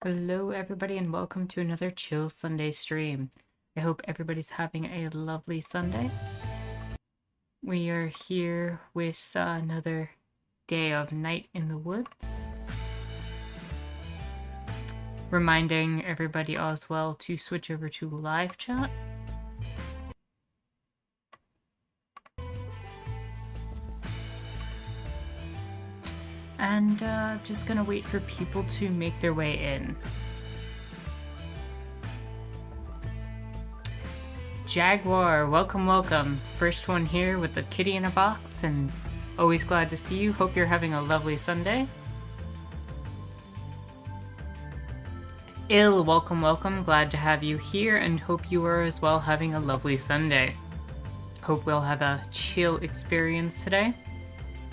Hello, everybody, and welcome to another Chill Sunday stream. I hope everybody's having a lovely Sunday. We are here with another day of Night in the Woods. Reminding everybody as well to switch over to live chat. And just gonna wait for people to make their way in. Jaguar, welcome, welcome. First one here with the kitty in a box, and always glad to see you. Hope you're having a lovely Sunday. Ill, welcome, welcome. Glad to have you here, and hope you are as well having a lovely Sunday. Hope we'll have a chill experience today.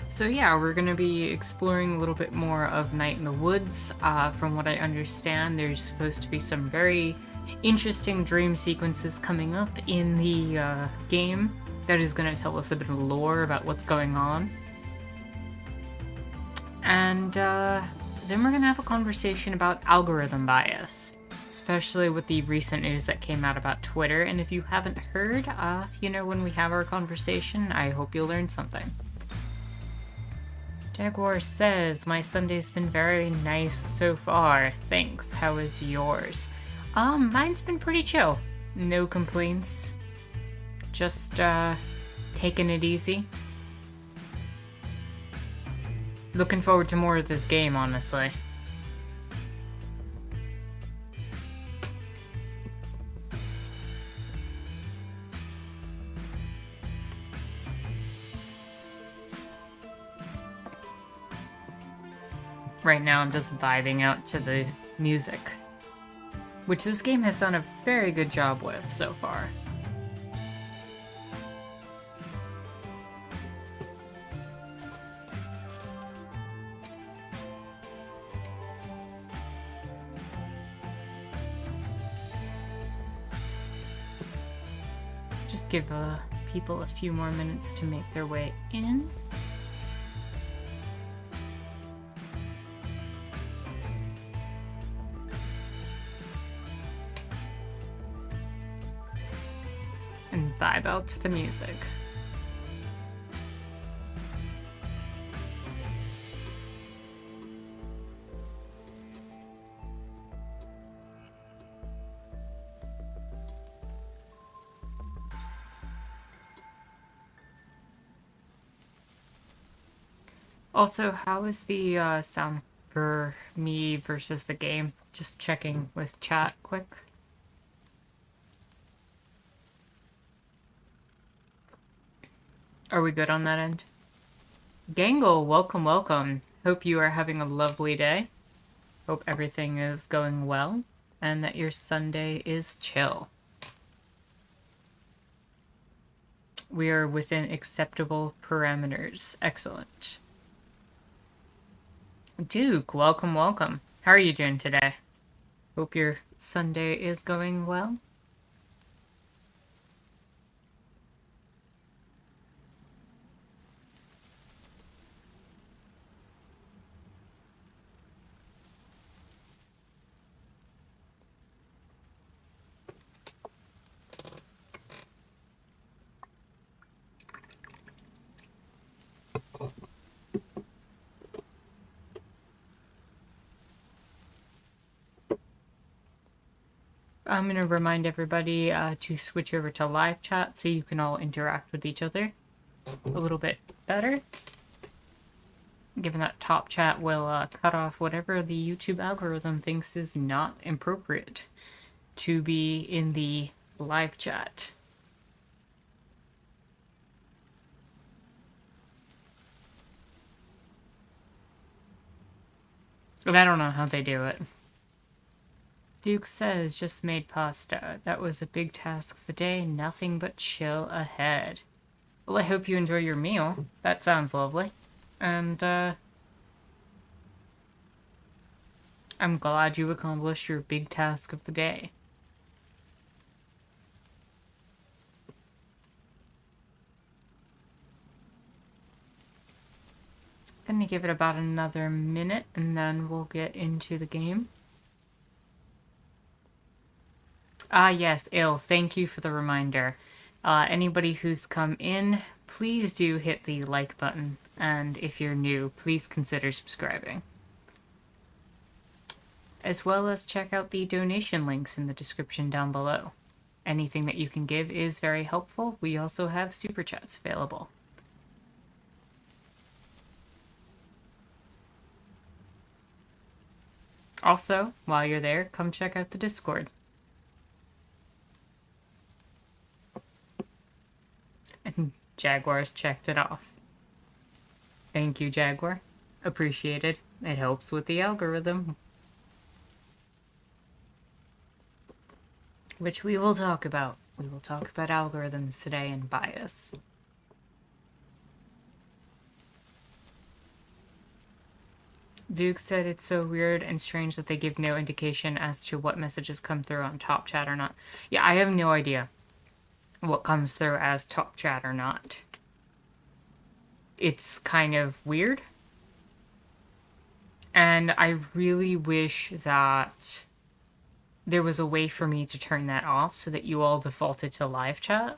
So yeah, we're going to be exploring a little bit more of Night in the Woods. From what I understand, there's supposed to be some very interesting dream sequences coming up in the game that is going to tell us a bit of lore about what's going on. And then we're going to have a conversation about algorithm bias, especially with the recent news that came out about Twitter. And if you haven't heard, when we have our conversation, I hope you'll learn something. Jaguar says, my Sunday's been very nice so far. Thanks. How is yours? Mine's been pretty chill. No complaints. Just, taking it easy. Looking forward to more of this game, honestly. Right now I'm just vibing out to the music, which this game has done a very good job with so far. Just give people a few more minutes to make their way in. And vibe out to the music. Also, how is the sound for me versus the game? Just checking with chat quick. Are we good on that end? Gangle, welcome, welcome. Hope you are having a lovely day. Hope everything is going well and that your Sunday is chill. We are within acceptable parameters. Excellent. Duke, welcome, welcome. How are you doing today? Hope your Sunday is going well. I'm going to remind everybody to switch over to live chat so you can all interact with each other a little bit better. Given that top chat will cut off whatever the YouTube algorithm thinks is not appropriate to be in the live chat. But I don't know how they do it. Duke says, just made pasta. That was a big task of the day. Nothing but chill ahead. Well, I hope you enjoy your meal. That sounds lovely. And, I'm glad you accomplished your big task of the day. Gonna give it about another minute and then we'll get into the game. Ah, yes, ill. Thank you for the reminder. Anybody who's come in, please do hit the like button. And if you're new, please consider subscribing. As well as check out the donation links in the description down below. Anything that you can give is very helpful. We also have super chats available. Also, while you're there, come check out the Discord. And Jaguar's checked it off. Thank you, Jaguar. Appreciated. It helps with the algorithm. Which we will talk about. We will talk about algorithms today and bias. Duke said it's so weird and strange that they give no indication as to what messages come through on Top Chat or not. Yeah, I have no idea what comes through as Top Chat or not. It's kind of weird. And I really wish that there was a way for me to turn that off so that you all defaulted to live chat.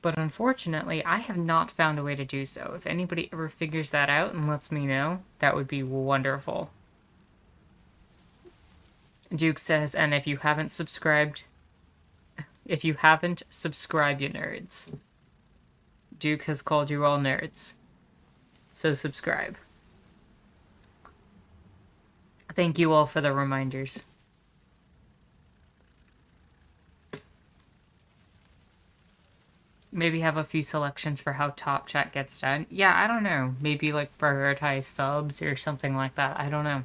But unfortunately, I have not found a way to do so. If anybody ever figures that out and lets me know, that would be wonderful. Duke says, and if you haven't subscribed, you nerds. Duke has called you all nerds. So subscribe. Thank you all for the reminders. Maybe have a few selections for how Top Chat gets done. Yeah, I don't know. Maybe like prioritize subs or something like that. I don't know.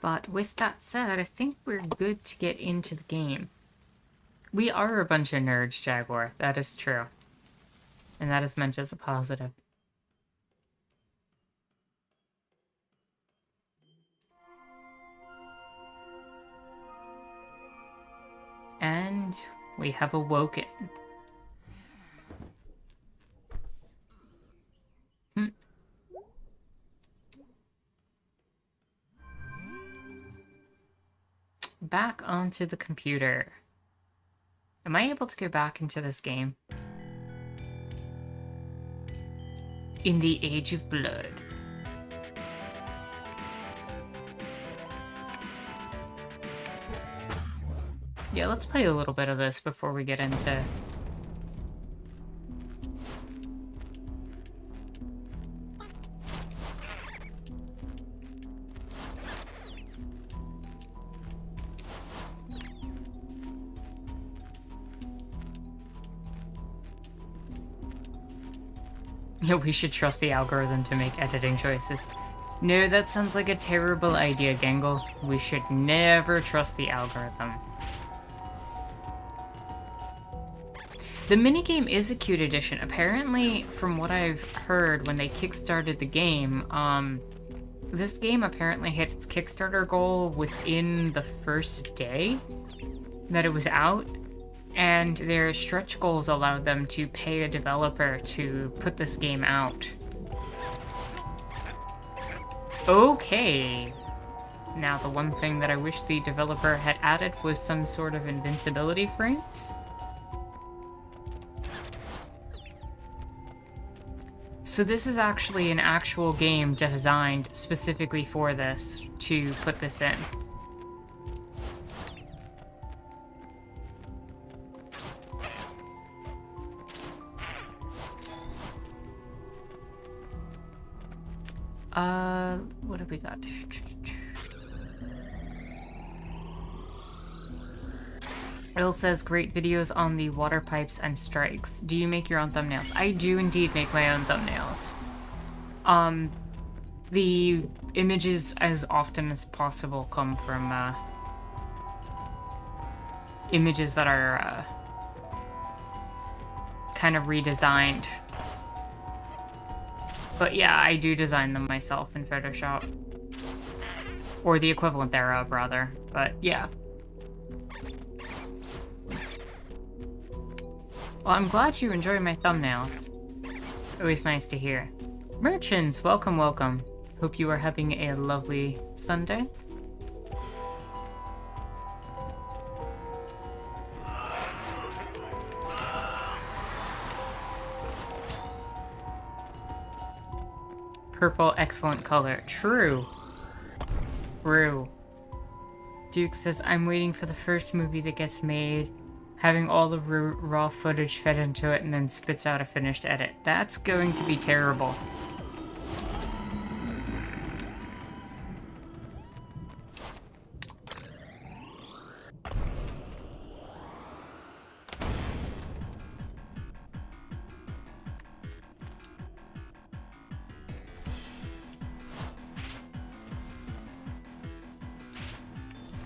But with that said, I think we're good to get into the game. We are a bunch of nerds, Jaguar. That is true. And that is meant as a positive. And we have awoken. Back onto the computer. Am I able to go back into this game? In the Age of Blood. Yeah, let's play a little bit of this before we get into... Yeah, we should trust the algorithm to make editing choices. No, that sounds like a terrible idea, Gangle. We should never trust the algorithm. The minigame is a cute addition. Apparently, from what I've heard when they kickstarted the game, this game apparently hit its Kickstarter goal within the first day that it was out, and their stretch goals allowed them to pay a developer to put this game out. Okay. Now, the one thing that I wish the developer had added was some sort of invincibility frames. So this is actually an actual game designed specifically for this, to put this in. What have we got? Will says, great videos on the water pipes and strikes. Do you make your own thumbnails? I do indeed make my own thumbnails. The images, as often as possible, come from, images that are, kind of redesigned. But yeah, I do design them myself in Photoshop. Or the equivalent thereof, rather. But yeah. Well, I'm glad you enjoy my thumbnails. It's always nice to hear. Merchants, welcome, welcome. Hope you are having a lovely Sunday. Purple, excellent color. True. True. Duke says, I'm waiting for the first movie that gets made, having all the raw footage fed into it and then spits out a finished edit. That's going to be terrible.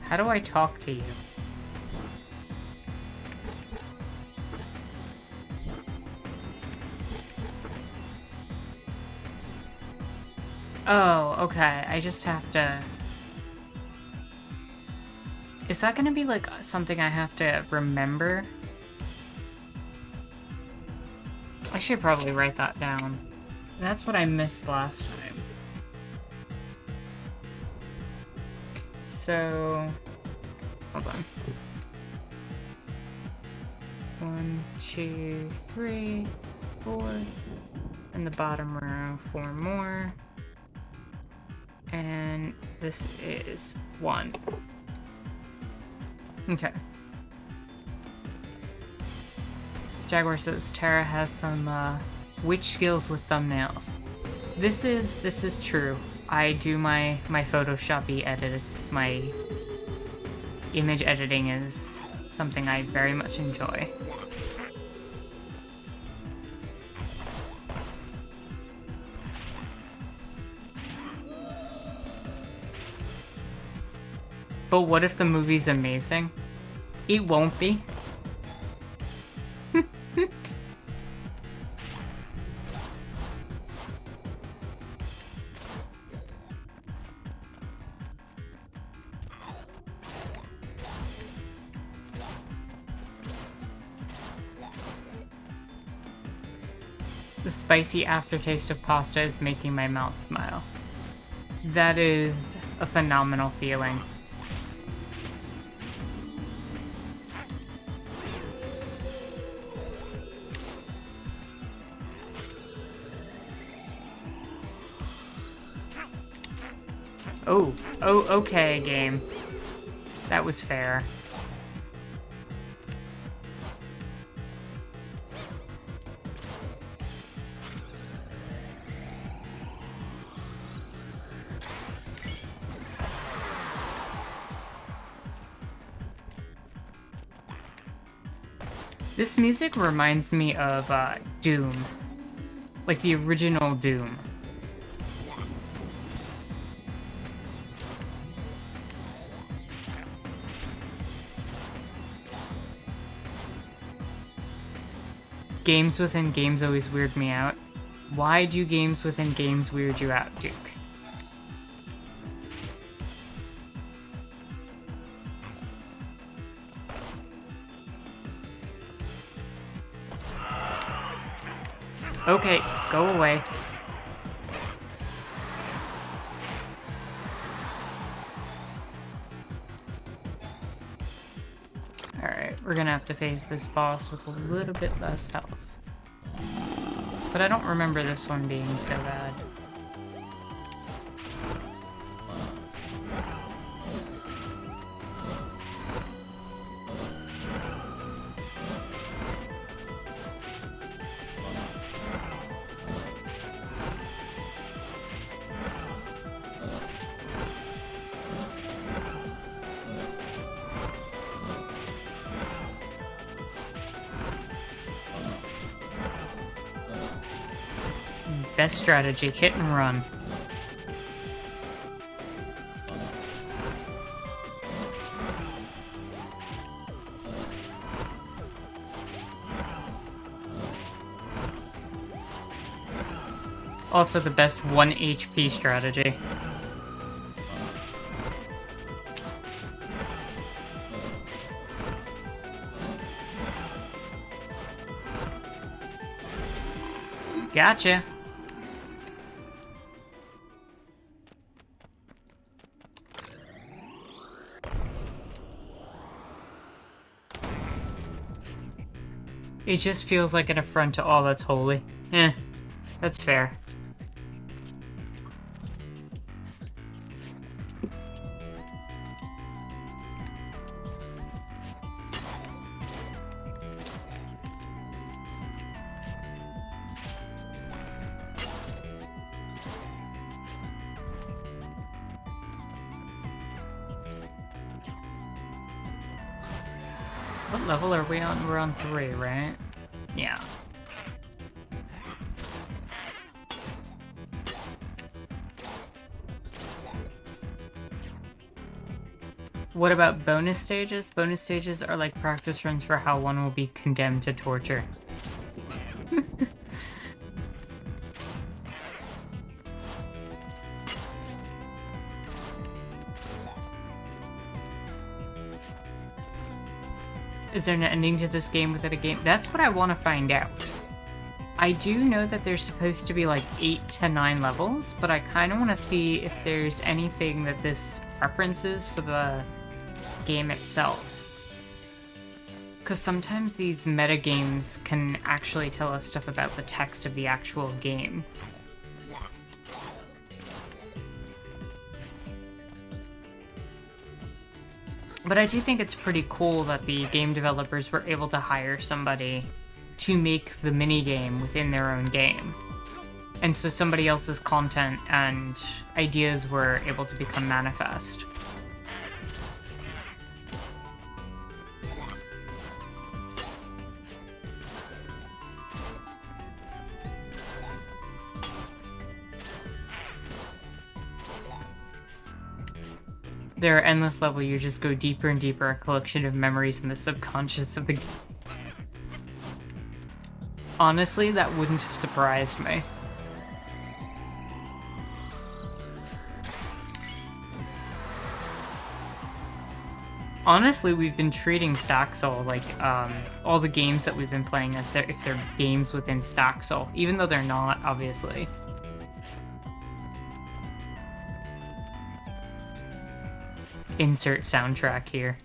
How do I talk to you? Oh, okay. I just have to... Is that gonna be like something I have to remember? I should probably write that down. That's what I missed last time. So, hold on. 1, 2, 3, 4. In the bottom row, 4 more. And this is 1. Okay. Jaguar says Tara has some witch skills with thumbnails. This is true. I do my Photoshop-y edits. My image editing is something I very much enjoy. But what if the movie's amazing? It won't be. The spicy aftertaste of pasta is making my mouth smile. That is a phenomenal feeling. Oh, okay, game. That was fair. This music reminds me of Doom. Like the original Doom. Games within games always weird me out. Why do games within games weird you out, Duke? Okay, go away. Alright, we're gonna have to face this boss with a little bit less health. But I don't remember this one being so bad. Best strategy, hit and run. Also the best 1 HP strategy. Gotcha. It just feels like an affront to all that's holy. Eh, that's fair. What level are we on? We're on 3, right? Yeah. What about bonus stages? Bonus stages are like practice runs for how one will be condemned to torture. Is there an ending to this game within a game? That's what I want to find out. I do know that there's supposed to be like 8 to 9 levels, but I kind of want to see if there's anything that this references for the game itself. Because sometimes these metagames can actually tell us stuff about the text of the actual game. But I do think it's pretty cool that the game developers were able to hire somebody to make the minigame within their own game. And so somebody else's content and ideas were able to become manifest. There are endless levels, you just go deeper and deeper, a collection of memories in the subconscious of the game. Honestly, that wouldn't have surprised me. Honestly, we've been treating Staxel like all the games that we've been playing as if they're games within Staxel, even though they're not, obviously. Insert soundtrack here.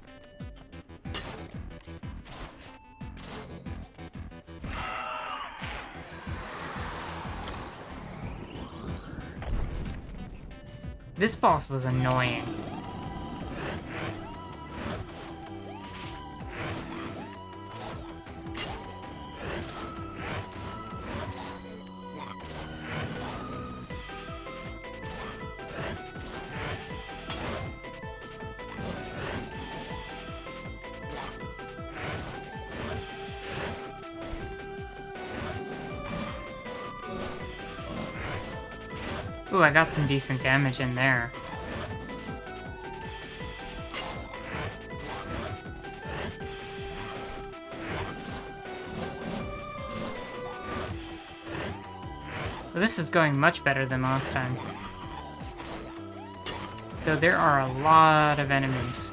This boss was annoying. Ooh, I got some decent damage in there. Well, this is going much better than last time. Though there are a lot of enemies.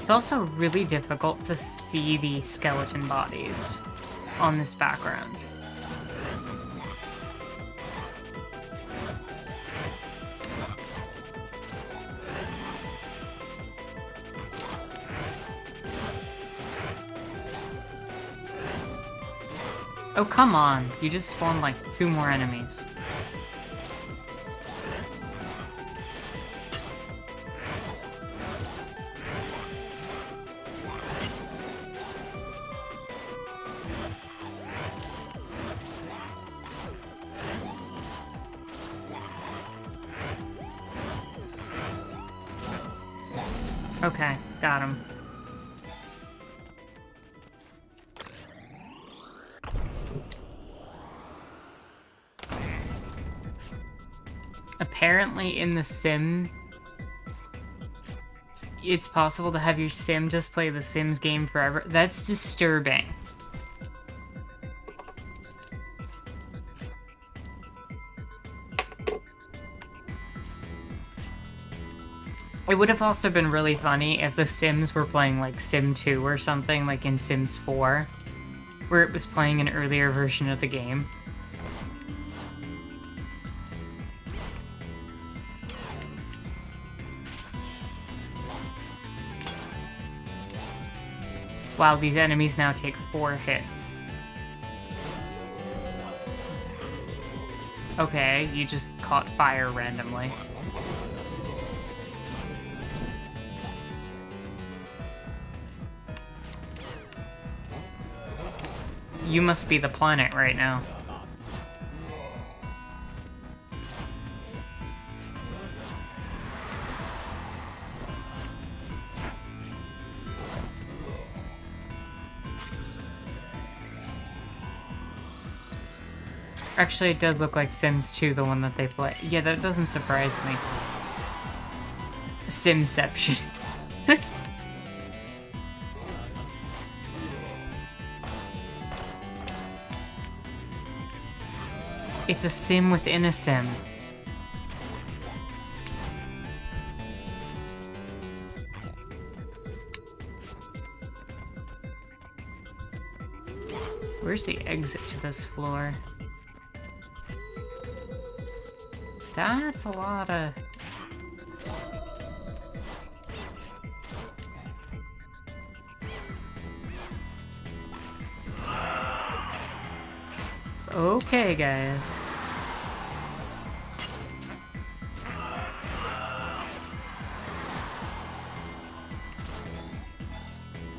It's also really difficult to see the skeleton bodies on this background. Oh, come on. You just spawned like 2 more enemies. Okay, got him. Apparently in the sim, it's possible to have your sim just play the Sims game forever. That's disturbing. It would have also been really funny if the Sims were playing like Sim 2 or something, like in Sims 4, where it was playing an earlier version of the game. Wow, these enemies now take 4 hits. Okay, you just caught fire randomly. You must be the planet right now. Actually, it does look like Sims 2, the one that they play. Yeah, that doesn't surprise me. Simception. It's a sim within a sim. Where's the exit to this floor? That's a lot of... Okay, guys.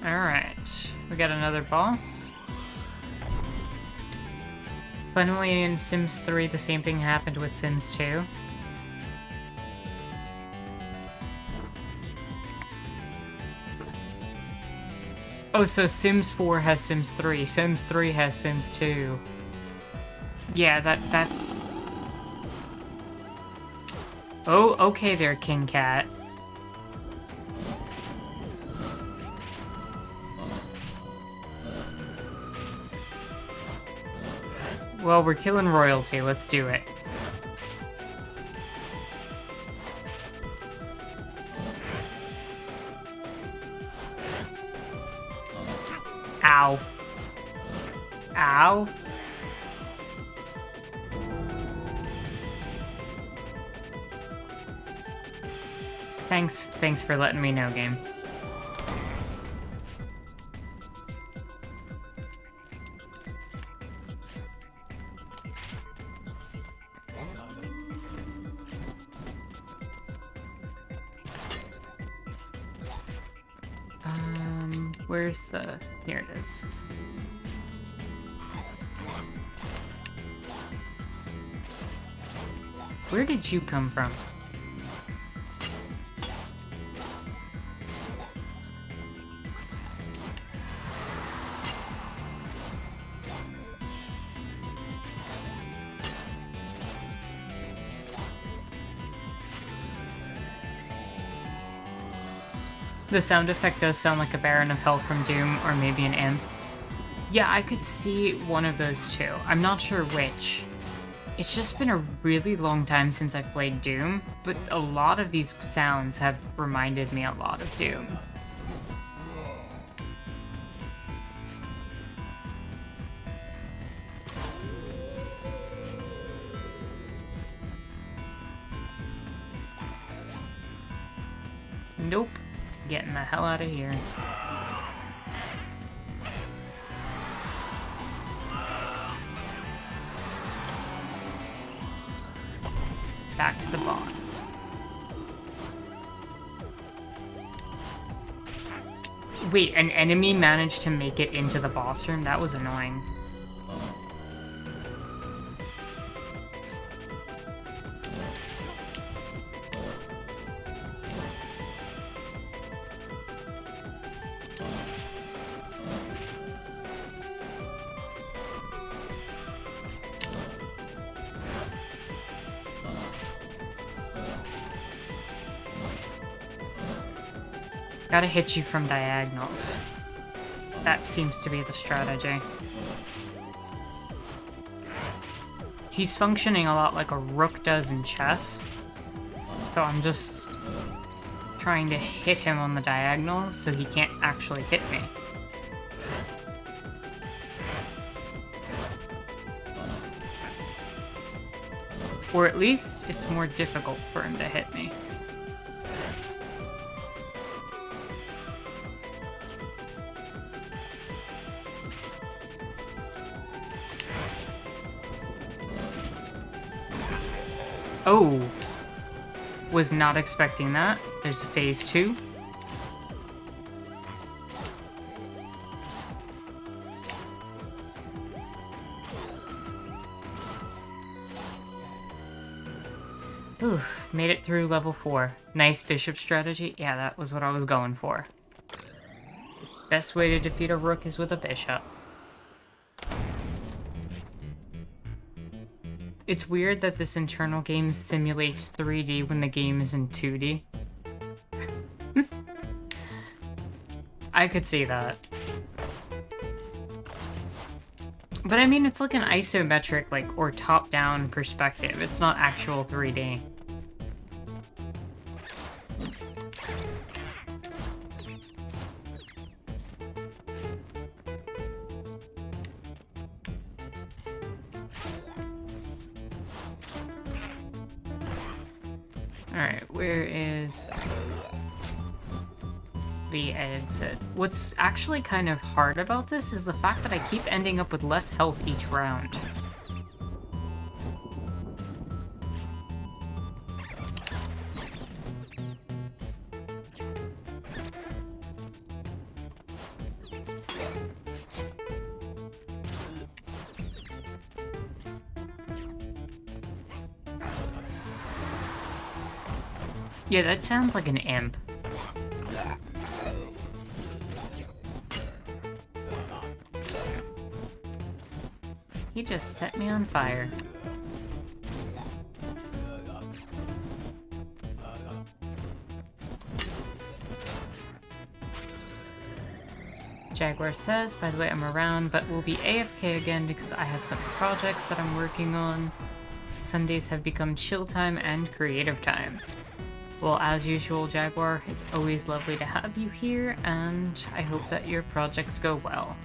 Alright. We got another boss. Funnily, in Sims 3, the same thing happened with Sims 2. Oh, so Sims 4 has Sims 3. Sims 3 has Sims 2. Yeah, that's... Oh, okay there, King Cat. Well, we're killing royalty. Let's do it. Ow. Ow. Thanks for letting me know, game. Where's the... Here it is. Where did you come from? The sound effect does sound like a Baron of Hell from Doom, or maybe an imp. Yeah, I could see one of those two. I'm not sure which. It's just been a really long time since I've played Doom, but a lot of these sounds have reminded me a lot of Doom. Nope. Getting the hell out of here. Back to the boss. Wait, an enemy managed to make it into the boss room? That was annoying. Gotta hit you from diagonals. That seems to be the strategy. He's functioning a lot like a rook does in chess. So I'm just trying to hit him on the diagonals so he can't actually hit me. Or at least it's more difficult for him to hit me. Oh. Was not expecting that. There's a phase 2. Ooh, made it through level 4. Nice bishop strategy. Yeah, that was what I was going for. Best way to defeat a rook is with a bishop. It's weird that this internal game simulates 3D when the game is in 2D. I could see that. But I mean, it's like an isometric, like, or top-down perspective. It's not actual 3D. Alright, where is the exit? What's actually kind of hard about this is the fact that I keep ending up with less health each round. Yeah, that sounds like an imp. He just set me on fire. Jaguar says, by the way, I'm around, but will be AFK again because I have some projects that I'm working on. Sundays have become chill time and creative time. Well, as usual, Jaguar, it's always lovely to have you here, and I hope that your projects go well.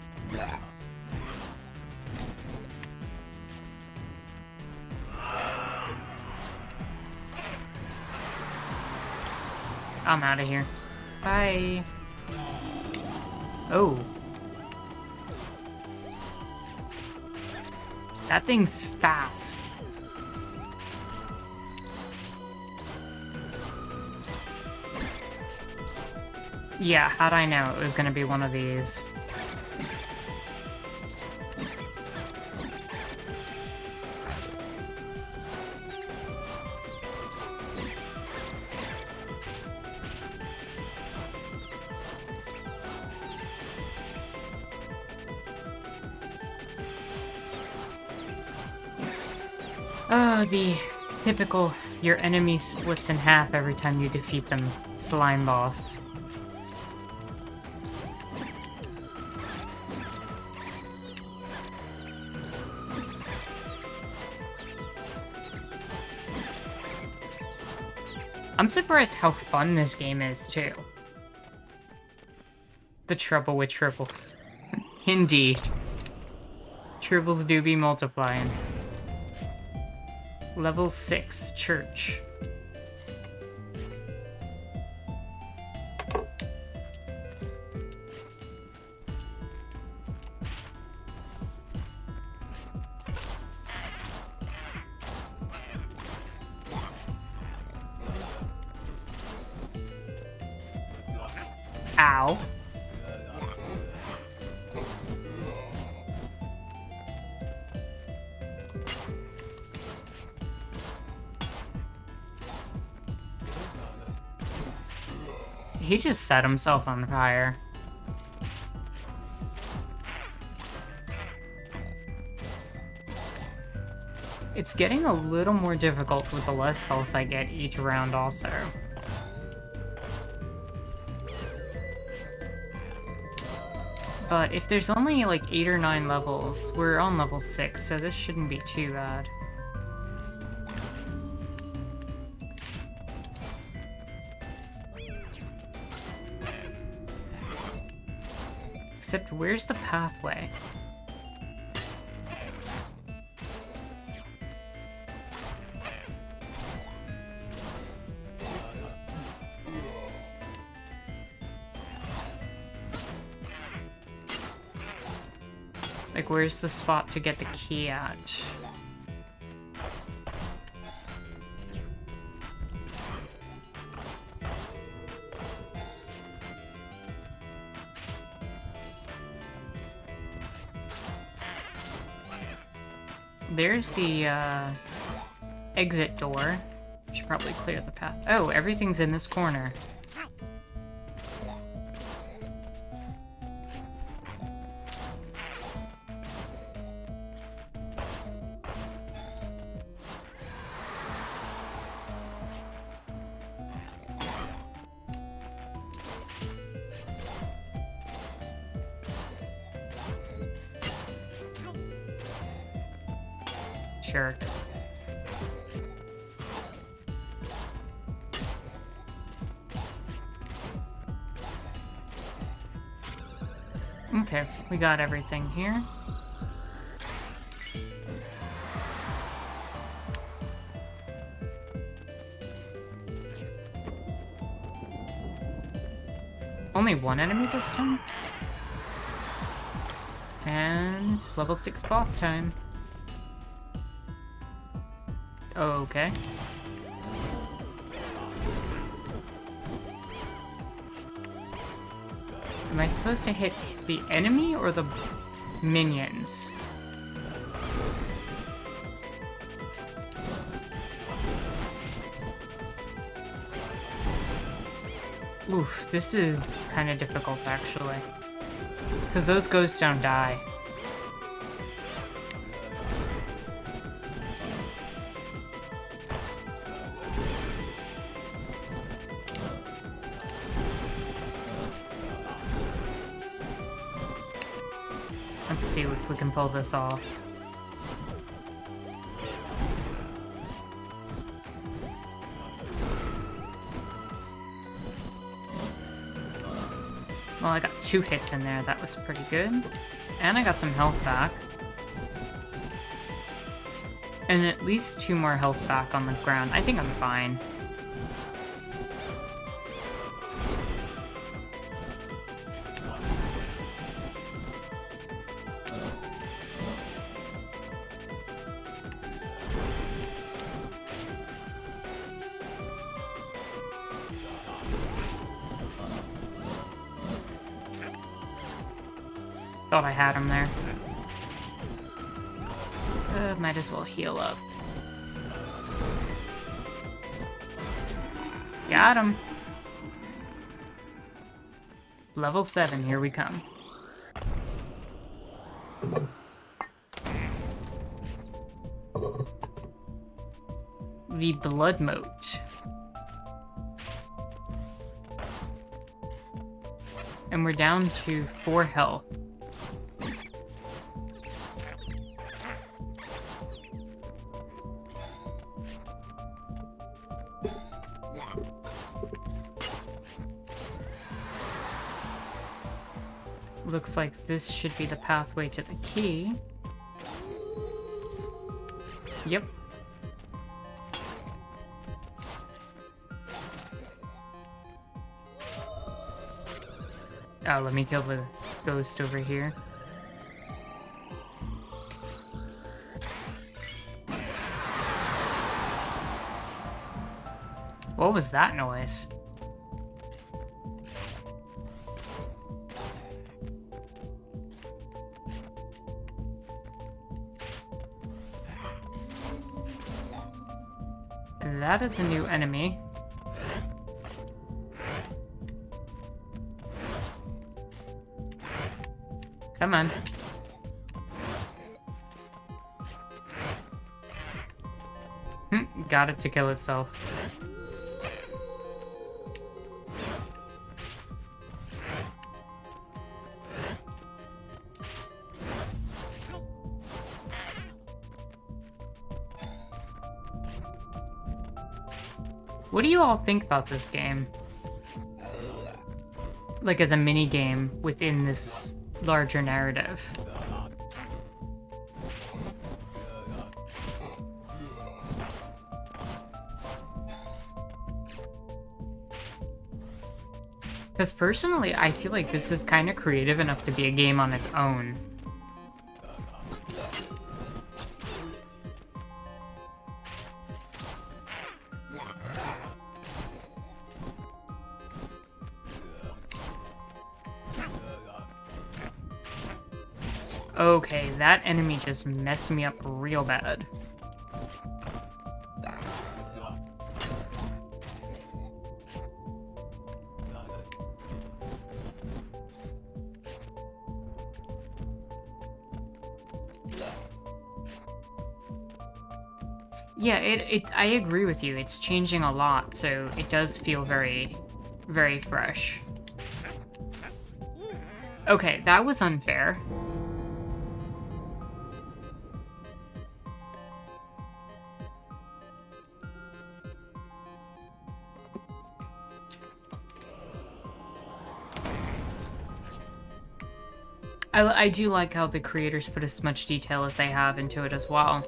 I'm out of here. Bye. Oh. That thing's fast. Yeah, how'd I know it was gonna be one of these? Oh, the typical your enemy splits in half every time you defeat them slime boss. I'm surprised how fun this game is, too. The trouble with triples. Indeed. Triples do be multiplying. Level 6, Church. Ow. He just set himself on fire. It's getting a little more difficult with the less health I get each round also. But if there's only like 8 or 9 levels, we're on level 6, so this shouldn't be too bad. Except, where's the pathway? Like, where's the spot to get the key at? there's the exit door. Should probably clear the path. Oh, everything's in this corner. Sure. Okay, we got everything here. Only one enemy this time? And level 6 boss time. Okay. Am I supposed to hit the enemy or the minions? Oof, this is kind of difficult actually. Because those ghosts don't die. Let's see if we can pull this off. Well, I got 2 hits in there. That was pretty good. And I got some health back. And at least 2 more health back on the ground. I think I'm fine. Thought I had him there. Might as well heal up. Got him. Level 7, here we come. The Blood Moat. And we're down to 4 health. Looks like this should be the pathway to the key. Yep. Oh, let me kill the ghost over here. What was that noise? That is a new enemy. Come on. Got it to kill itself. What do you all think about this game? Like as a mini game within this larger narrative. Because personally, I feel like this is kind of creative enough to be a game on its own. Okay, that enemy just messed me up real bad. Yeah, I agree with you. It's changing a lot, so it does feel very, very fresh. Okay, that was unfair. I do like how the creators put as much detail as they have into it as well.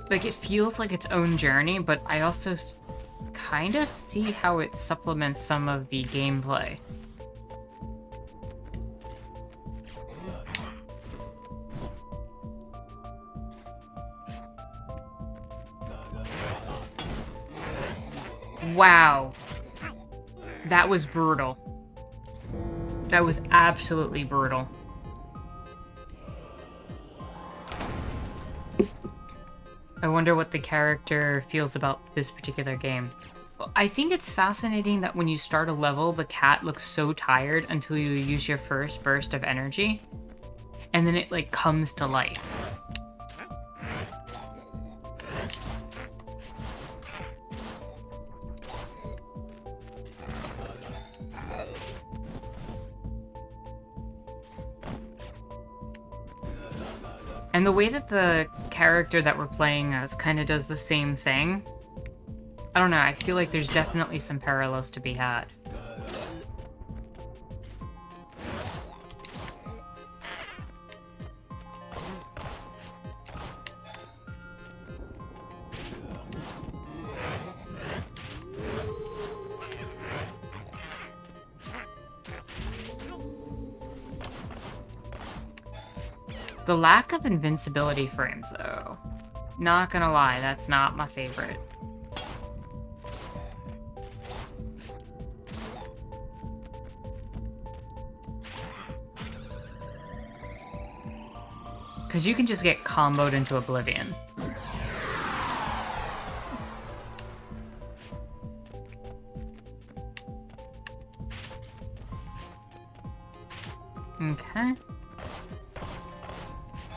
Like, it feels like its own journey, but I also kind of see how it supplements some of the gameplay. Wow. That was brutal. That was absolutely brutal. I wonder what the character feels about this particular game. I think it's fascinating that when you start a level, the cat looks so tired until you use your first burst of energy, and then it, like, comes to life. And the way that the character that we're playing as kind of does the same thing, I don't know, I feel like there's definitely some parallels to be had. The lack of invincibility frames, though. Not gonna lie, that's not my favorite. Because you can just get comboed into oblivion. Okay.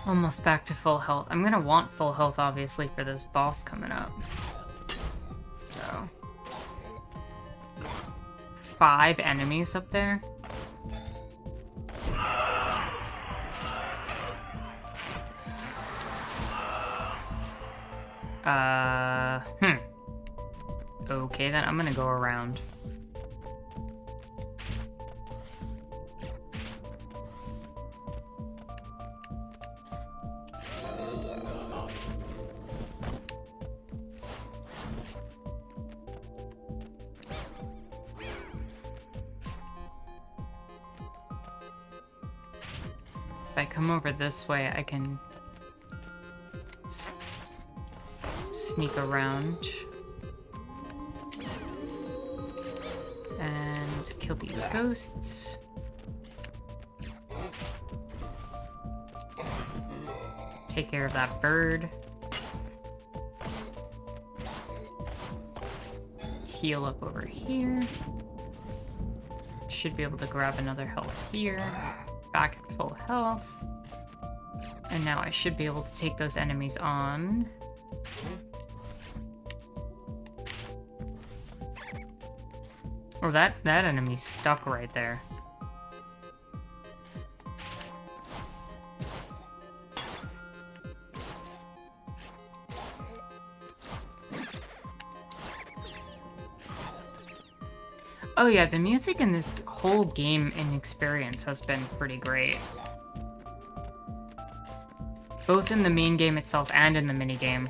Almost back to full health. I'm gonna want full health, obviously, for this boss coming up. So... 5 enemies up there? Okay, then I'm gonna go around. If I come over this way, I can sneak around and kill these ghosts. Take care of that bird. Heal up over here. Should be able to grab another health here. Back at full health. And now I should be able to take those enemies on. Oh, that enemy's stuck right there. Oh yeah, the music in this whole game and experience has been pretty great. Both in the main game itself and in the minigame.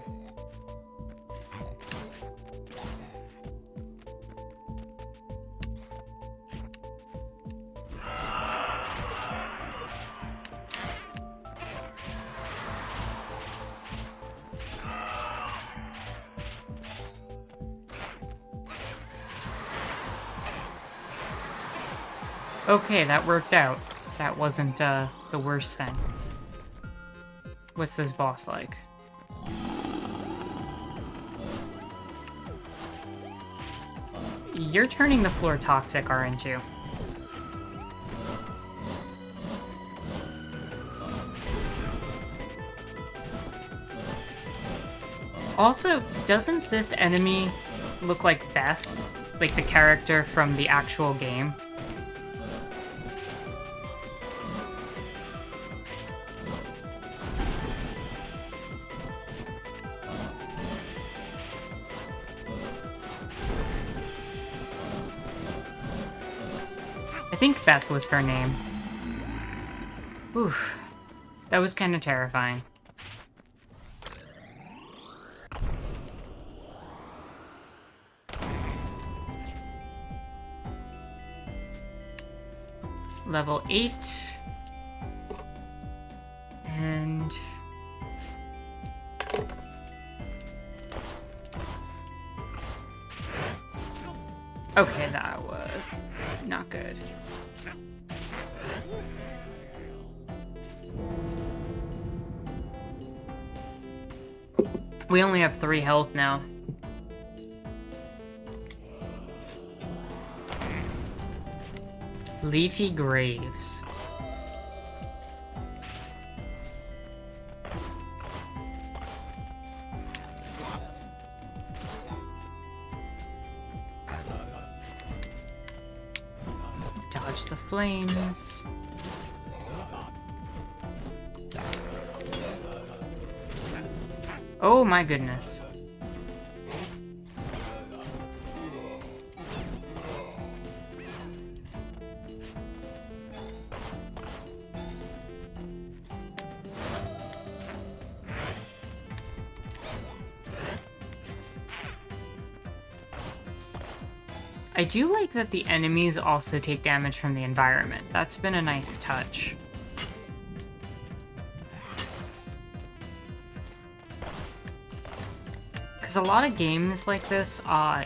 Okay, that worked out. That wasn't the worst thing. What's this boss like? You're turning the floor toxic, aren't you? Also, doesn't this enemy look like Beth? Like the character from the actual game? I think Beth was her name. Oof. That was kind of terrifying. Level 8. And... okay, that was not good. We only have 3 health now. Leafy Graves. Dodge the flames. Oh my goodness. I do like that the enemies also take damage from the environment. That's been a nice touch. Because a lot of games like this,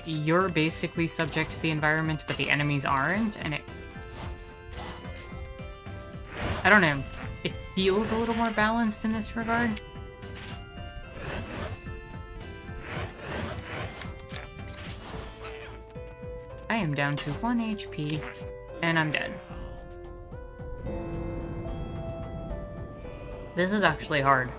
you're basically subject to the environment, but the enemies aren't, and I don't know. It feels a little more balanced in this regard. I am down to 1 HP, and I'm dead. This is actually hard.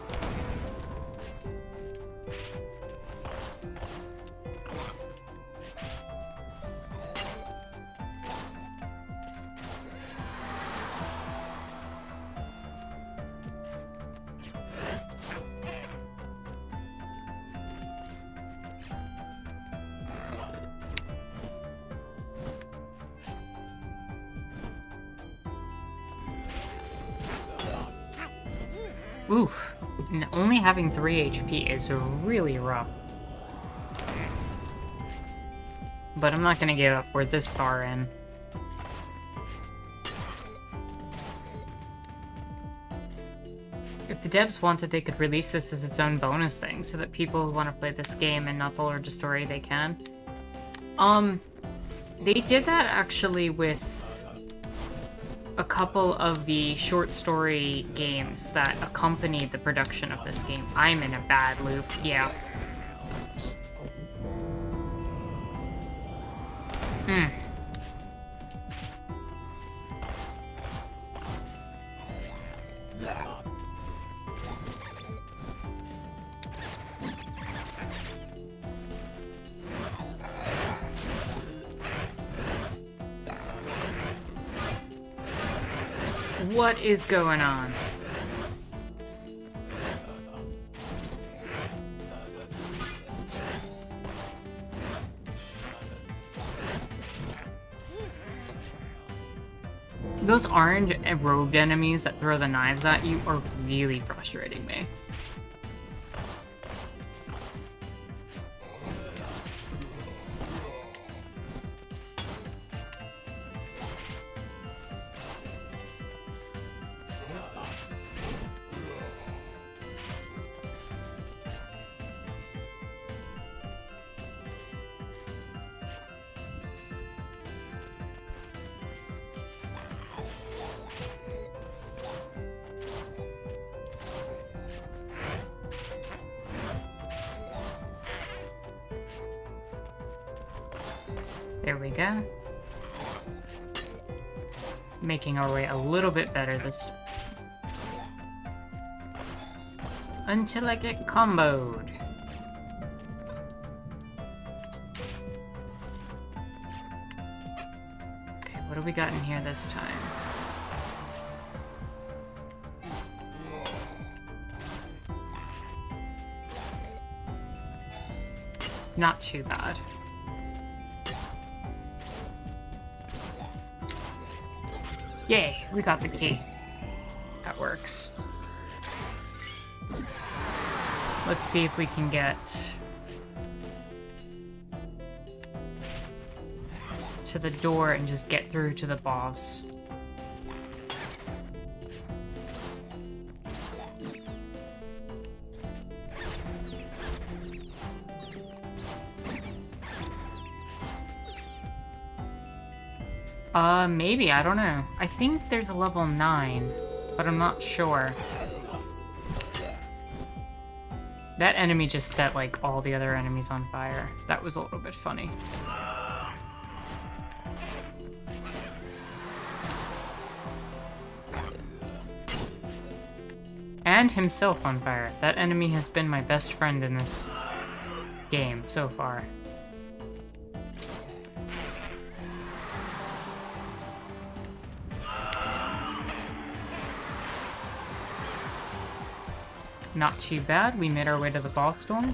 Oof. And only having 3 HP is really rough. But I'm not gonna give up. We're this far in. If the devs wanted, they could release this as its own bonus thing, so that people who want to play this game and not the larger story, they can. They did that actually with a couple of the short story games that accompanied the production of this game. I'm in a bad loop, yeah. What is going on? Those orange robed enemies that throw the knives at you are really frustrating me. There we go. Making our way a little bit better this time. Until I get comboed. Okay, what do we got in here this time? Not too bad. Yay, we got the key. That works. Let's see if we can get to the door and just get through to the boss. Maybe, I don't know. I think there's a level 9, but I'm not sure. That enemy just set, like, all the other enemies on fire. That was a little bit funny. And himself on fire. That enemy has been my best friend in this game so far. Not too bad. We made our way to the boss storm.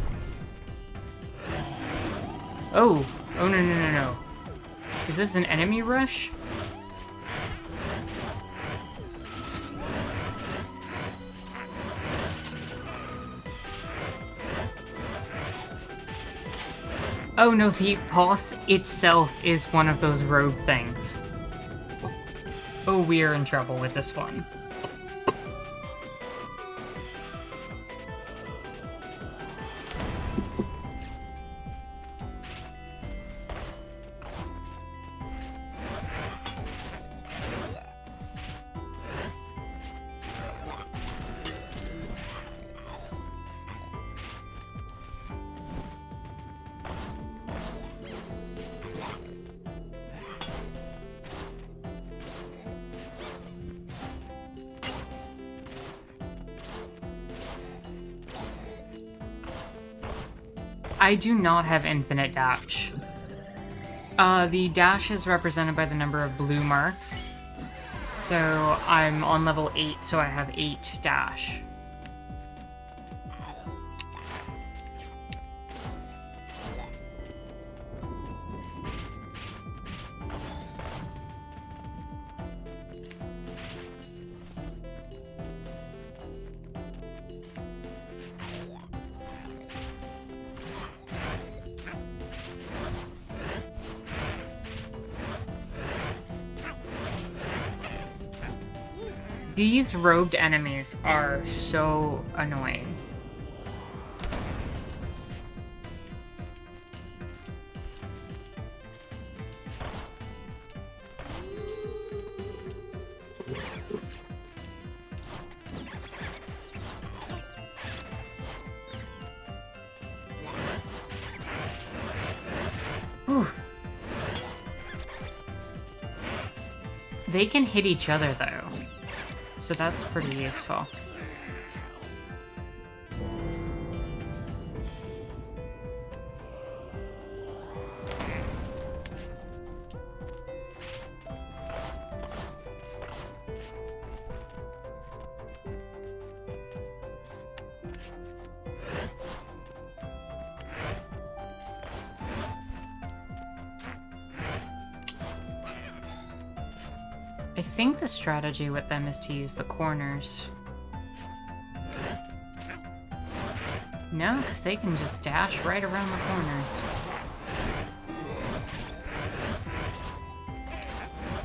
Oh! Oh, no, no, no, no. Is this an enemy rush? Oh no, the boss itself is one of those rogue things. Oh, we are in trouble with this one. I do not have infinite dash. The dash is represented by the number of blue marks. So I'm on level 8, so I have 8 dash. These robed enemies are so annoying. Whew. They can hit each other though. So that's pretty useful. I think the strategy with them is to use the corners. No, because they can just dash right around the corners.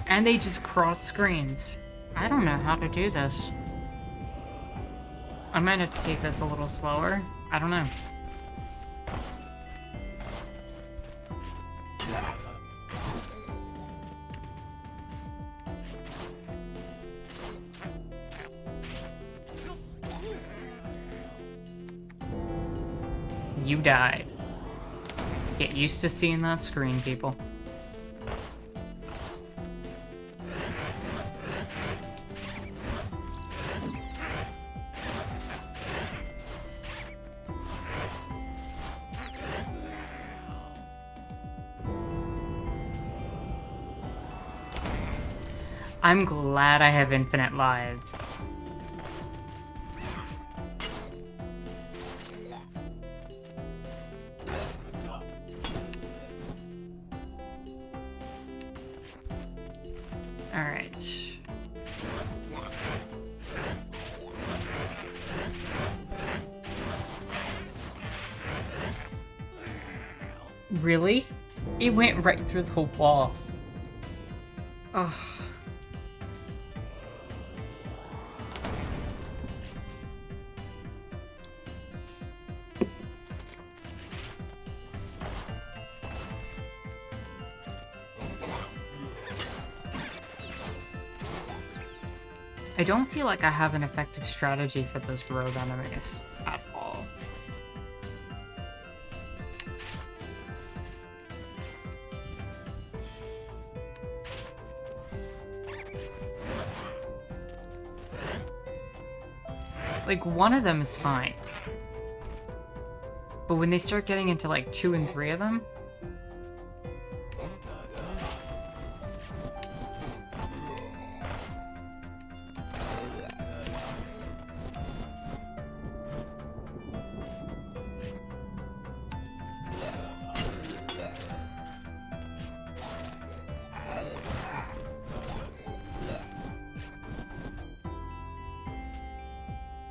And they just cross screens. I don't know how to do this. I might have to take this a little slower. I don't know. You died. Get used to seeing that screen, people. I'm glad I have infinite lives. Alright. Really? It went right through the wall. Ugh. I don't feel like I have an effective strategy for those rogue enemies at all. Like, one of them is fine. But when they start getting into like 2 and 3 of them,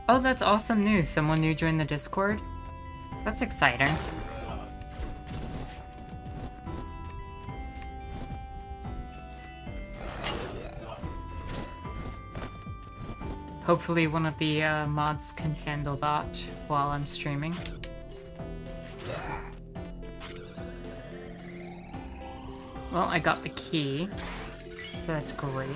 oh, that's awesome news. Someone new joined the Discord. That's exciting. Hopefully one of the mods can handle that while I'm streaming. Well, I got the key, so that's great.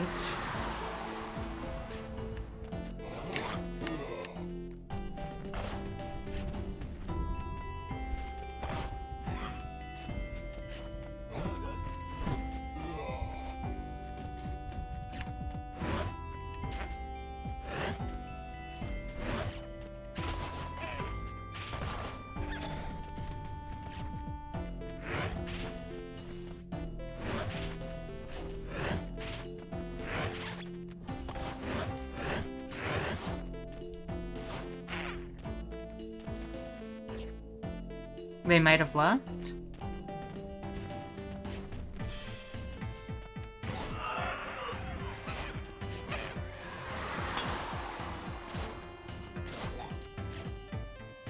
They might have left?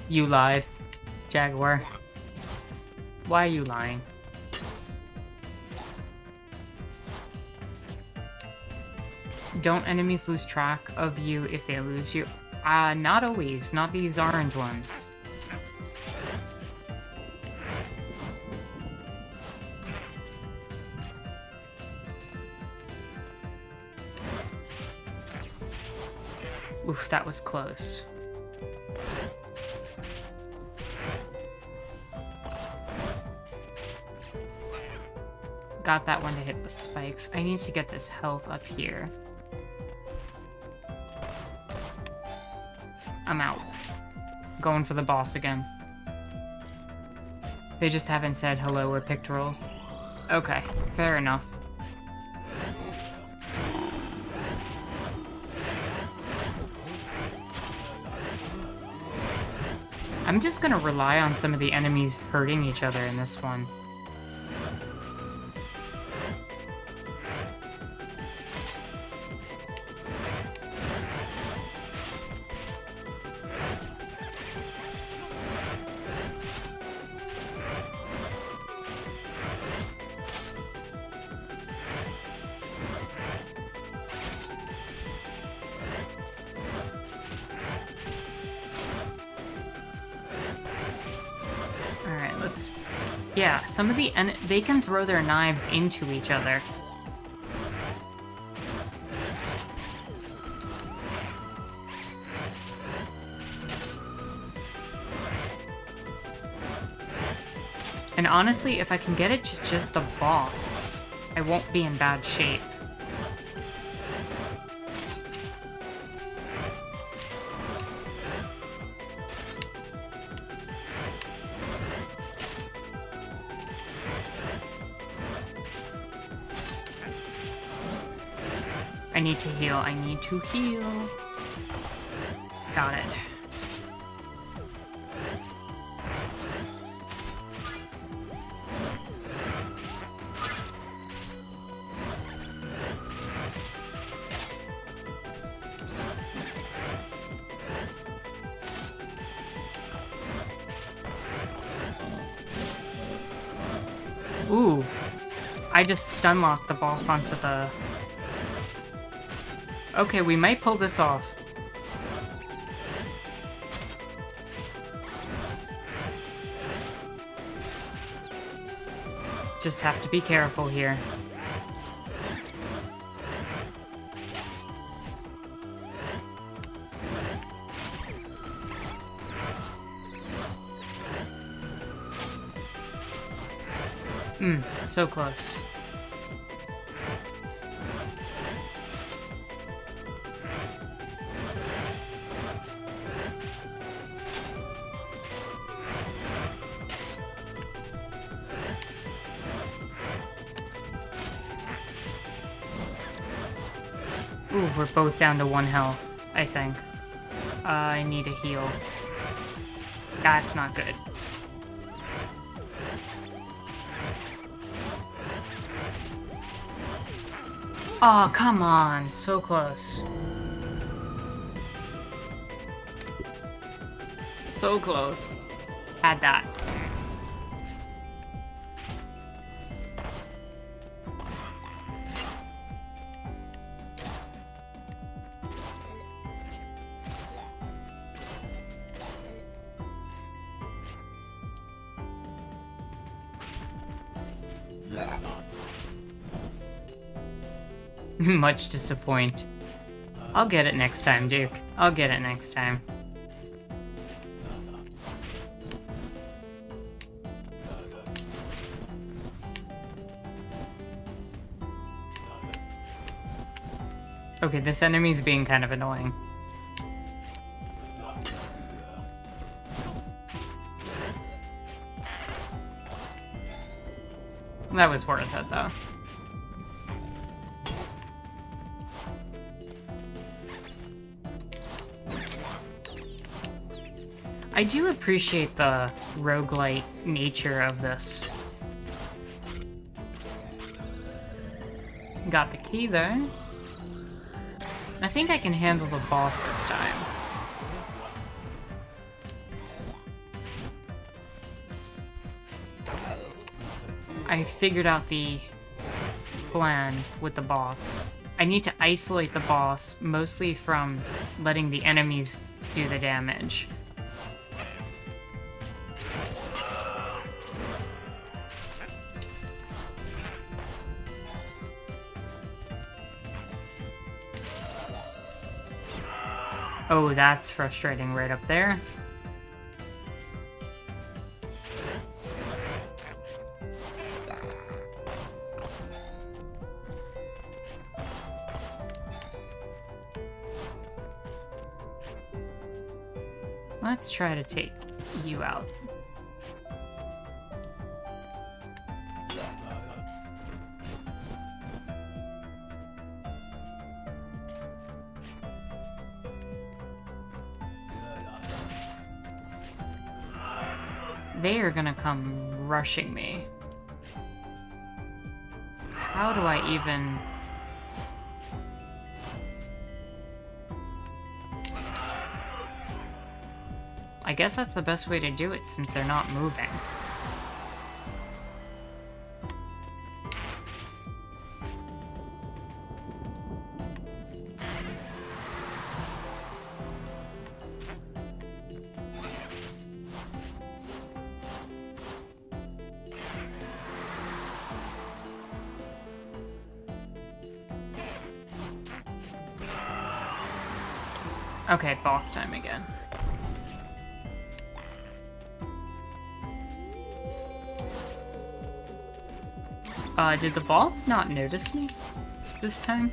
You lied, Jaguar. Why are you lying? Don't enemies lose track of you if they lose you? Not always. Not these orange ones. Oof, that was close. Got that one to hit the spikes. I need to get this health up here. I'm out. Going for the boss again. They just haven't said hello or picked rolls. Okay, fair enough. I'm just gonna rely on some of the enemies hurting each other in this one. Yeah, some of the they can throw their knives into each other. And honestly, if I can get it just a boss, I won't be in bad shape. I need to heal. I need to heal. Got it. Ooh. I just stun locked the boss onto the... Okay, we might pull this off. Just have to be careful here. So close. Ooh, we're both down to 1 health, I think. I need a heal. That's not good. Oh, come on. So close. So close. Had that. Much disappoint. I'll get it next time, Duke. I'll get it next time. Okay, this enemy's being kind of annoying. That was worth it, though. I do appreciate the roguelite nature of this. Got the key there. I think I can handle the boss this time. I figured out the plan with the boss. I need to isolate the boss, mostly from letting the enemies do the damage. Oh, that's frustrating right up there. Let's try to take you out. They are gonna come rushing me. How do I even... I guess that's the best way to do it since they're not moving. Okay, boss time again. Did the boss not notice me this time?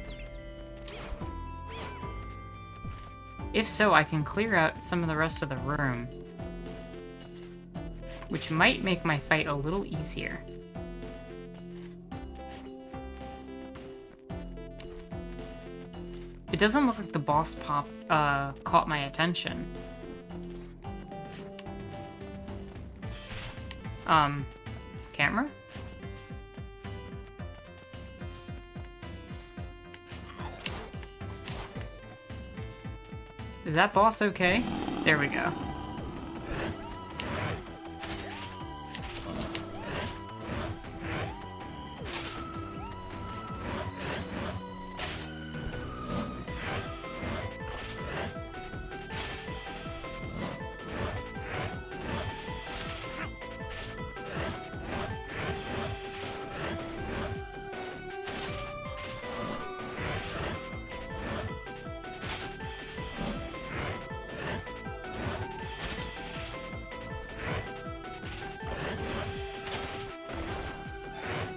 If so, I can clear out some of the rest of the room, which might make my fight a little easier. It doesn't look like the boss caught my attention. Camera? Is that boss okay? There we go.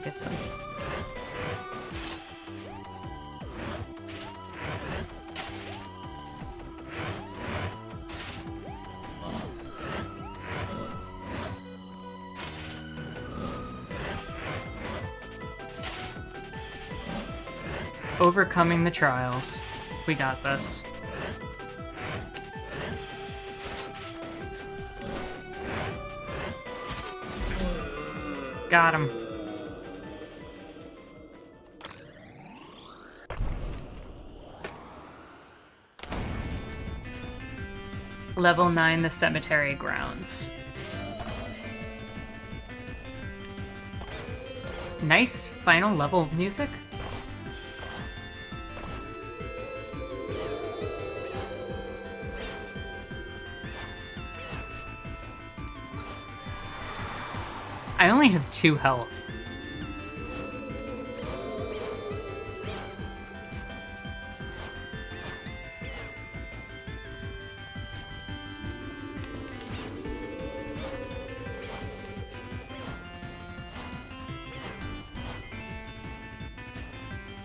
Get some. Overcoming the trials. We got this. Got him. Level 9, the cemetery grounds. Nice final level music. I only have 2 health.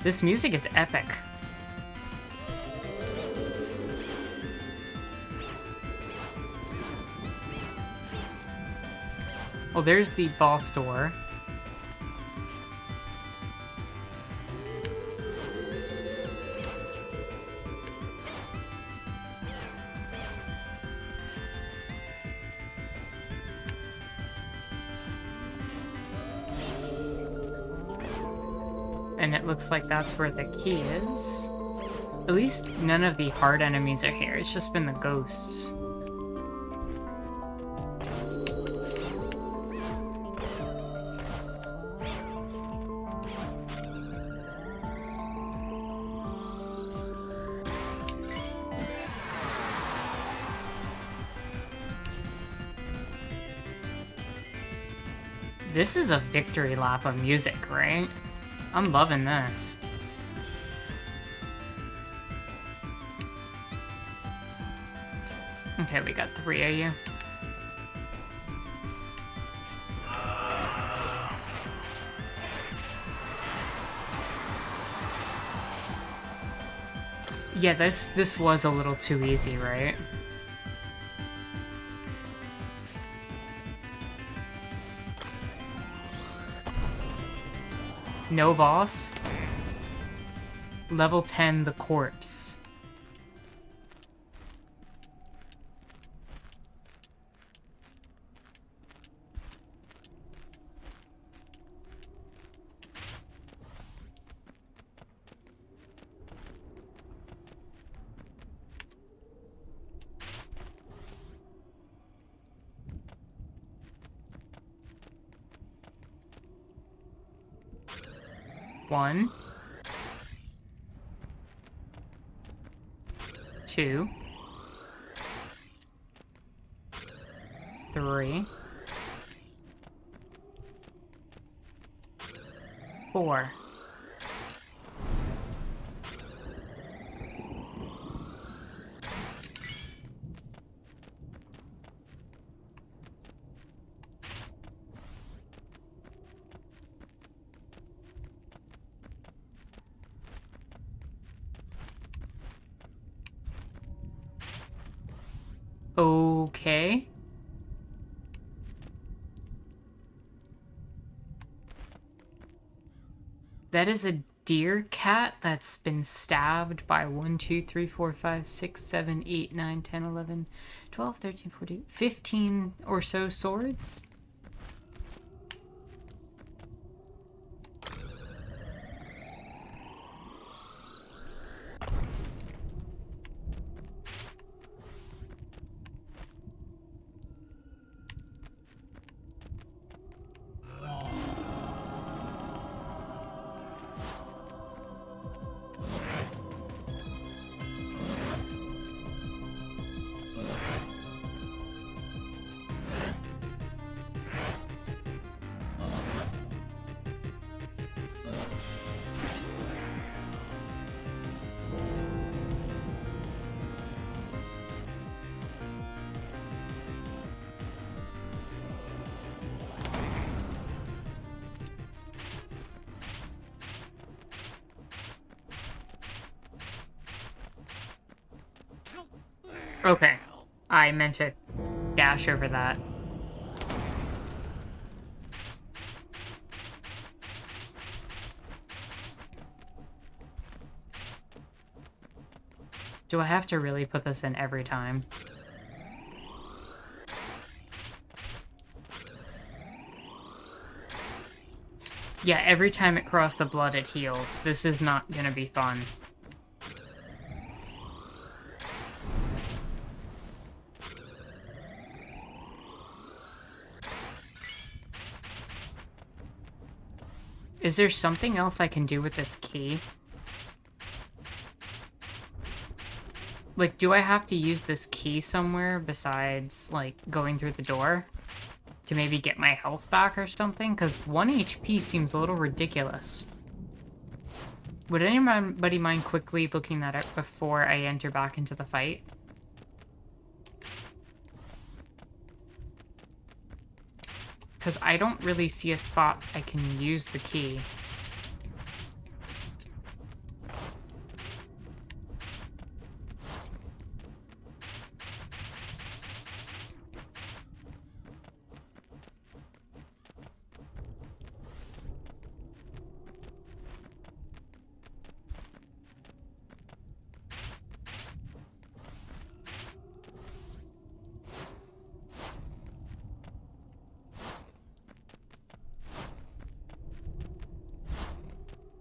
This music is epic. Oh, there's the boss door. And it looks like that's where the key is. At least none of the hard enemies are here. It's just been the ghosts. This is a victory lap of music, right? I'm loving this. Okay, we got 3 of you. Yeah, this was a little too easy, right? No boss. Level 10, the corpse. One. 2. 3. 4. Okay. That is a deer cat that's been stabbed by 1, 2, 3, 4, 5, 6, 7, 8, 9, 10, 11, 12, 13, 14, 15 or so swords. Okay, I meant to dash over that. Do I have to really put this in every time? Yeah, every time it crossed the blood, it healed. This is not gonna be fun. Is there something else I can do with this key? Like, do I have to use this key somewhere besides, like, going through the door? To maybe get my health back or something? Because 1 HP seems a little ridiculous. Would anybody mind quickly looking that up before I enter back into the fight? Because I don't really see a spot I can use the key.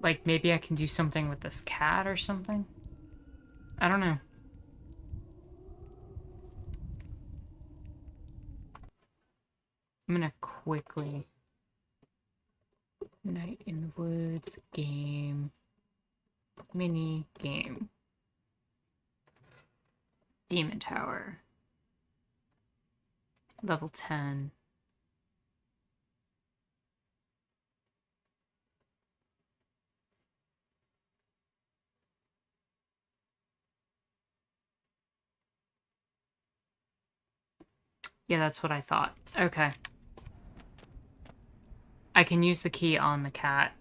Like, maybe I can do something with this cat or something? I don't know. I'm gonna quickly... Night in the Woods game. Mini game. Demon Tower. Level 10. Yeah, that's what I thought. Okay. I can use the key on the cat.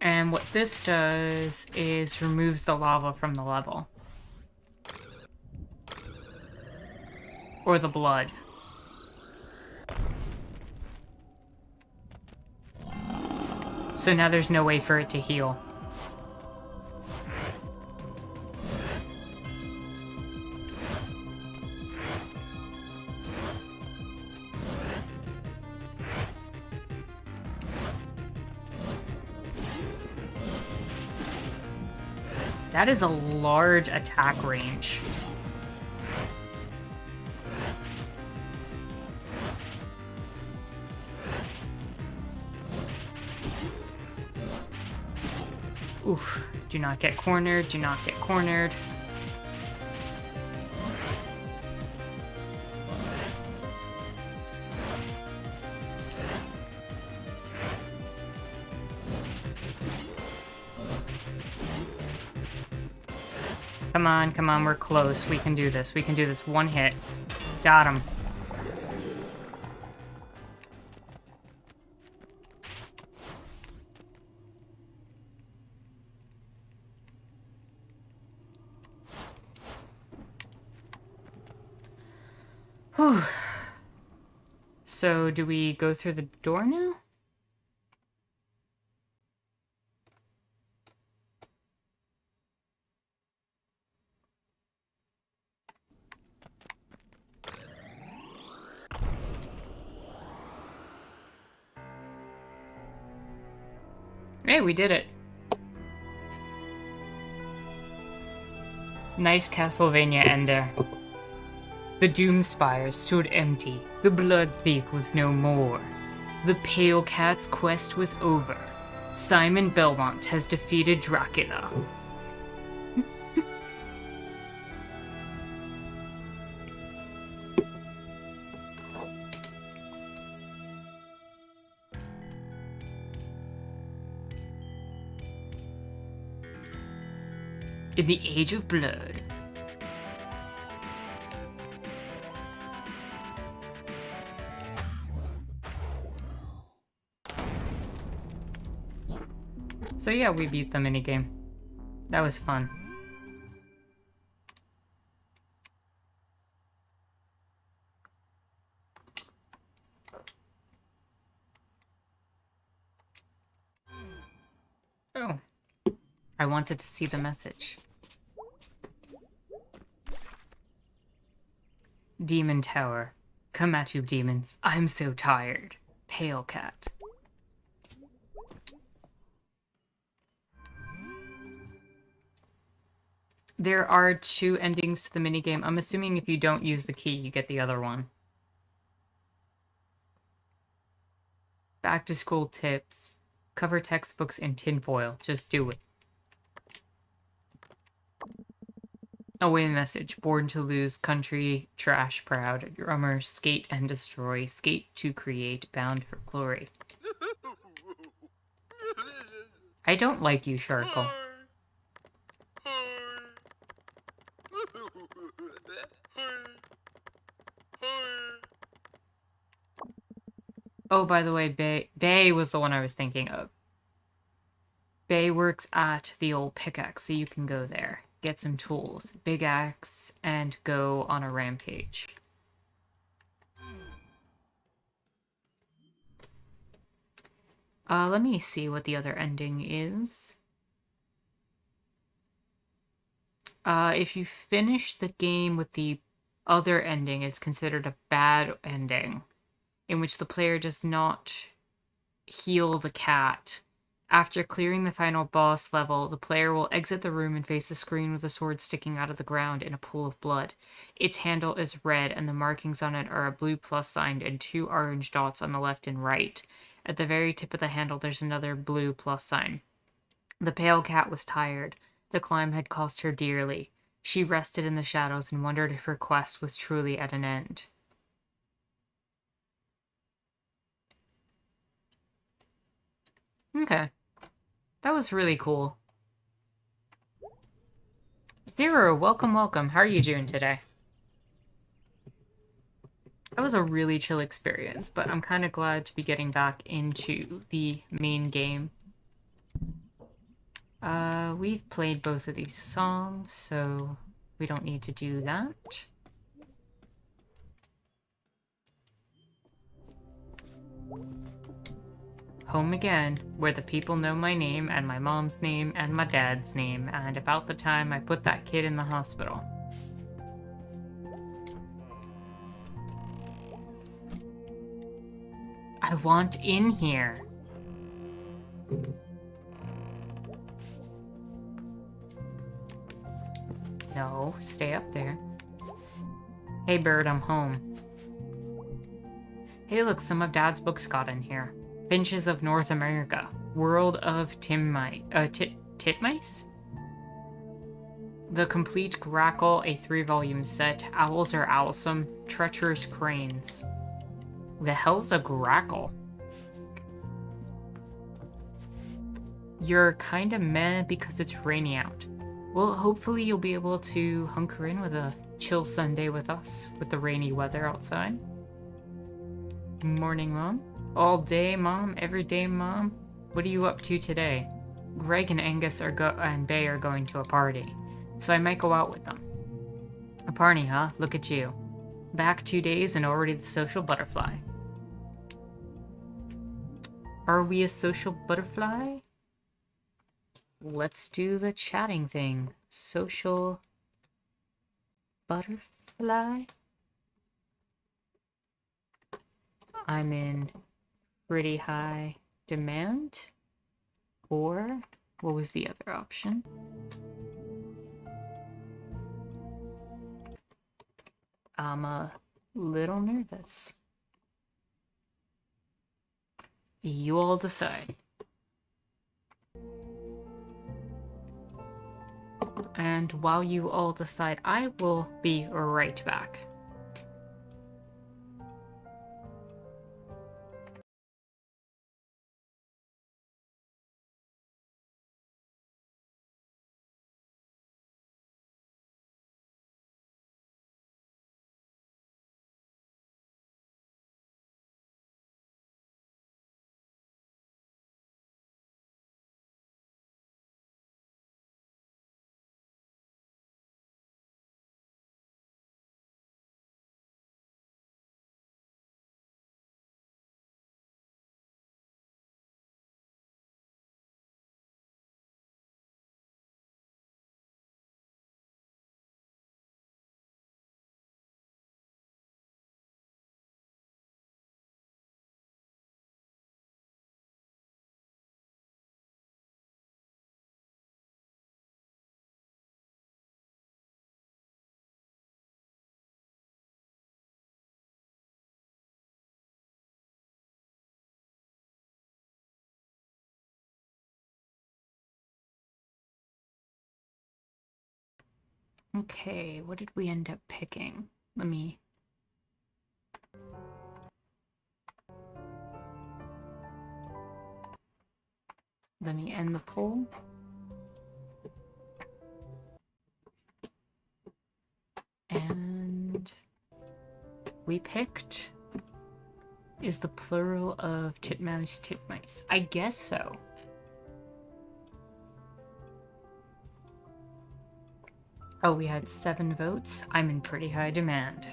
And what this does is removes the lava from the level. Or the blood. So now there's no way for it to heal. That is a large attack range. Oof. Do not get cornered. Do not get cornered. Come on, we're close. We can do this. We can do this. One hit. Got him. Whew. So, do we go through the door now? Hey, we did it. Nice Castlevania ender. The Doomspire stood empty. The Blood Thief was no more. The Pale Cat's quest was over. Simon Belmont has defeated Dracula. In the Age of Blood. So yeah, we beat the minigame. That was fun. Oh. I wanted to see the message. Demon Tower. Come at you, demons. I'm so tired. Pale Cat. There are 2 endings to the minigame. I'm assuming if you don't use the key, you get the other one. Back to school tips. Cover textbooks in tinfoil. Just do it. Away message. Born to lose. Country. Trash proud. Drummer. Skate and destroy. Skate to create. Bound for glory. I don't like you, Sharkle. Oh, by the way, Bay was the one I was thinking of. Bay works at the old pickaxe, so you can go there. Get some tools. Big axe, and go on a rampage. Let me see what the other ending is. If you finish the game with the other ending, it's considered a bad ending, in which the player does not heal the cat. After clearing the final boss level, the player will exit the room and face a screen with a sword sticking out of the ground in a pool of blood. Its handle is red, and the markings on it are a blue plus sign and 2 orange dots on the left and right. At the very tip of the handle, there's another blue plus sign. The pale cat was tired. The climb had cost her dearly. She rested in the shadows and wondered if her quest was truly at an end. Okay. That was really cool. Zero, welcome, welcome. How are you doing today? That was a really chill experience, but I'm kind of glad to be getting back into the main game. We've played both of these songs, so we don't need to do that. Home again, where the people know my name and my mom's name and my dad's name, and about the time I put that kid in the hospital. I want in here. No, stay up there. Hey bird, I'm home. Hey look, some of Dad's books got in here. Finches of North America. World of Titmice? The Complete Grackle, a 3-volume set. Owls are owlsome. Treacherous Cranes. The hell's a grackle? You're kinda meh because it's rainy out. Well, hopefully you'll be able to hunker in with a chill Sunday with us with the rainy weather outside. Morning, Mom. All day, Mom. Every day, Mom. What are you up to today? Greg and Angus and Bay are going to a party, so I might go out with them. A party, huh? Look at you. Back 2 days and already the social butterfly. Are we a social butterfly? Let's do the chatting thing. Social butterfly? I'm in pretty high demand. Or, what was the other option? I'm a little nervous. You all decide. And while you all decide, I will be right back. Okay, what did we end up picking? Let me end the poll. And we picked, is the plural of titmouse titmice? I guess so. Oh, we had 7 votes. I'm in pretty high demand.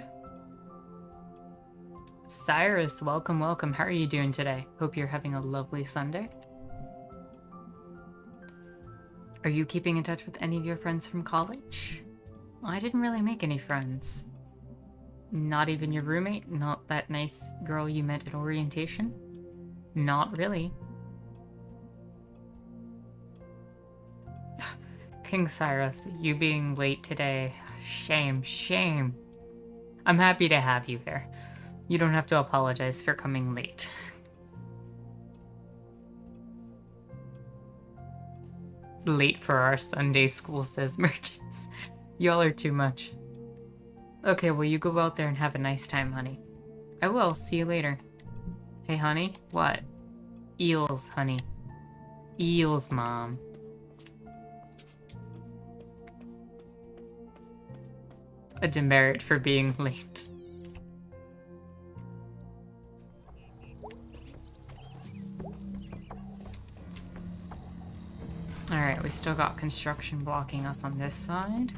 Cyrus, welcome, welcome. How are you doing today? Hope you're having a lovely Sunday. Are you keeping in touch with any of your friends from college? I didn't really make any friends. Not even your roommate? Not that nice girl you met at orientation? Not really. King Cyrus, you being late today. Shame, shame. I'm happy to have you here. You don't have to apologize for coming late. Late for our Sunday school, says Merchants. Y'all are too much. Okay, well, you go out there and have a nice time, honey. I will. See you later. Hey, honey. What? Eels, honey. Eels, Mom. A demerit for being late. Alright, we still got construction blocking us on this side.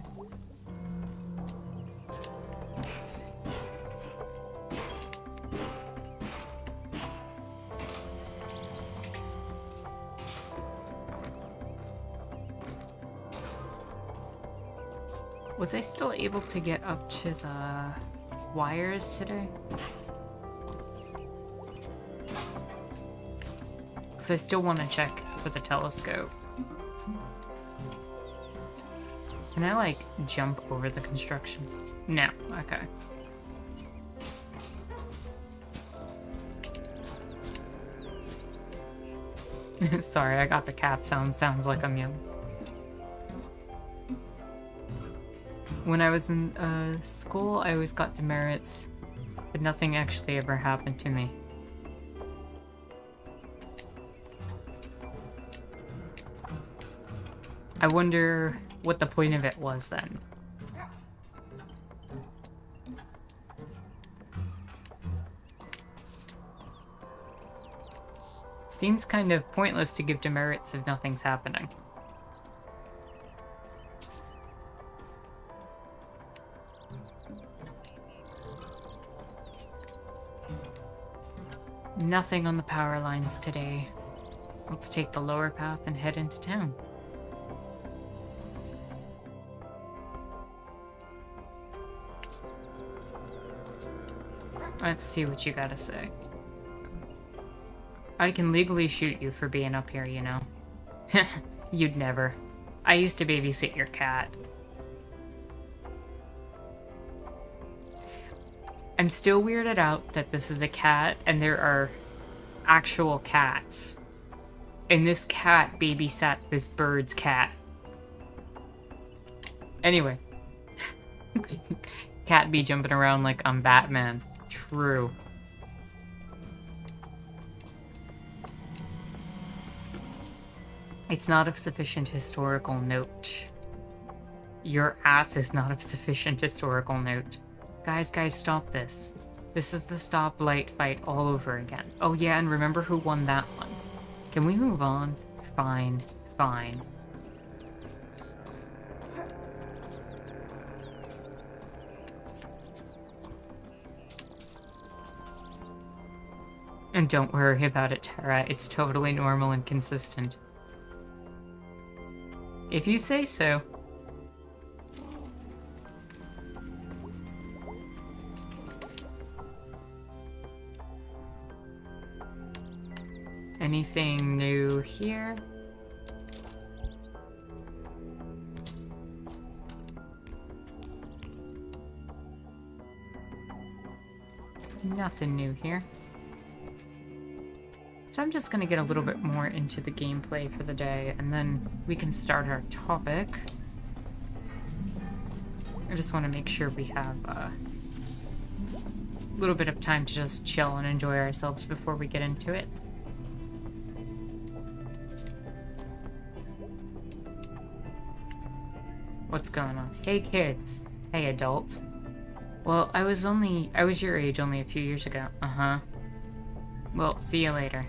Was I still able to get up to the wires today? Because I still want to check for the telescope. Can I, like, jump over the construction? No. Okay. Sorry, I got the cat sound. Sounds like I'm young. When I was in school, I always got demerits, but nothing actually ever happened to me. I wonder what the point of it was then. Seems kind of pointless to give demerits if nothing's happening. Nothing on the power lines today. Let's take the lower path and head into town. Let's see what you gotta say. I can legally shoot you for being up here, you know. You'd never. I used to babysit your cat. I'm still weirded out that this is a cat and there are actual cats. And this cat babysat this bird's cat. Anyway. Cat be jumping around like I'm Batman. True. It's not of sufficient historical note. Your ass is not of sufficient historical note. Guys, stop this. This is the stoplight fight all over again. Oh yeah, and remember who won that one. Can we move on? Fine. And don't worry about it, Tara. It's totally normal and consistent. If you say so. Anything new here? Nothing new here. So I'm just gonna get a little bit more into the gameplay for the day, and then we can start our topic. I just want to make sure we have a little bit of time to just chill and enjoy ourselves before we get into it. What's going on? Hey kids. Hey adult. Well, I was your age only a few years ago. Uh-huh. Well, see you later.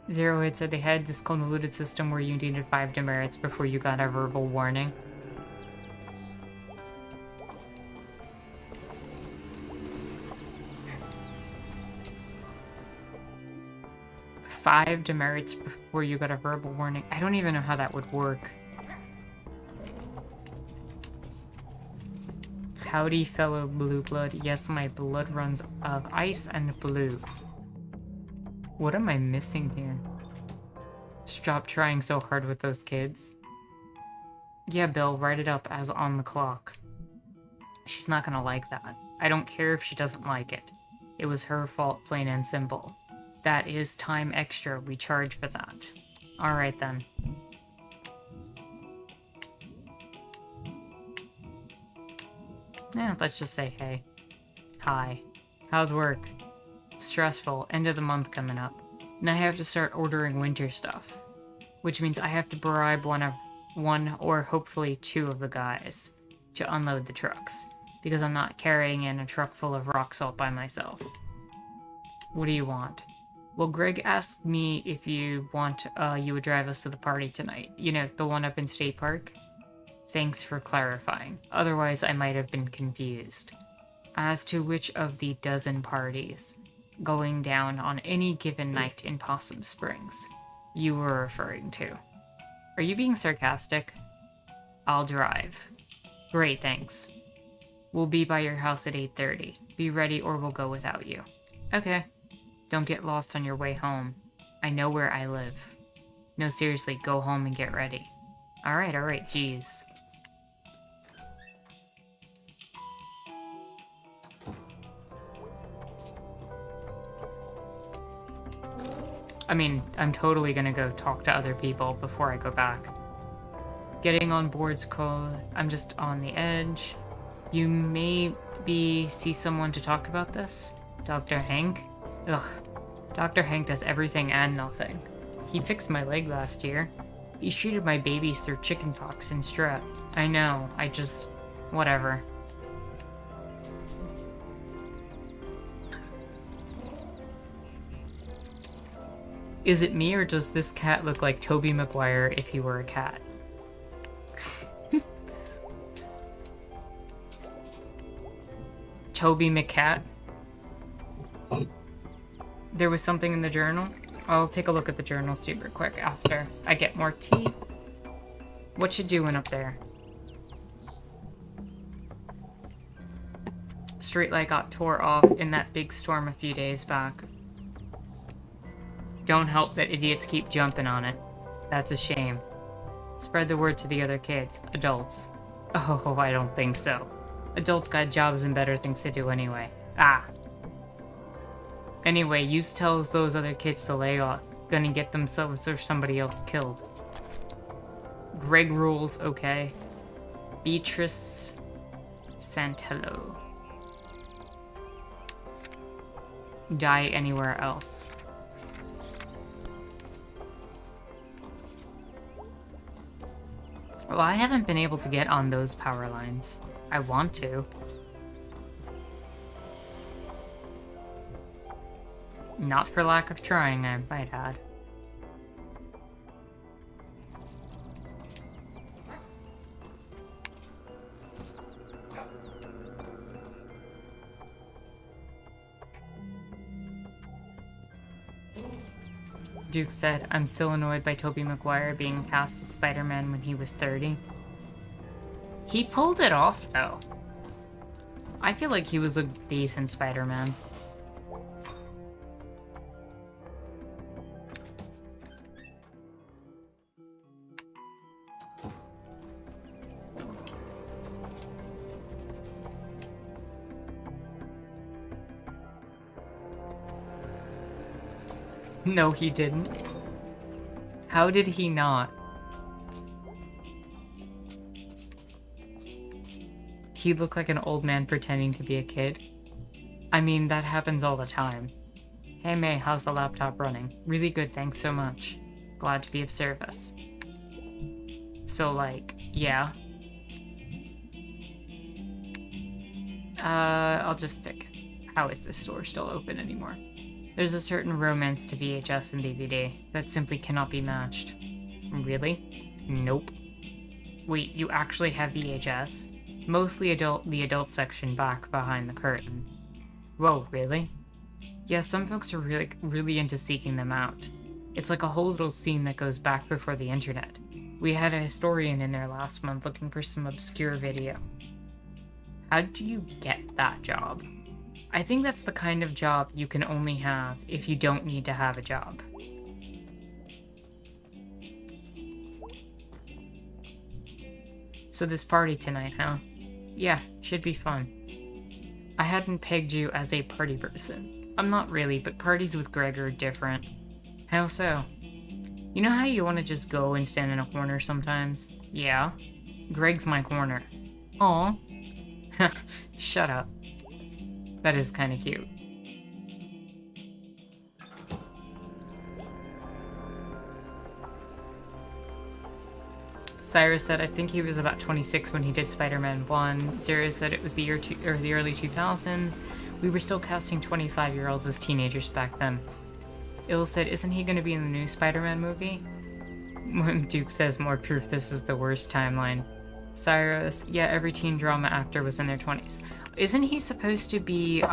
Zerohead said they had this convoluted system where you needed 5 demerits before you got a verbal warning. Five demerits before you got a verbal warning. I don't even know how that would work. Howdy, fellow blue blood. Yes, my blood runs of ice and blue. What am I missing here? Stop trying so hard with those kids. Yeah, Bill, write it up as on the clock. She's not gonna like that. I don't care if she doesn't like it. It was her fault, plain and simple. That is time extra. We charge for that. Alright then. Yeah, let's just say hey. Hi. How's work? Stressful. End of the month coming up. And I have to start ordering winter stuff. Which means I have to bribe one or hopefully 2 of the guys to unload the trucks. Because I'm not carrying in a truck full of rock salt by myself. What do you want? Well, Greg asked me if you want you would drive us to the party tonight. You know, the one up in State Park? Thanks for clarifying. Otherwise, I might have been confused. As to which of the dozen parties going down on any given night in Possum Springs you were referring to. Are you being sarcastic? I'll drive. Great, thanks. We'll be by your house at 8:30. Be ready or we'll go without you. Okay. Don't get lost on your way home. I know where I live. No, seriously, go home and get ready. Alright, jeez. I mean, I'm totally gonna go talk to other people before I go back. Getting on board's cool. I'm just on the edge. You maybe see someone to talk about this? Dr. Hank? Ugh. Dr. Hank does everything and nothing. He fixed my leg last year. He treated my babies through chickenpox and strep. I know, I just Whatever. Is it me, or does this cat look like Tobey Maguire if he were a cat? Toby McCat? There was something in the journal? I'll take a look at the journal super quick after I get more tea. What you doing up there? Streetlight got tore off in that big storm a few days back. Don't help that idiots keep jumping on it. That's a shame. Spread the word to the other kids, adults. Oh, I don't think so. Adults got jobs and better things to do anyway. Ah. Anyway, use tells those other kids to lay off. Gonna get themselves or somebody else killed. Greg rules, okay. Beatrice sent hello. Die anywhere else. Well, I haven't been able to get on those power lines. I want to. Not for lack of trying, I might add. Duke said, I'm still annoyed by Tobey Maguire being cast as Spider-Man when he was 30. He pulled it off, though. I feel like he was a decent Spider-Man. No, he didn't. How did he not? He looked like an old man pretending to be a kid. I mean, that happens all the time. Hey May, how's the laptop running? Really good, thanks so much. Glad to be of service. So, like, yeah. I'll just pick. How is this store still open anymore? There's a certain romance to VHS and DVD that simply cannot be matched. Really? Nope. Wait, you actually have VHS? Mostly the adult section back behind the curtain. Whoa, really? Yeah, some folks are really into seeking them out. It's like a whole little scene that goes back before the internet. We had a historian in there last month looking for some obscure video. How do you get that job? I think that's the kind of job you can only have if you don't need to have a job. So this party tonight, huh? Yeah, should be fun. I hadn't pegged you as a party person. I'm not really, but parties with Greg are different. How so? You know how you want to just go and stand in a corner sometimes? Yeah. Greg's my corner. Aw. Shut up. That is kind of cute. Cyrus said, I think he was about 26 when he did Spider-Man 1. Zero said it was the the early 2000s. We were still casting 25-year-olds as teenagers back then. Ill said, isn't he going to be in the new Spider-Man movie? Duke says, more proof this is the worst timeline. Cyrus, yeah, every teen drama actor was in their 20s. Isn't he supposed to be,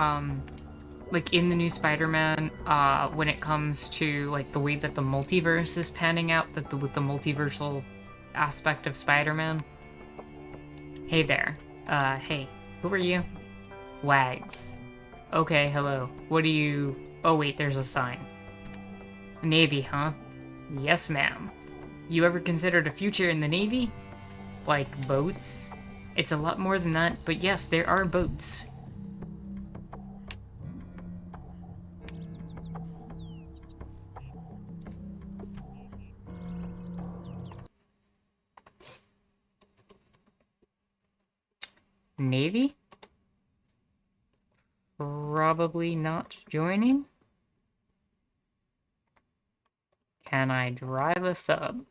like, in the new Spider-Man, when it comes to, like, the way that the multiverse is panning out, with the multiversal aspect of Spider-Man? Hey there. Hey. Who are you? Wags. Okay, hello. What do you... Oh, wait, there's a sign. Navy, huh? Yes, ma'am. You ever considered a future in the Navy? Like boats? It's a lot more than that, but yes, there are boats. Navy? Probably not joining. Can I drive a sub?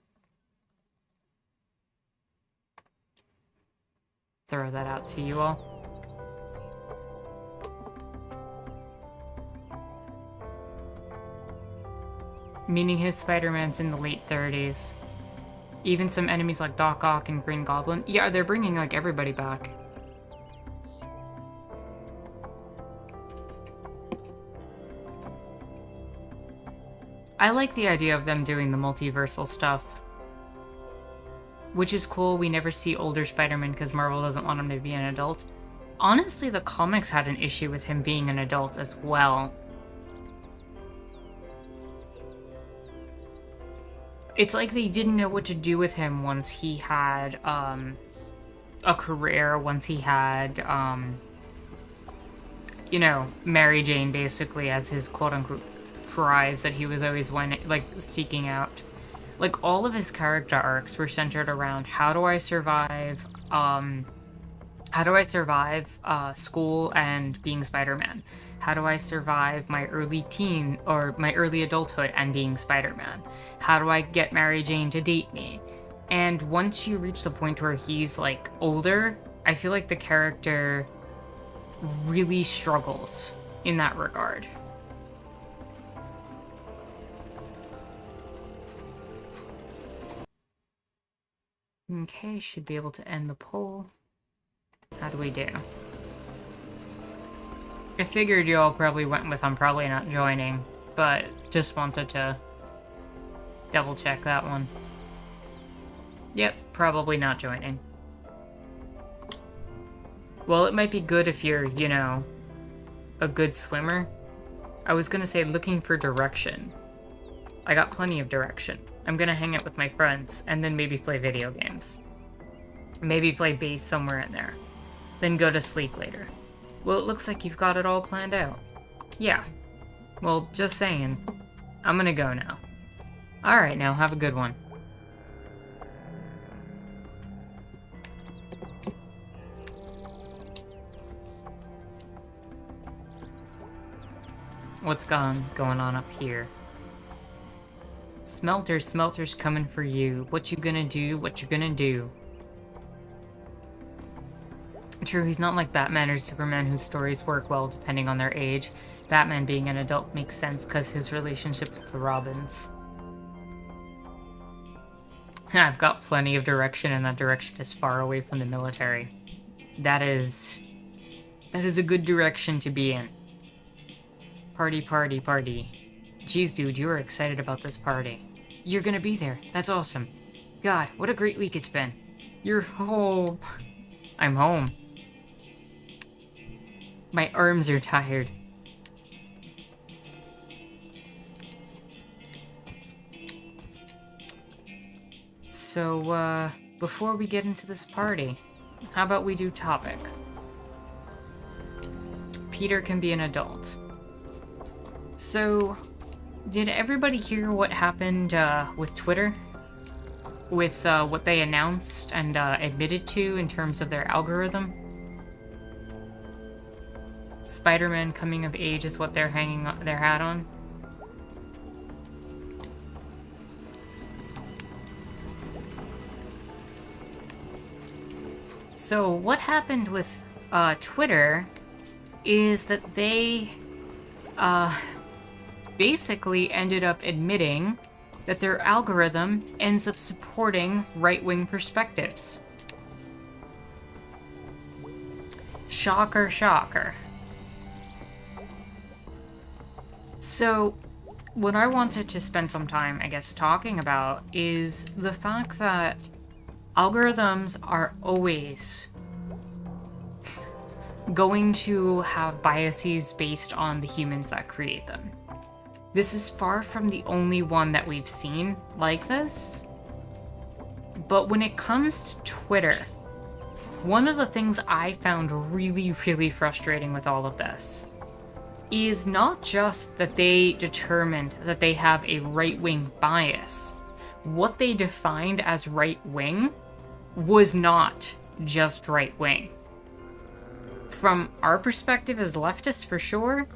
throw that out to you all. Meaning his Spider-Man's in the late 30s. Even some enemies like Doc Ock and Green Goblin. Yeah, they're bringing like everybody back. I like the idea of them doing the multiversal stuff. Which is cool. We never see older Spider-Man because Marvel doesn't want him to be an adult. Honestly, the comics had an issue with him being an adult as well. It's like they didn't know what to do with him once he had a career, once he had, you know, Mary Jane basically as his quote-unquote prize that he was always seeking out. Like, all of his character arcs were centered around how do I survive school and being Spider-Man? How do I survive my early teen or my early adulthood and being Spider-Man? How do I get Mary Jane to date me? And once you reach the point where he's like older, I feel like the character really struggles in that regard. Okay, should be able to end the poll. How do we do? I figured you all probably went with I'm probably not joining, but just wanted to double check that one. Yep, probably not joining. Well, it might be good if you're, you know, a good swimmer. I was gonna say looking for direction. I got plenty of direction. I'm gonna hang out with my friends and then maybe play video games. Maybe play base somewhere in there. Then go to sleep later. Well, it looks like you've got it all planned out. Yeah. Well, just saying. I'm gonna go now. Alright, now have a good one. What's going on up here? Smelter's coming for you. What you gonna do? What you gonna do? True, he's not like Batman or Superman whose stories work well depending on their age. Batman being an adult makes sense because his relationship with the Robins. I've got plenty of direction, and that direction is far away from the military. That is a good direction to be in. Party, party, party. Jeez, dude, you were excited about this party. You're gonna be there. That's awesome. God, what a great week it's been. You're home. I'm home. My arms are tired. So, before we get into this party, how about we do topic? Peter can be an adult. So, did everybody hear what happened with Twitter? With what they announced and admitted to in terms of their algorithm? Spider-Man coming of age is what they're hanging their hat on? So what happened with Twitter is that they basically ended up admitting that their algorithm ends up supporting right-wing perspectives. Shocker, shocker. So, what I wanted to spend some time, I guess, talking about is the fact that algorithms are always going to have biases based on the humans that create them. This is far from the only one that we've seen like this. But when it comes to Twitter, one of the things I found really, really frustrating with all of this is not just that they determined that they have a right-wing bias. What they defined as right-wing was not just right-wing. From our perspective as leftists, for sure,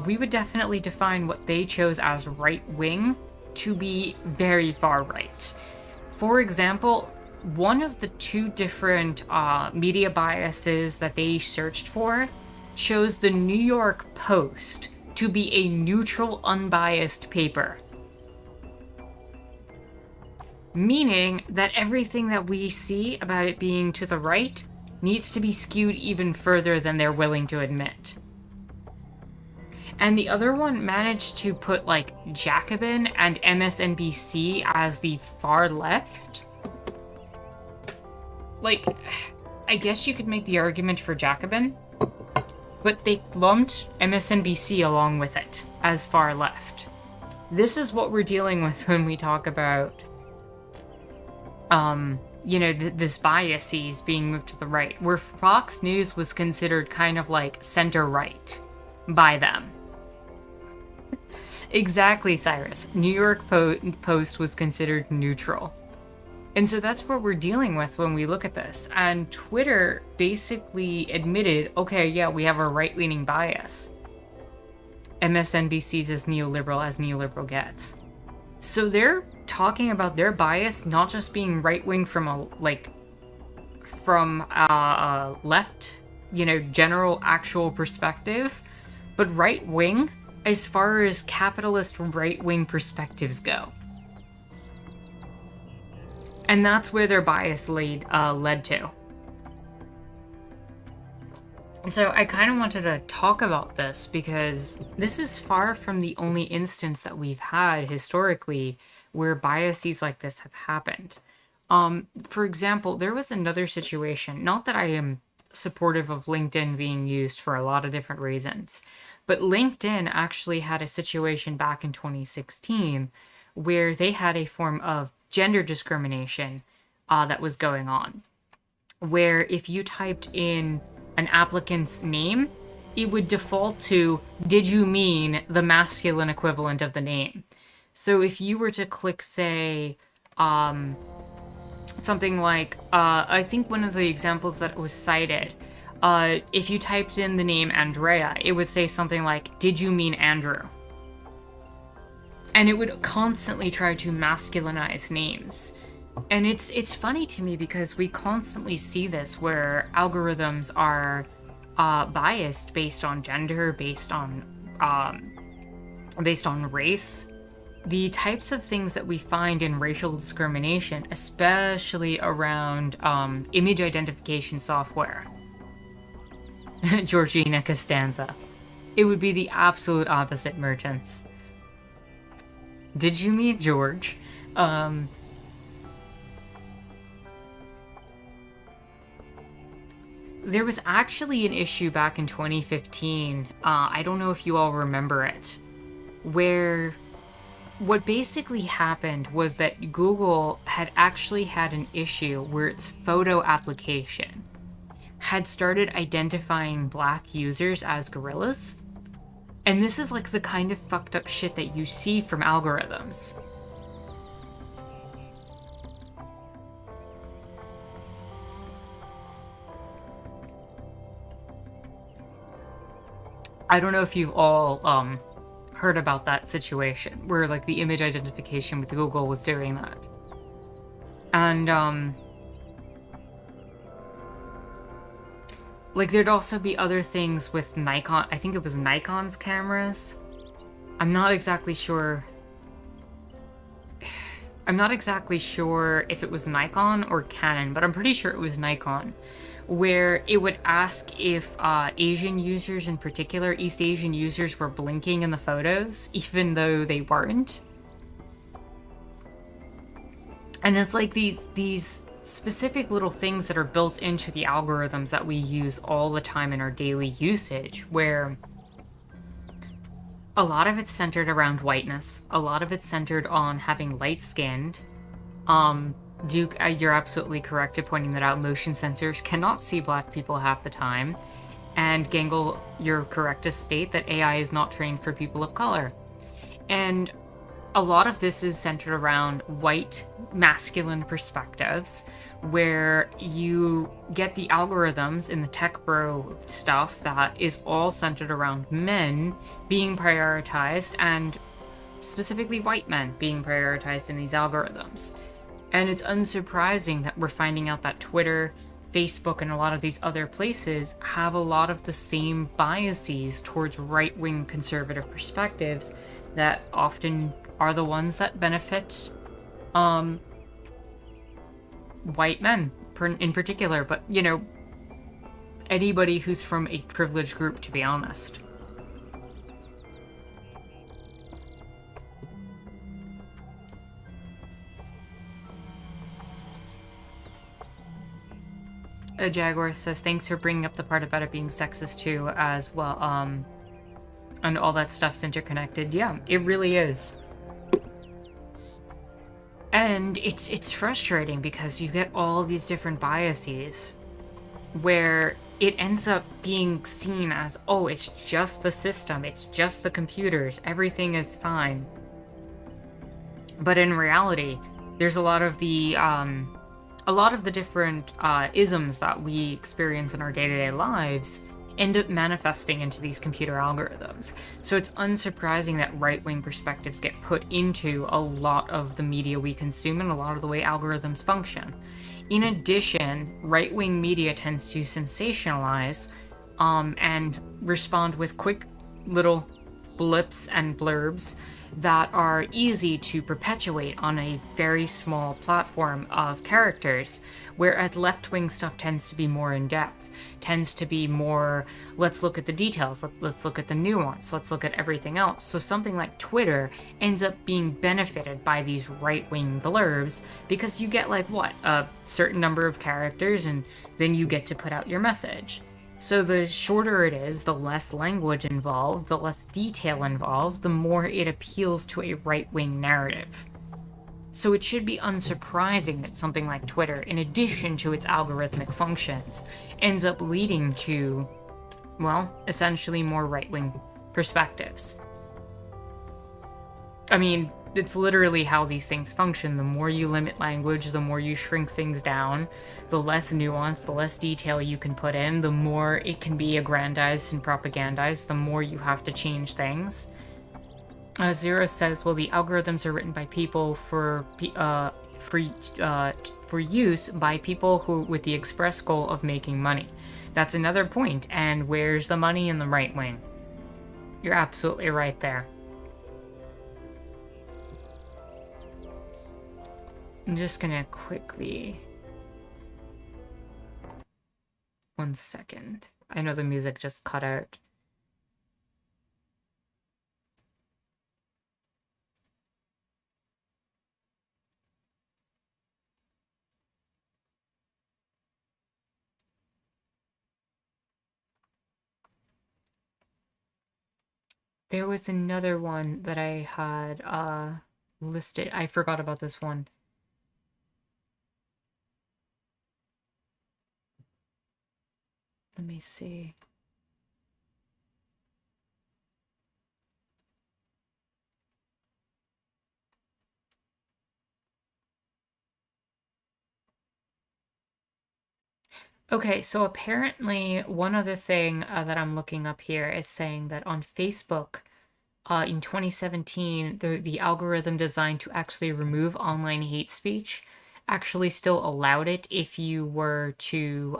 we would definitely define what they chose as right-wing to be very far right. For example, one of the two different media biases that they searched for chose the New York Post to be a neutral, unbiased paper. Meaning that everything that we see about it being to the right needs to be skewed even further than they're willing to admit. And the other one managed to put, like, Jacobin and MSNBC as the far left. Like, I guess you could make the argument for Jacobin, but they lumped MSNBC along with it as far left. This is what we're dealing with when we talk about, this biases being moved to the right, where Fox News was considered kind of like center-right by them. Exactly, Cyrus. New York Post was considered neutral. And so that's what we're dealing with when we look at this. And Twitter basically admitted, okay, yeah, we have a right-leaning bias. MSNBC's as neoliberal gets. So they're talking about their bias not just being right-wing from a left, general actual perspective, but right-wing as far as capitalist right-wing perspectives go. And that's where their bias led to. And so I kind of wanted to talk about this because this is far from the only instance that we've had historically where biases like this have happened. For example, there was another situation, not that I am supportive of LinkedIn being used for a lot of different reasons, but LinkedIn actually had a situation back in 2016 where they had a form of gender discrimination that was going on, where if you typed in an applicant's name, it would default to, did you mean the masculine equivalent of the name? So if you were to click, say, something like, I think one of the examples that was cited, if you typed in the name Andrea, it would say something like, did you mean Andrew? And it would constantly try to masculinize names. And it's funny to me because we constantly see this where algorithms are biased based on gender, based on race. The types of things that we find in racial discrimination, especially around image identification software. Georgina Costanza. It would be the absolute opposite, Mertens. Did you meet George? There was actually an issue back in 2015, I don't know if you all remember it, where what basically happened was that Google had actually had an issue where its photo application had started identifying black users as gorillas. And this is like the kind of fucked up shit that you see from algorithms. I don't know if you've all heard about that situation where like the image identification with Google was doing that. And like there'd also be other things with Nikon. I think it was Nikon's cameras. I'm not exactly sure if it was Nikon or Canon, but I'm pretty sure it was Nikon, where it would ask if Asian users in particular, East Asian users, were blinking in the photos, even though they weren't. And it's like these specific little things that are built into the algorithms that we use all the time in our daily usage, where a lot of it's centered around whiteness, a lot of it's centered on having light-skinned. Duke, you're absolutely correct at pointing that out. Motion sensors cannot see black people half the time. And Gangle, you're correct to state that AI is not trained for people of color. And a lot of this is centered around white, masculine perspectives, where you get the algorithms in the tech bro stuff that is all centered around men being prioritized, and specifically white men being prioritized in these algorithms. And it's unsurprising that we're finding out that Twitter, Facebook, and a lot of these other places have a lot of the same biases towards right-wing conservative perspectives that often are the ones that benefit white men in particular, but, you know, anybody who's from a privileged group, to be honest. Jaguar says, thanks for bringing up the part about it being sexist too, as well, and all that stuff's interconnected. Yeah, it really is. And it's frustrating because you get all these different biases where it ends up being seen as, oh, it's just the system, it's just the computers, everything is fine. But in reality, there's a lot of the different isms that we experience in our day-to-day lives end up manifesting into these computer algorithms. So it's unsurprising that right-wing perspectives get put into a lot of the media we consume and a lot of the way algorithms function. In addition, right-wing media tends to sensationalize and respond with quick little blips and blurbs that are easy to perpetuate on a very small platform of characters, whereas left-wing stuff tends to be more in-depth, tends to be more, let's look at the details, let's look at the nuance, let's look at everything else. So something like Twitter ends up being benefited by these right-wing blurbs because you get, like, what, a certain number of characters, and then you get to put out your message. So the shorter it is, the less language involved, the less detail involved, the more it appeals to a right-wing narrative. So it should be unsurprising that something like Twitter, in addition to its algorithmic functions, ends up leading to, well, essentially more right-wing perspectives. I mean, it's literally how these things function. The more you limit language, the more you shrink things down, the less nuance, the less detail you can put in, the more it can be aggrandized and propagandized, the more you have to change things. Zero says, well, the algorithms are written by people for use by people who with the express goal of making money. That's another point. And where's the money in the right wing? You're absolutely right there. I'm just gonna quickly... One second. I know the music just cut out. There was another one that I had listed. I forgot about this one. Let me see. Okay, so apparently one other thing that I'm looking up here is saying that on Facebook, in 2017, the algorithm designed to actually remove online hate speech actually still allowed it if you were to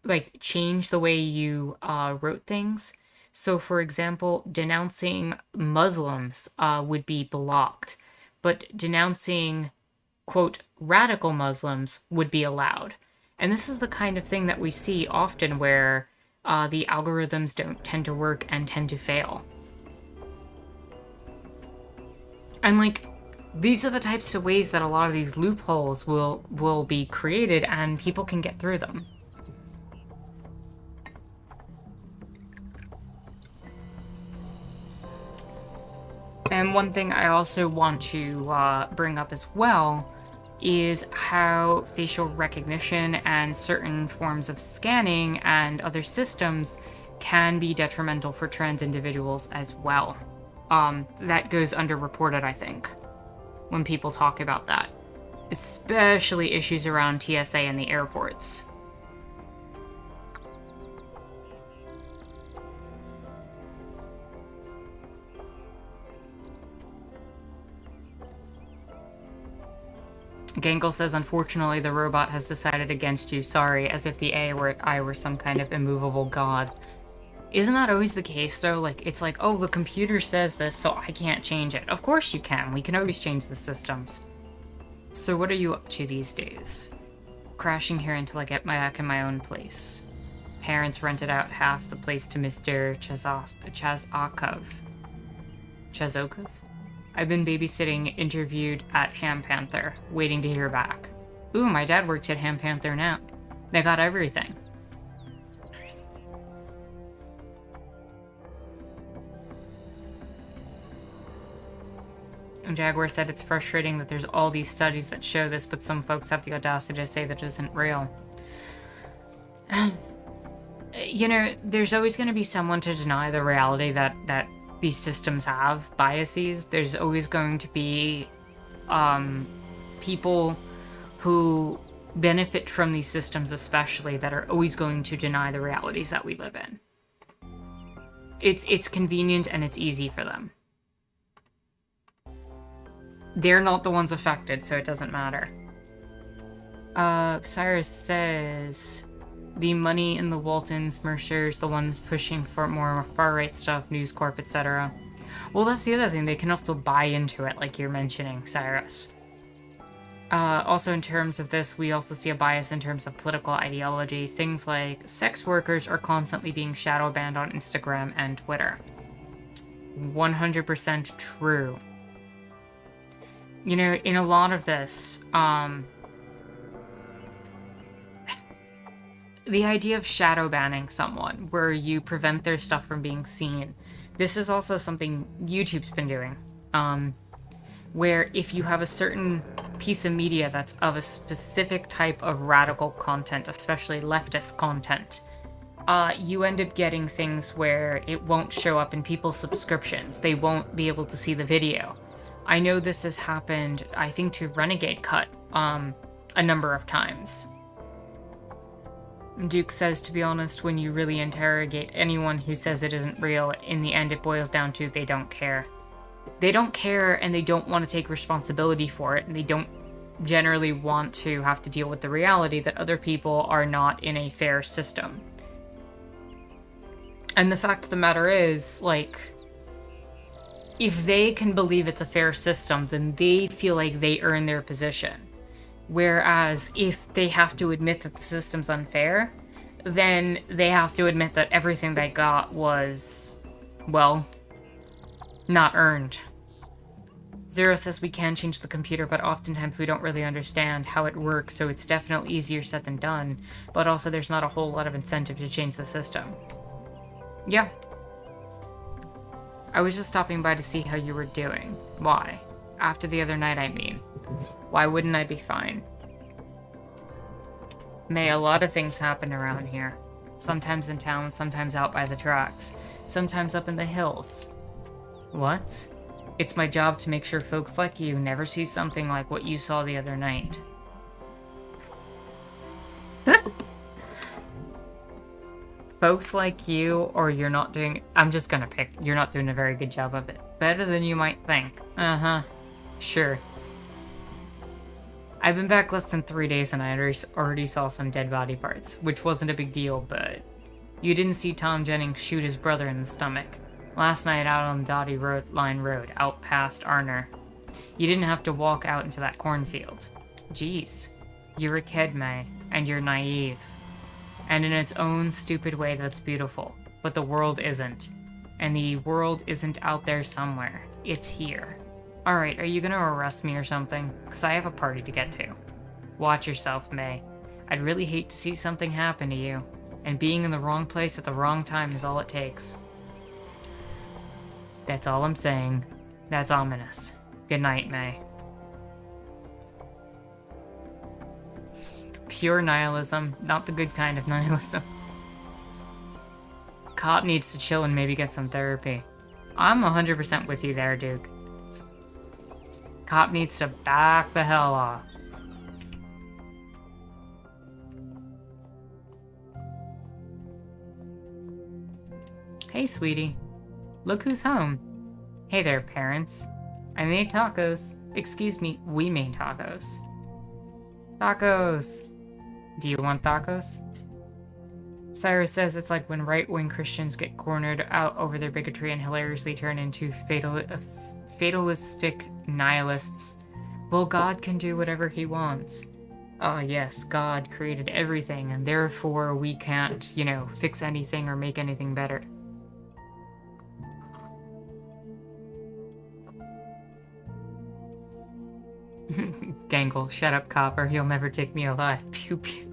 like change the way you wrote things. So, for example, denouncing Muslims would be blocked, but denouncing, quote, radical Muslims would be allowed. And this is the kind of thing that we see often where the algorithms don't tend to work and tend to fail. And, like, these are the types of ways that a lot of these loopholes will be created and people can get through them. And one thing I also want to bring up as well is how facial recognition and certain forms of scanning and other systems can be detrimental for trans individuals as well. That goes underreported, I think, when people talk about that. Especially issues around TSA and the airports. Gangle says, unfortunately, the robot has decided against you. Sorry, as if the AI were some kind of immovable god. Isn't that always the case, though? Like, it's like, oh, the computer says this, so I can't change it. Of course you can. We can always change the systems. So what are you up to these days? Crashing here until I get back in my own place. Parents rented out half the place to Mr. Chazokov. Chazokov? I've been babysitting, interviewed at Ham Panther, waiting to hear back. Ooh, my dad works at Ham Panther now. They got everything. And Jaguar said it's frustrating that there's all these studies that show this, but some folks have the audacity to say that it isn't real. You know, there's always going to be someone to deny the reality that these systems have biases. There's always going to be people who benefit from these systems, especially, that are always going to deny the realities that we live in. It's convenient and it's easy for them. They're not the ones affected, so it doesn't matter. Cyrus says the money in the Waltons, Mercers, the ones pushing for more far-right stuff, News Corp, etc. Well, that's the other thing. They can also buy into it, like you're mentioning, Cyrus. Also, in terms of this, we also see a bias in terms of political ideology. Things like sex workers are constantly being shadow banned on Instagram and Twitter. 100% true. You know, in a lot of this, the idea of shadow banning someone, where you prevent their stuff from being seen, this is also something YouTube's been doing. Where if you have a certain piece of media that's of a specific type of radical content, especially leftist content, you end up getting things where it won't show up in people's subscriptions. They won't be able to see the video. I know this has happened, I think, to Renegade Cut a number of times. Duke says, to be honest, when you really interrogate anyone who says it isn't real, in the end it boils down to they don't care. They don't care, and they don't want to take responsibility for it, and they don't generally want to have to deal with the reality that other people are not in a fair system. And the fact of the matter is, like, if they can believe it's a fair system, then they feel like they earn their position. Whereas if they have to admit that the system's unfair, then they have to admit that everything they got was, well, not earned. Zero says we can change the computer, but oftentimes we don't really understand how it works, so it's definitely easier said than done, but also there's not a whole lot of incentive to change the system. Yeah. I was just stopping by to see how you were doing. Why? After the other night, I mean. Why wouldn't I be fine? May, a lot of things happen around here. Sometimes in town, sometimes out by the tracks, sometimes up in the hills. What? It's my job to make sure folks like you never see something like what you saw the other night. Folks like you, or you're not doing... I'm just gonna pick. You're not doing a very good job of it. Better than you might think. Uh-huh. Sure. I've been back less than 3 days and I already saw some dead body parts, which wasn't a big deal, but... You didn't see Tom Jennings shoot his brother in the stomach. Last night out on Dottie Line Road, out past Arner. You didn't have to walk out into that cornfield. Jeez. You're a kid, May, and you're naive. And in its own stupid way, that's beautiful. But the world isn't. And the world isn't out there somewhere. It's here. Alright, are you gonna arrest me or something? Because I have a party to get to. Watch yourself, May. I'd really hate to see something happen to you. And being in the wrong place at the wrong time is all it takes. That's all I'm saying. That's ominous. Good night, May. Pure nihilism, not the good kind of nihilism. Cop needs to chill and maybe get some therapy. I'm 100% with you there, Duke. Cop needs to back the hell off. Hey, sweetie. Look who's home. Hey there, parents. I made tacos. Excuse me, we made tacos. Tacos! Do you want tacos? Cyrus says it's like when right-wing Christians get cornered out over their bigotry and hilariously turn into fatalistic nihilists. Well, God can do whatever he wants. Ah, yes, God created everything, and therefore we can't, you know, fix anything or make anything better. Gangle, shut up, Copper. He'll never take me alive. Pew pew.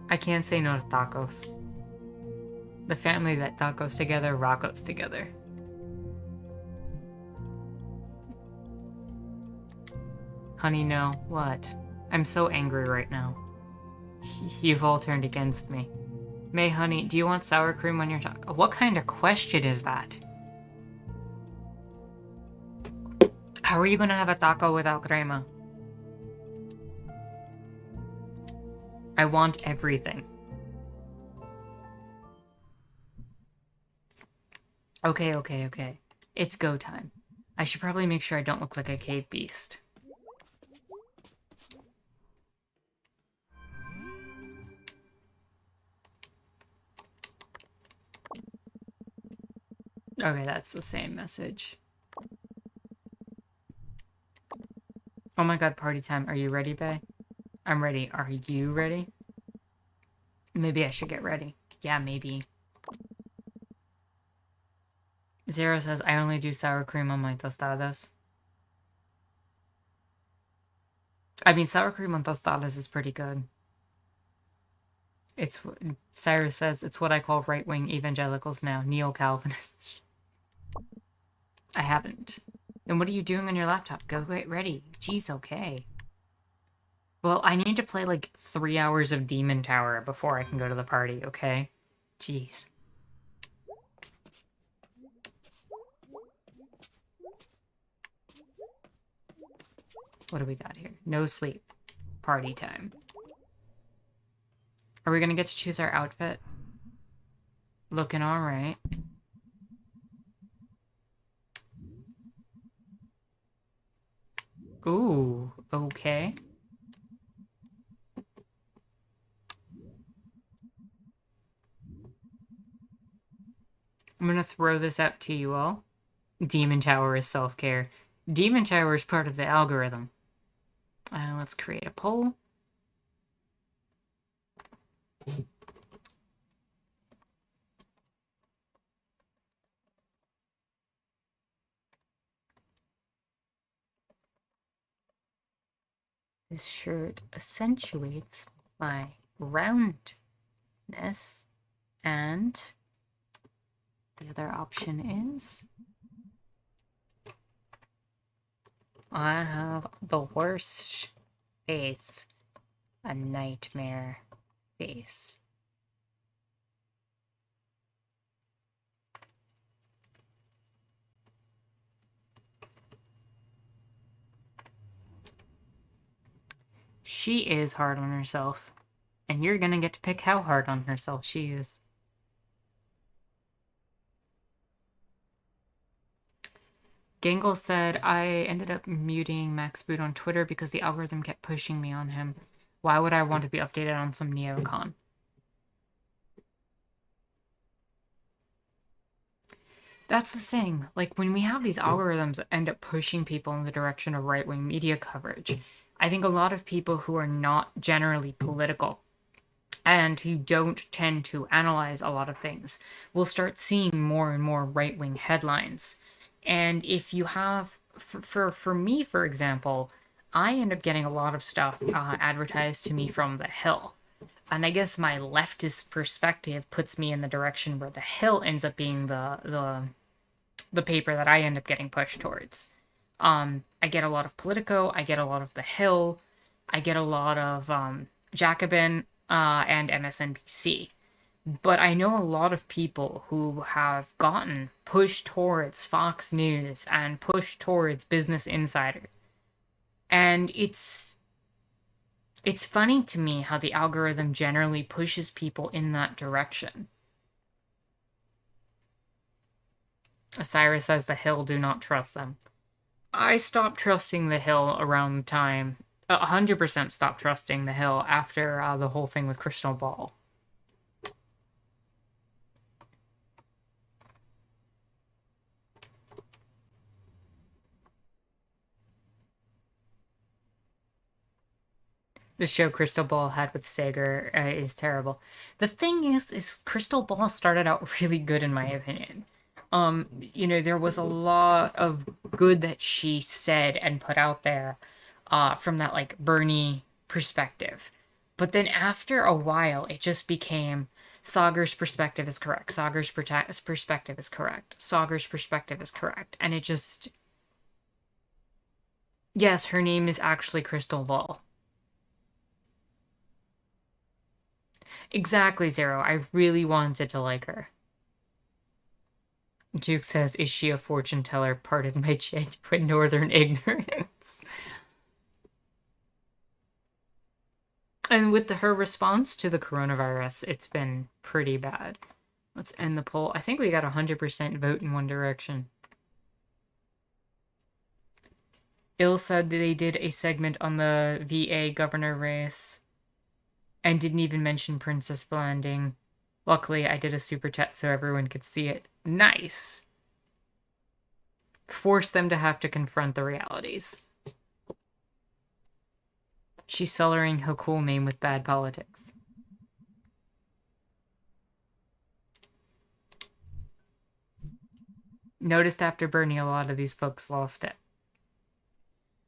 I can't say no to tacos. The family that tacos together, rockos together. Honey, no. What? I'm so angry right now. You've all turned against me. May, honey, do you want sour cream on your taco? What kind of question is that? How are you gonna have a taco without crema? I want everything. Okay. It's go time. I should probably make sure I don't look like a cave beast. Okay, that's the same message. Oh my god, party time. Are you ready, bae? I'm ready. Are you ready? Maybe I should get ready. Yeah, maybe. Zero says, I only do sour cream on my tostadas. I mean, sour cream on tostadas is pretty good. It's Cyrus says, it's what I call right-wing evangelicals now, neo-Calvinists. I haven't. Then what are you doing on your laptop? Go get ready. Jeez, okay. Well, I need to play like 3 hours of Demon Tower before I can go to the party, okay? Jeez. What do we got here? No sleep. Party time. Are we gonna get to choose our outfit? Looking alright. Ooh, okay. I'm gonna throw this out to you all. Demon Tower is self-care. Demon Tower is part of the algorithm. Let's create a poll. This shirt accentuates my roundness, and the other option is I have the worst face. A nightmare face. She is hard on herself. And you're gonna get to pick how hard on herself she is. Gangle said, I ended up muting Max Boot on Twitter because the algorithm kept pushing me on him. Why would I want to be updated on some neocon? That's the thing. Like, when we have these algorithms that end up pushing people in the direction of right-wing media coverage, I think a lot of people who are not generally political and who don't tend to analyze a lot of things will start seeing more and more right-wing headlines. And if you have, for me, for example, I end up getting a lot of stuff advertised to me from The Hill. And I guess my leftist perspective puts me in the direction where The Hill ends up being the paper that I end up getting pushed towards. I get a lot of Politico, I get a lot of The Hill, I get a lot of Jacobin and MSNBC. But I know a lot of people who have gotten pushed towards Fox News and pushed towards Business Insider. And it's funny to me how the algorithm generally pushes people in that direction. Cyrus says the Hill do not trust them. I stopped trusting the Hill around the time. 100% stopped trusting the Hill after the whole thing with Crystal Ball. The show Crystal Ball had with Sager is terrible. The thing is Crystal Ball started out really good in my opinion. There was a lot of good that she said and put out there, from that like Bernie perspective. But then after a while, it just became Sagar's perspective is correct. Sagar's perspective is correct. Sagar's perspective is correct. And it just, yes, her name is actually Crystal Ball. Exactly, Zero. I really wanted to like her. Duke says, is she a fortune teller? Pardon my genuine northern ignorance. And with her response to the coronavirus, it's been pretty bad. Let's end the poll. I think we got 100% vote in one direction. Ill said that they did a segment on the VA governor race and didn't even mention Princess Blanding. Luckily, I did a super chat so everyone could see it. Nice. Force them to have to confront the realities. She's coloring her cool name with bad politics. Noticed after Bernie, a lot of these folks lost it.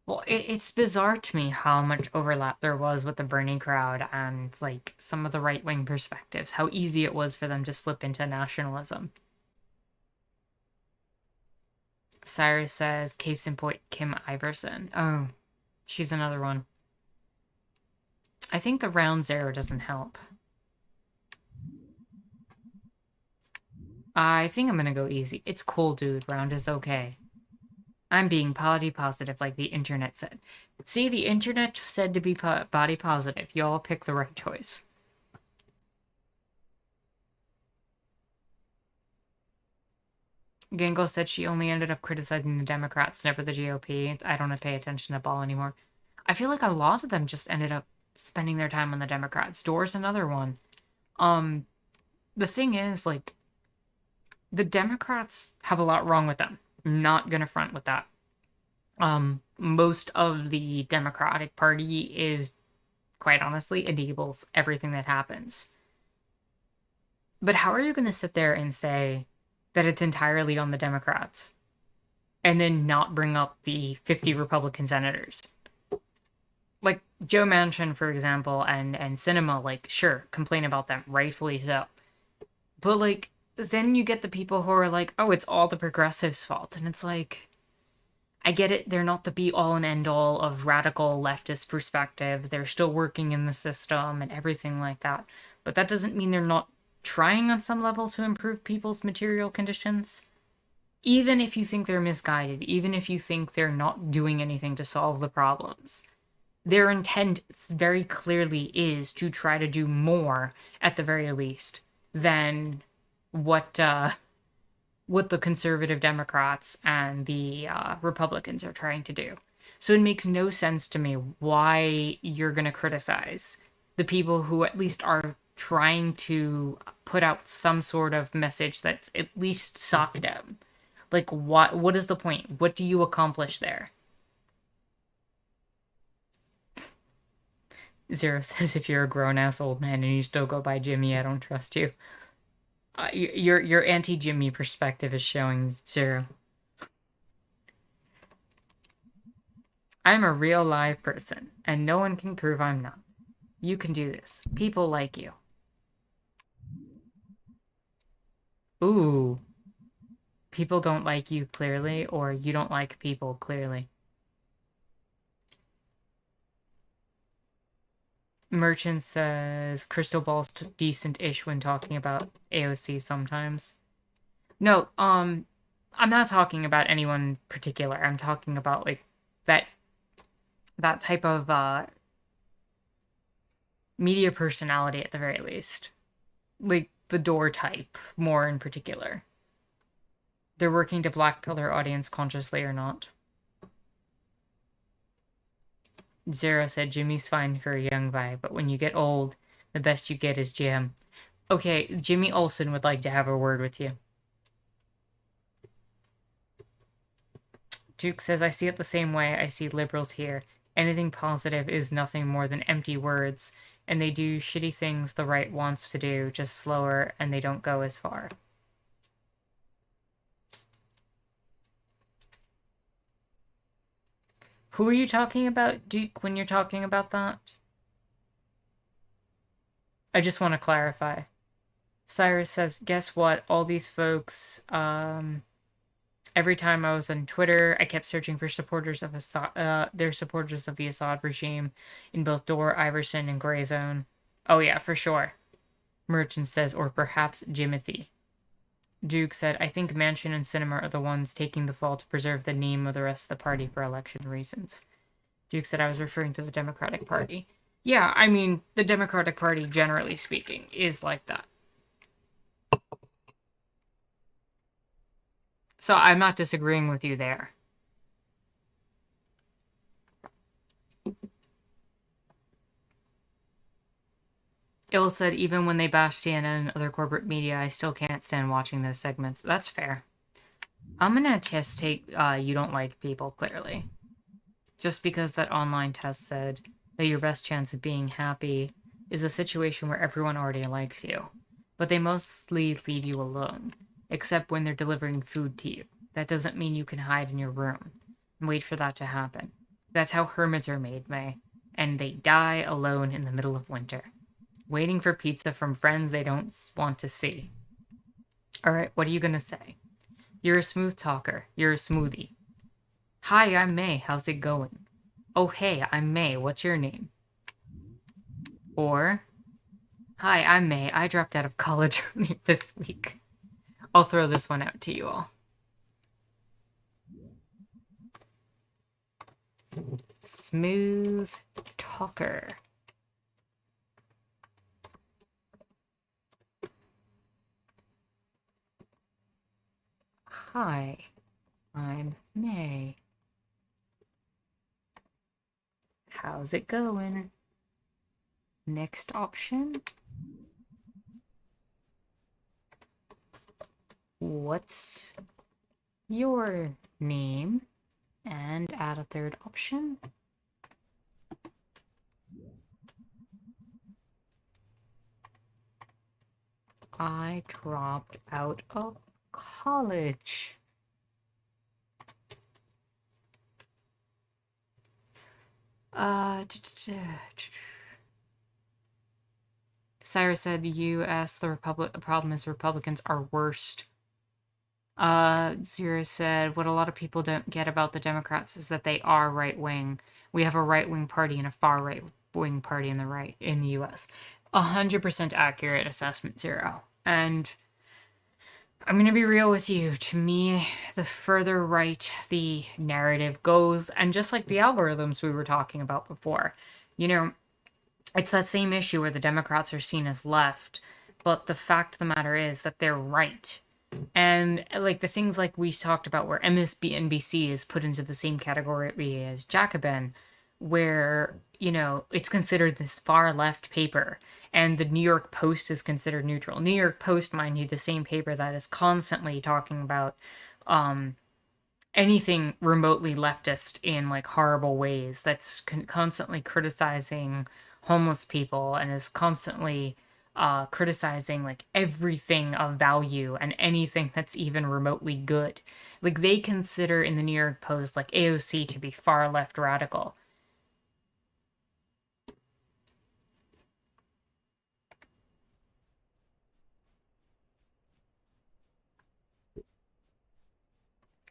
Well, it's bizarre to me how much overlap there was with the Bernie crowd and, like, some of the right-wing perspectives. How easy it was for them to slip into nationalism. Cyrus says, case in point, Kim Iverson. Oh, she's another one. I think the round zero doesn't help. I think I'm gonna go easy. It's cool, dude. Round is okay. I'm being body positive like the internet said. See, the internet said to be body positive. Y'all pick the right choice. Gangle said she only ended up criticizing the Democrats, never the GOP. I don't pay attention to ball anymore. I feel like a lot of them just ended up spending their time on the Democrats. Door's another one. The thing is, like, the Democrats have a lot wrong with them. I'm not gonna front with that. Most of the Democratic Party is, quite honestly, enables everything that happens. But how are you gonna sit there and say that it's entirely on the Democrats and then not bring up the 50 Republican senators? Like Joe Manchin, for example, and Sinema, like, sure, complain about them, rightfully so. But, like, then you get the people who are like, oh, it's all the progressives' fault. And it's like, I get it, they're not the be-all and end-all of radical leftist perspectives. They're still working in the system and everything like that. But that doesn't mean they're not trying on some level to improve people's material conditions. Even if you think they're misguided, even if you think they're not doing anything to solve the problems, their intent very clearly is to try to do more, at the very least, than what the conservative Democrats and the Republicans are trying to do. So it makes no sense to me why you're going to criticize the people who at least are trying to put out some sort of message that at least sock them. Like, what is the point? What do you accomplish there? Zero says, if you're a grown-ass old man and you still go by Jimmy, I don't trust you. Your anti-Jimmy perspective is showing, Zero. I'm a real live person, and no one can prove I'm not. You can do this. People like you. Ooh. People don't like you clearly, or you don't like people clearly. Merchant says Crystal Ball's decent-ish when talking about AOC sometimes. No, I'm not talking about anyone particular. I'm talking about, like, that type of media personality at the very least. Like the Door type, more in particular. They're working to blackpill their audience consciously or not. Zero said Jimmy's fine for a young guy, but when you get old, the best you get is Jim. Okay, Jimmy Olsen would like to have a word with you. Duke says, I see it the same way I see liberals here. Anything positive is nothing more than empty words, and they do shitty things the right wants to do, just slower, and they don't go as far. Who are you talking about, Duke, when you're talking about that? I just want to clarify. Cyrus says, guess what? All these folks, every time I was on Twitter, I kept searching for supporters of Assad, they're supporters of the Assad regime in both Dor, Iverson, and Grey Zone. Oh yeah, for sure. Merchant says, or perhaps Jimothy. Duke said, I think Manchin and Sinema are the ones taking the fall to preserve the name of the rest of the party for election reasons. Duke said I was referring to the Democratic Party. Yeah, I mean, the Democratic Party, generally speaking, is like that. So I'm not disagreeing with you there. Ill said, even when they bash CNN and other corporate media, I still can't stand watching those segments. That's fair. I'm gonna just take, you don't like people, clearly. Just because that online test said that your best chance of being happy is a situation where everyone already likes you. But they mostly leave you alone, except when they're delivering food to you. That doesn't mean you can hide in your room and wait for that to happen. That's how hermits are made, May. And they die alone in the middle of winter, waiting for pizza from friends they don't want to see. Alright, what are you gonna say? You're a smooth talker. You're a smoothie. Hi, I'm May. How's it going? Oh, hey, I'm May. What's your name? Or, hi, I'm May. I dropped out of college earlier this week. I'll throw this one out to you all. Smooth talker. Hi, I'm May. How's it going? Next option. What's your name? And add a third option. I dropped out of college. Cyrus said the U.S. the problem is Republicans are worst. Zero said what a lot of people don't get about the Democrats is that they are right-wing. We have a right-wing party and a far right-wing party in the U.S. 100% accurate assessment, Zero. And I'm gonna be real with you. To me, the further right the narrative goes, and just like the algorithms we were talking about before, you know, it's that same issue where the Democrats are seen as left, but the fact of the matter is that they're right. And like the things like we talked about where MSNBC is put into the same category as Jacobin, where, you know, it's considered this far left paper, and the New York Post is considered neutral. New York Post, mind you, the same paper that is constantly talking about anything remotely leftist in like horrible ways, that's constantly criticizing homeless people and is constantly criticizing like everything of value and anything that's even remotely good. Like they consider in the New York Post like AOC to be far left radical.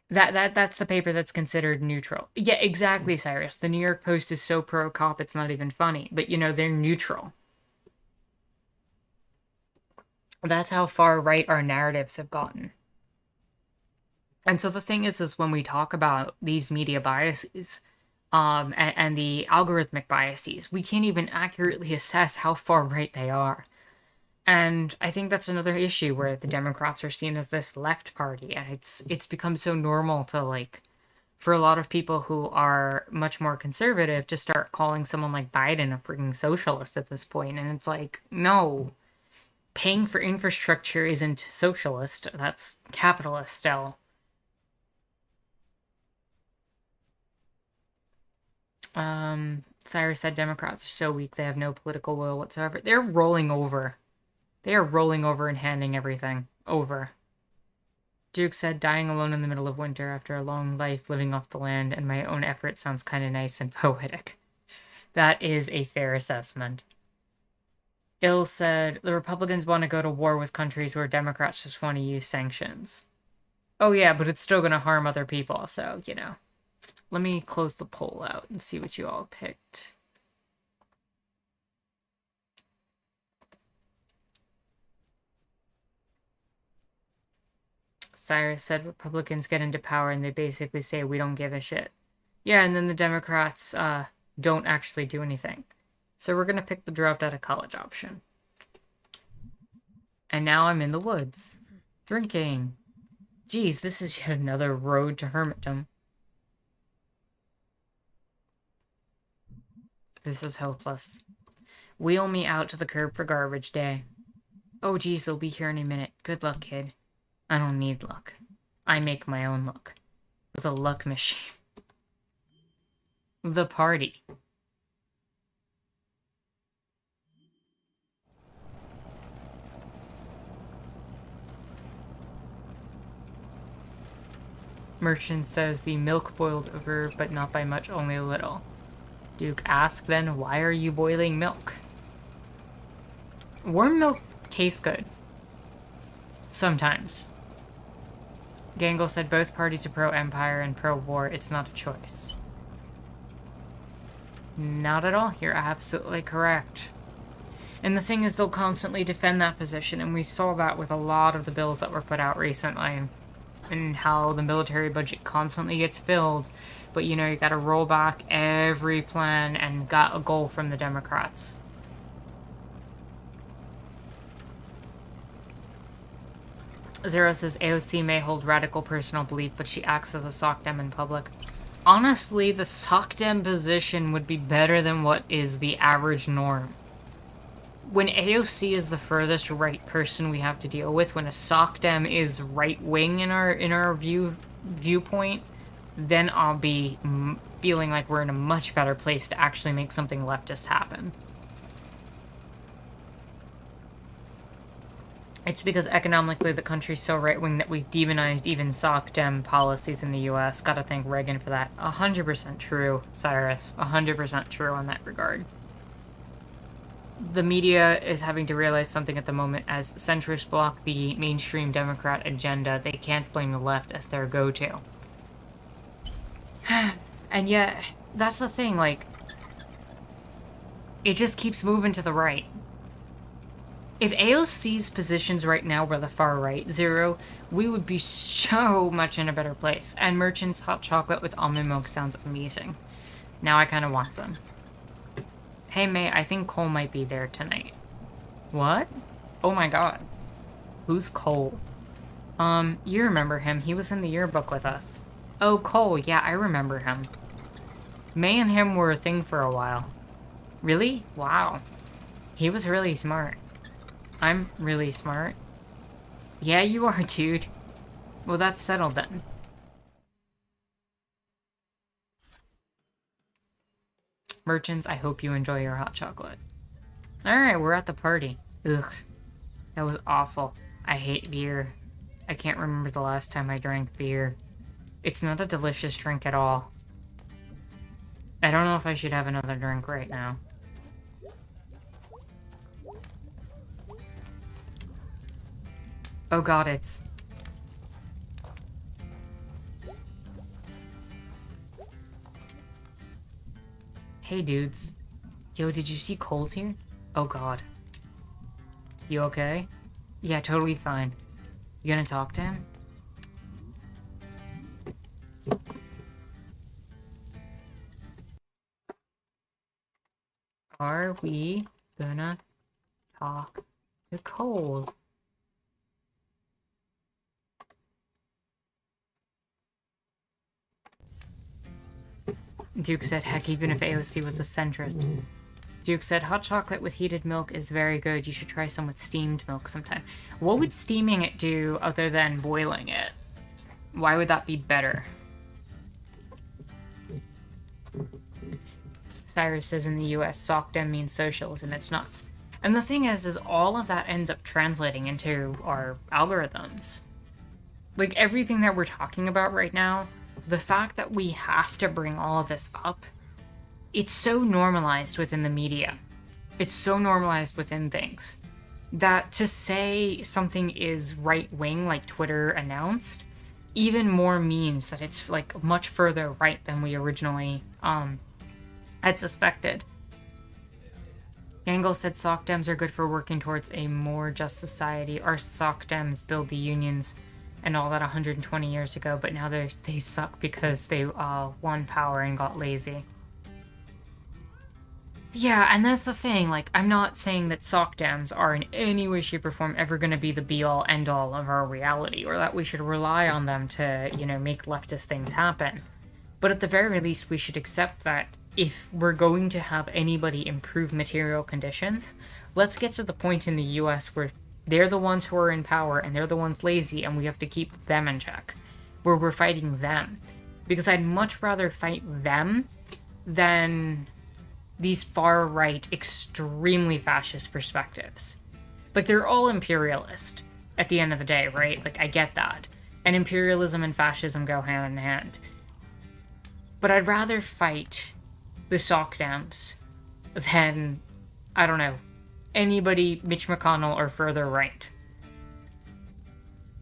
That's the paper that's considered neutral. Yeah, exactly, Cyrus. The New York Post is so pro-cop it's not even funny. But, you know, they're neutral. That's how far right our narratives have gotten. And so the thing is when we talk about these media biases, and the algorithmic biases, we can't even accurately assess how far right they are. And I think that's another issue where the Democrats are seen as this left party, and it's become so normal to like for a lot of people who are much more conservative to start calling someone like Biden a freaking socialist at this point. And it's like, no, paying for infrastructure isn't socialist, that's capitalist still. Cyrus said Democrats are so weak they have no political will whatsoever. They're rolling over. They are rolling over and handing everything over. Duke said, dying alone in the middle of winter after a long life living off the land and my own effort sounds kind of nice and poetic. That is a fair assessment. Ill said, the Republicans want to go to war with countries where Democrats just want to use sanctions. Oh yeah, but it's still going to harm other people, so, you know. Let me close the poll out and see what you all picked. Cyrus said Republicans get into power and they basically say we don't give a shit. Yeah, and then the Democrats don't actually do anything. So we're going to pick the dropped out of college option. And now I'm in the woods. Drinking. Geez, this is yet another road to hermitdom. This is hopeless. Wheel me out to the curb for garbage day. Oh geez, they'll be here in a minute. Good luck, kid. I don't need luck. I make my own luck. With a luck machine. The party. Merchant says the milk boiled over, but not by much, only a little. Duke asks then, why are you boiling milk? Warm milk tastes good. Sometimes. Gangle said both parties are pro-empire and pro-war. It's not a choice. Not at all. You're absolutely correct. And the thing is, they'll constantly defend that position, and we saw that with a lot of the bills that were put out recently. And how the military budget constantly gets filled, but you know, you gotta roll back every plan and got a goal from the Democrats. Zero says AOC may hold radical personal belief, but she acts as a SOCDEM in public. Honestly, the SOCDEM position would be better than what is the average norm. When AOC is the furthest right person we have to deal with, when a SOCDEM is right-wing in our viewpoint, then I'll be feeling like we're in a much better place to actually make something leftist happen. It's because economically the country's so right-wing that we've demonized even SOCDEM policies in the US. Gotta thank Reagan for that. 100% true, Cyrus. 100% true on that regard. The media is having to realize something at the moment. As centrists block the mainstream Democrat agenda, they can't blame the left as their go-to. And yet, that's the thing, like, it just keeps moving to the right. If AOC's positions right now were the far right, Zero, we would be so much in a better place. And Merchant's hot chocolate with almond milk sounds amazing. Now I kind of want some. Hey, May, I think Cole might be there tonight. What? Oh my god. Who's Cole? You remember him. He was in the yearbook with us. Oh, Cole. Yeah, I remember him. May and him were a thing for a while. Really? Wow. He was really smart. I'm really smart. Yeah, you are, dude. Well, that's settled then. Merchants, I hope you enjoy your hot chocolate. Alright, we're at the party. Ugh. That was awful. I hate beer. I can't remember the last time I drank beer. It's not a delicious drink at all. I don't know if I should have another drink right now. Oh god, it's... Hey dudes. Yo, did you see Cole's here? Oh god. You okay? Yeah, totally fine. You gonna talk to him? Are we gonna talk The coal. Duke said, heck, even if AOC was a centrist. Duke said, hot chocolate with heated milk is very good. You should try some with steamed milk sometime. What would steaming it do other than boiling it? Why would that be better? Cyrus says in the US, SOCDEM means socialism. It's nuts. And the thing is all of that ends up translating into our algorithms. Like, everything that we're talking about right now, the fact that we have to bring all of this up, it's so normalized within the media. It's so normalized within things that to say something is right-wing, like Twitter announced, even more means that it's, like, much further right than we originally had suspected. Gangle said SOCDEMs are good for working towards a more just society. Our SOCDEMs build the unions and all that 120 years ago, but now they suck because they won power and got lazy. Yeah, and that's the thing, like, I'm not saying that SOCDEMs are in any way, shape, or form ever going to be the be-all, end-all of our reality, or that we should rely on them to, you know, make leftist things happen. But at the very least, we should accept that if we're going to have anybody improve material conditions, let's get to the point in the US where they're the ones who are in power and they're the ones lazy and we have to keep them in check, where we're fighting them. Because I'd much rather fight them than these far-right, extremely fascist perspectives. Like, they're all imperialist at the end of the day, right? Like, I get that. And imperialism and fascism go hand in hand. But I'd rather fight the SOCDEMs than, I don't know, anybody Mitch McConnell or further right.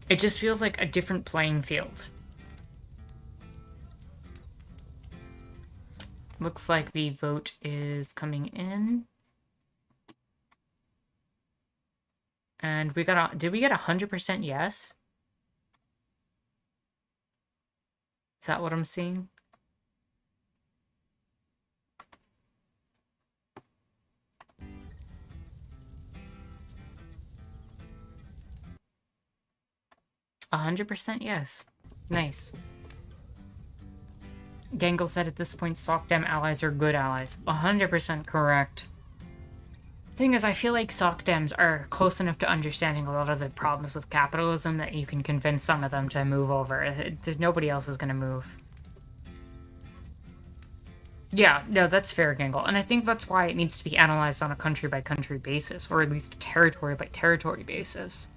It just feels like a different playing field. Looks like the vote is coming in. And we got did we get 100% yes? Is that what I'm seeing? A 100% yes. Nice. Gangle said at this point, SOCDEM allies are good allies. 100% correct. Thing is, I feel like SOCDEMs are close enough to understanding a lot of the problems with capitalism that you can convince some of them to move over. Nobody else is going to move. Yeah, no, that's fair, Gangle. And I think that's why it needs to be analyzed on a country-by-country basis, or at least a territory-by-territory basis.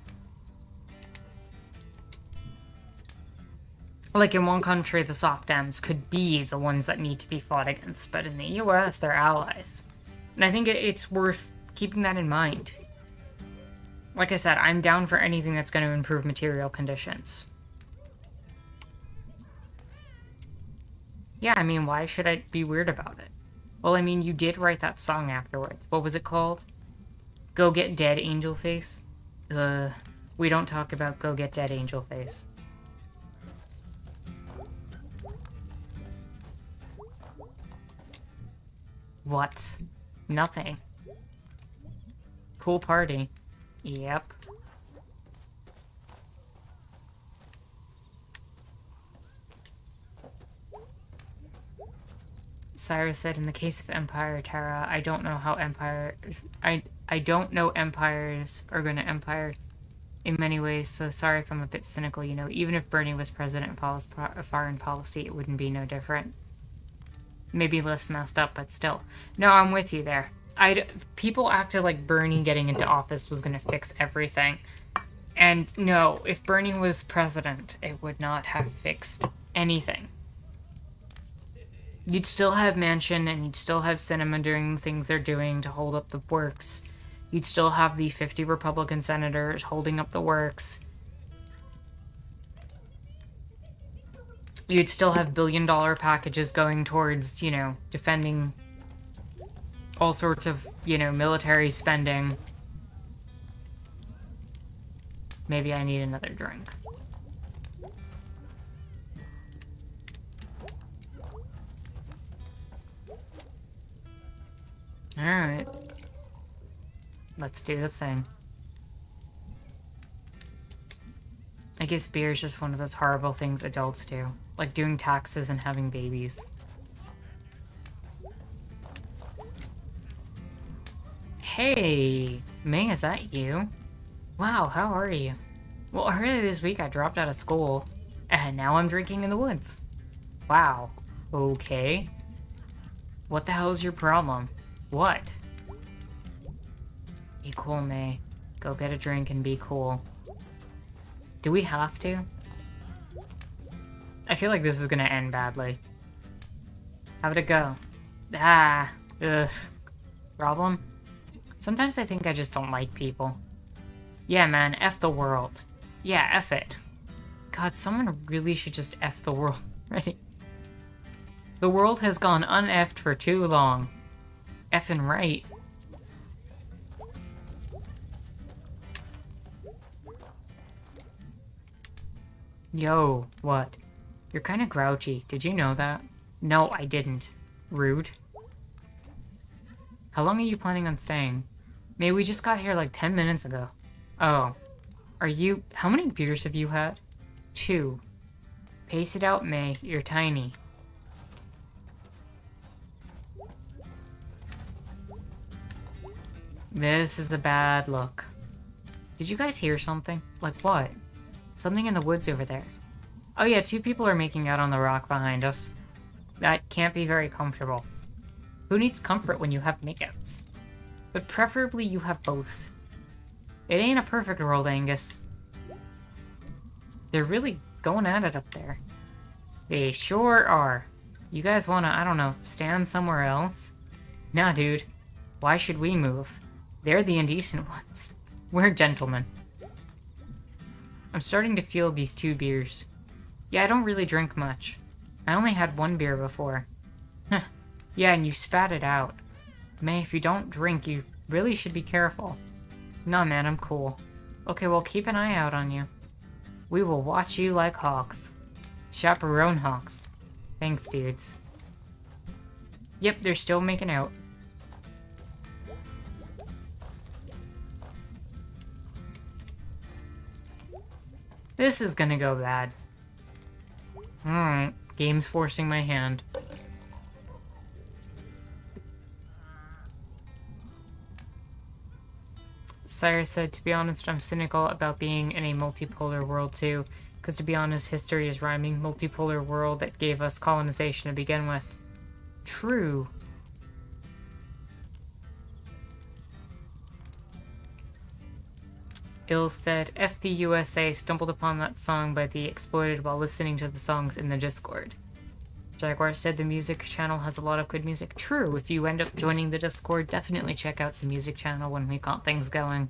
Like, in one country, the SOCDEMs could be the ones that need to be fought against, but in the US, they're allies. And I think it's worth keeping that in mind. Like I said, I'm down for anything that's going to improve material conditions. Yeah, I mean, why should I be weird about it? Well, I mean, you did write that song afterwards. What was it called? Go Get Dead, Angel Face? We don't talk about Go Get Dead, Angel Face. What? Nothing. Cool party. Yep. Cyrus said, in the case of Empire Terra, I don't know how empires... I don't know empires are going to empire in many ways, so sorry if I'm a bit cynical, you know. Even if Bernie was president of foreign policy, it wouldn't be no different. Maybe less messed up, but still. No, I'm with you there. People acted like Bernie getting into office was going to fix everything. And no, if Bernie was president, it would not have fixed anything. You'd still have Manchin and you'd still have Sinema doing the things they're doing to hold up the works. You'd still have the 50 Republican senators holding up the works. You'd still have billion-dollar packages going towards, you know, defending all sorts of, you know, military spending. Maybe I need another drink. Alright. Let's do the thing. I guess beer is just one of those horrible things adults do. Like doing taxes and having babies. Hey, May, is that you? Wow, how are you? Well, earlier this week I dropped out of school, and now I'm drinking in the woods. Wow. Okay. What the hell is your problem? What? Be cool, May. Go get a drink and be cool. Do we have to? I feel like this is gonna end badly. How'd it go? Ah, ugh. Problem? Sometimes I think I just don't like people. Yeah, man, F the world. Yeah, F it. God, someone really should just F the world already. The world has gone un-F'd for too long. Effing right. Yo, what? You're kinda grouchy. Did you know that? No, I didn't. Rude. How long are you planning on staying? May, we just got here like 10 minutes ago. Oh. Are you... How many beers have you had? 2. Pace it out, May. You're tiny. This is a bad look. Did you guys hear something? Like what? Something in the woods over there. Oh yeah, 2 people are making out on the rock behind us. That can't be very comfortable. Who needs comfort when you have makeouts? But preferably you have both. It ain't a perfect world, Angus. They're really going at it up there. They sure are. You guys wanna, I don't know, stand somewhere else? Nah, dude. Why should we move? They're the indecent ones. We're gentlemen. I'm starting to feel these 2 beers. Yeah, I don't really drink much. I only had 1 beer before. Huh. Yeah, and you spat it out. May, if you don't drink, you really should be careful. Nah, man, I'm cool. Okay, well, keep an eye out on you. We will watch you like hawks. Chaperone hawks. Thanks, dudes. Yep, they're still making out. This is gonna go bad. Alright, game's forcing my hand. Cyrus said, to be honest, I'm cynical about being in a multipolar world too, because to be honest, history is rhyming. Multipolar world that gave us colonization to begin with. True. Ill said, F the USA, stumbled upon that song by The Exploited while listening to the songs in the Discord. Jaguar said the music channel has a lot of good music. True, if you end up joining the Discord, definitely check out the music channel when we got things going.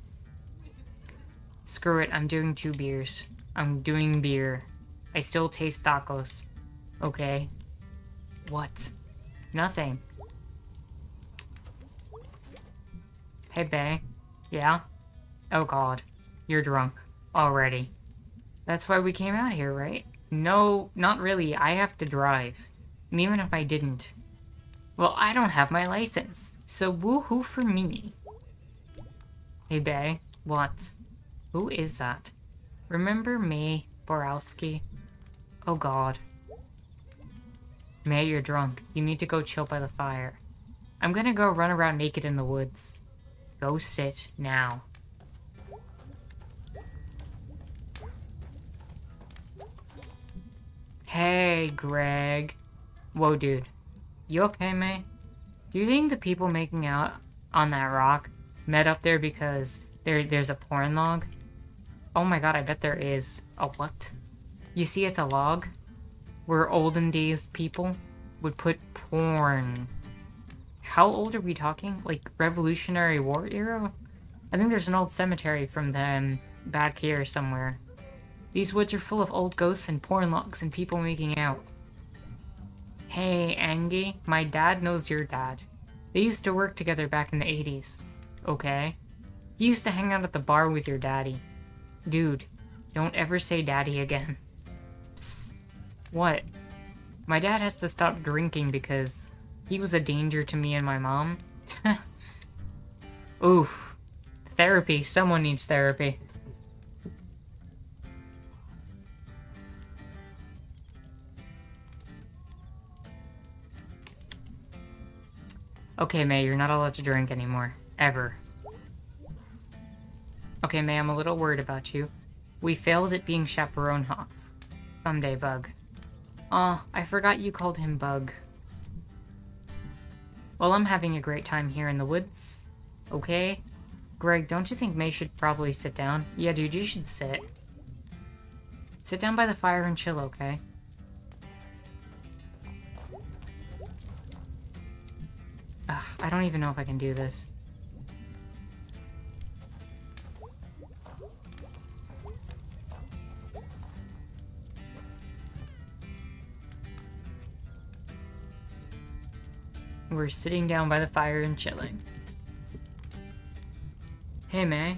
Screw it, I'm doing 2 beers. I'm doing beer. I still taste tacos. Okay. What? Nothing. Hey, bae. Yeah? Oh god. You're drunk. Already. That's why we came out here, right? No, not really. I have to drive. And even if I didn't... Well, I don't have my license. So woohoo for me. Hey, bae. What? Who is that? Remember May Borowski? Oh god. May, you're drunk. You need to go chill by the fire. I'm gonna go run around naked in the woods. Go sit now. Hey, Greg. Whoa, dude. You okay, May? Do you think the people making out on that rock met up there because there's a porn log? Oh my god, I bet there is. A what? You see, it's a log where olden days people would put porn. How old are we talking? Like Revolutionary War era? I think there's an old cemetery from them back here somewhere. These woods are full of old ghosts and porn logs and people making out. Hey, Angie, my dad knows your dad. They used to work together back in the 80s. Okay. He used to hang out at the bar with your daddy. Dude, don't ever say daddy again. Psst. What? My dad has to stop drinking because he was a danger to me and my mom. Oof. Therapy. Someone needs therapy. Okay, May, you're not allowed to drink anymore. Ever. Okay, May, I'm a little worried about you. We failed at being chaperone hawks. Someday, Bug. Aw, I forgot you called him Bug. Well, I'm having a great time here in the woods. Okay? Greg, don't you think May should probably sit down? Yeah, dude, you should sit. Sit down by the fire and chill, okay? Ugh, I don't even know if I can do this. We're sitting down by the fire and chilling. Hey, May.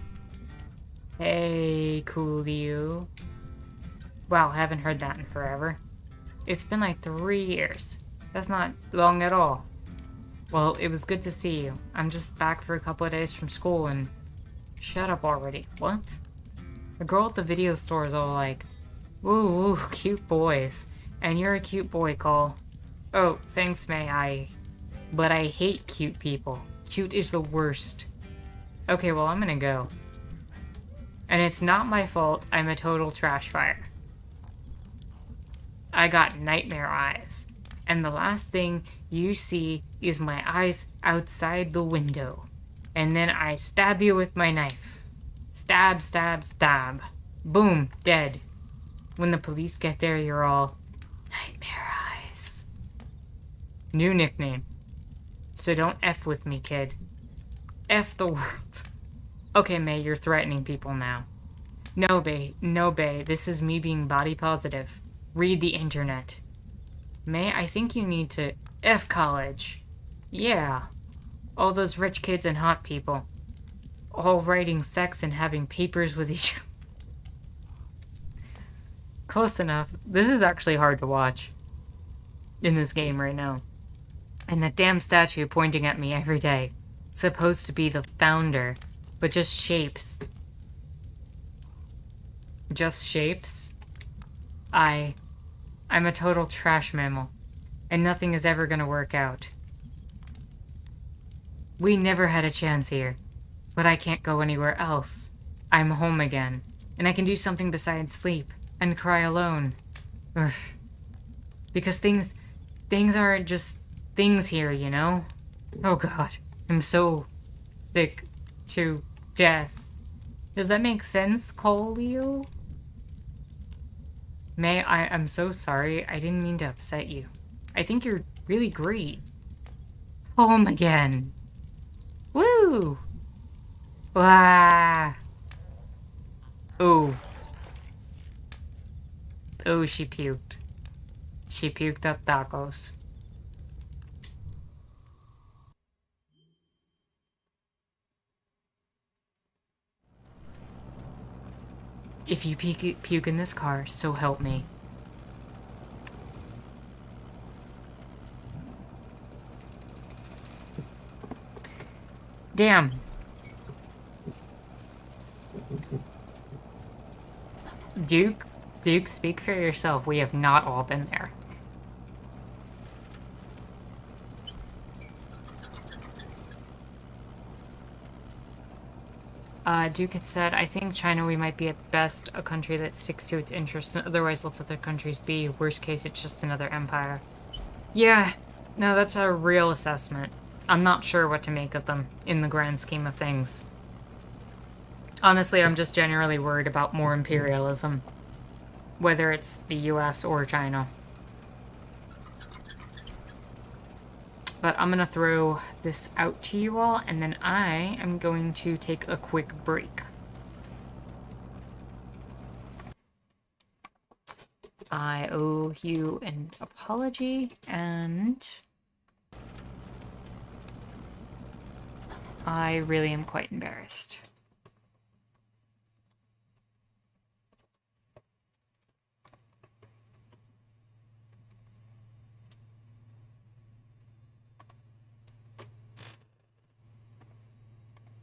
Hey, Coolio. Wow, haven't heard that in forever. It's been like 3 years. That's not long at all. Well, it was good to see you. I'm just back for a couple of days from school and... Shut up already. What? The girl at the video store is all like, "Woo woo, cute boys." And you're a cute boy, Cole. Oh, thanks, May. But I hate cute people. Cute is the worst. Okay, well, I'm gonna go. And it's not my fault I'm a total trash fire. I got nightmare eyes. And the last thing you see is my eyes outside the window. And then I stab you with my knife. Stab, stab, stab. Boom, dead. When the police get there, you're all nightmare eyes. New nickname. So don't F with me, kid. F the world. Okay, May, you're threatening people now. No, Bae. No, Bae. This is me being body positive. Read the internet. May, I think you need to F college. Yeah. All those rich kids and hot people. All writing sex and having papers with each other. Close enough. This is actually hard to watch. In this game right now. And that damn statue pointing at me every day. Supposed to be the founder. But just shapes. Just shapes. I'm a total trash mammal. And nothing is ever gonna work out. We never had a chance here. But I can't go anywhere else. I'm home again. And I can do something besides sleep. And cry alone. Urgh. Because things aren't just things here, you know? Oh god. I'm so sick to death. Does that make sense, Coleo? May, I'm so sorry. I didn't mean to upset you. I think you're really great. Home again. Woo! Wah! Ooh. Ooh, she puked. She puked up tacos. If you puke in this car, so help me. Damn. Duke, speak for yourself. We have not all been there. Duke had said, I think China, we might be at best a country that sticks to its interests, and otherwise lets other countries be. Worst case, it's just another empire. Yeah, no, that's a real assessment. I'm not sure what to make of them, in the grand scheme of things. Honestly, I'm just generally worried about more imperialism. Whether it's the US or China. But I'm gonna throw this out to you all, and then I am going to take a quick break. I owe you an apology, and I really am quite embarrassed.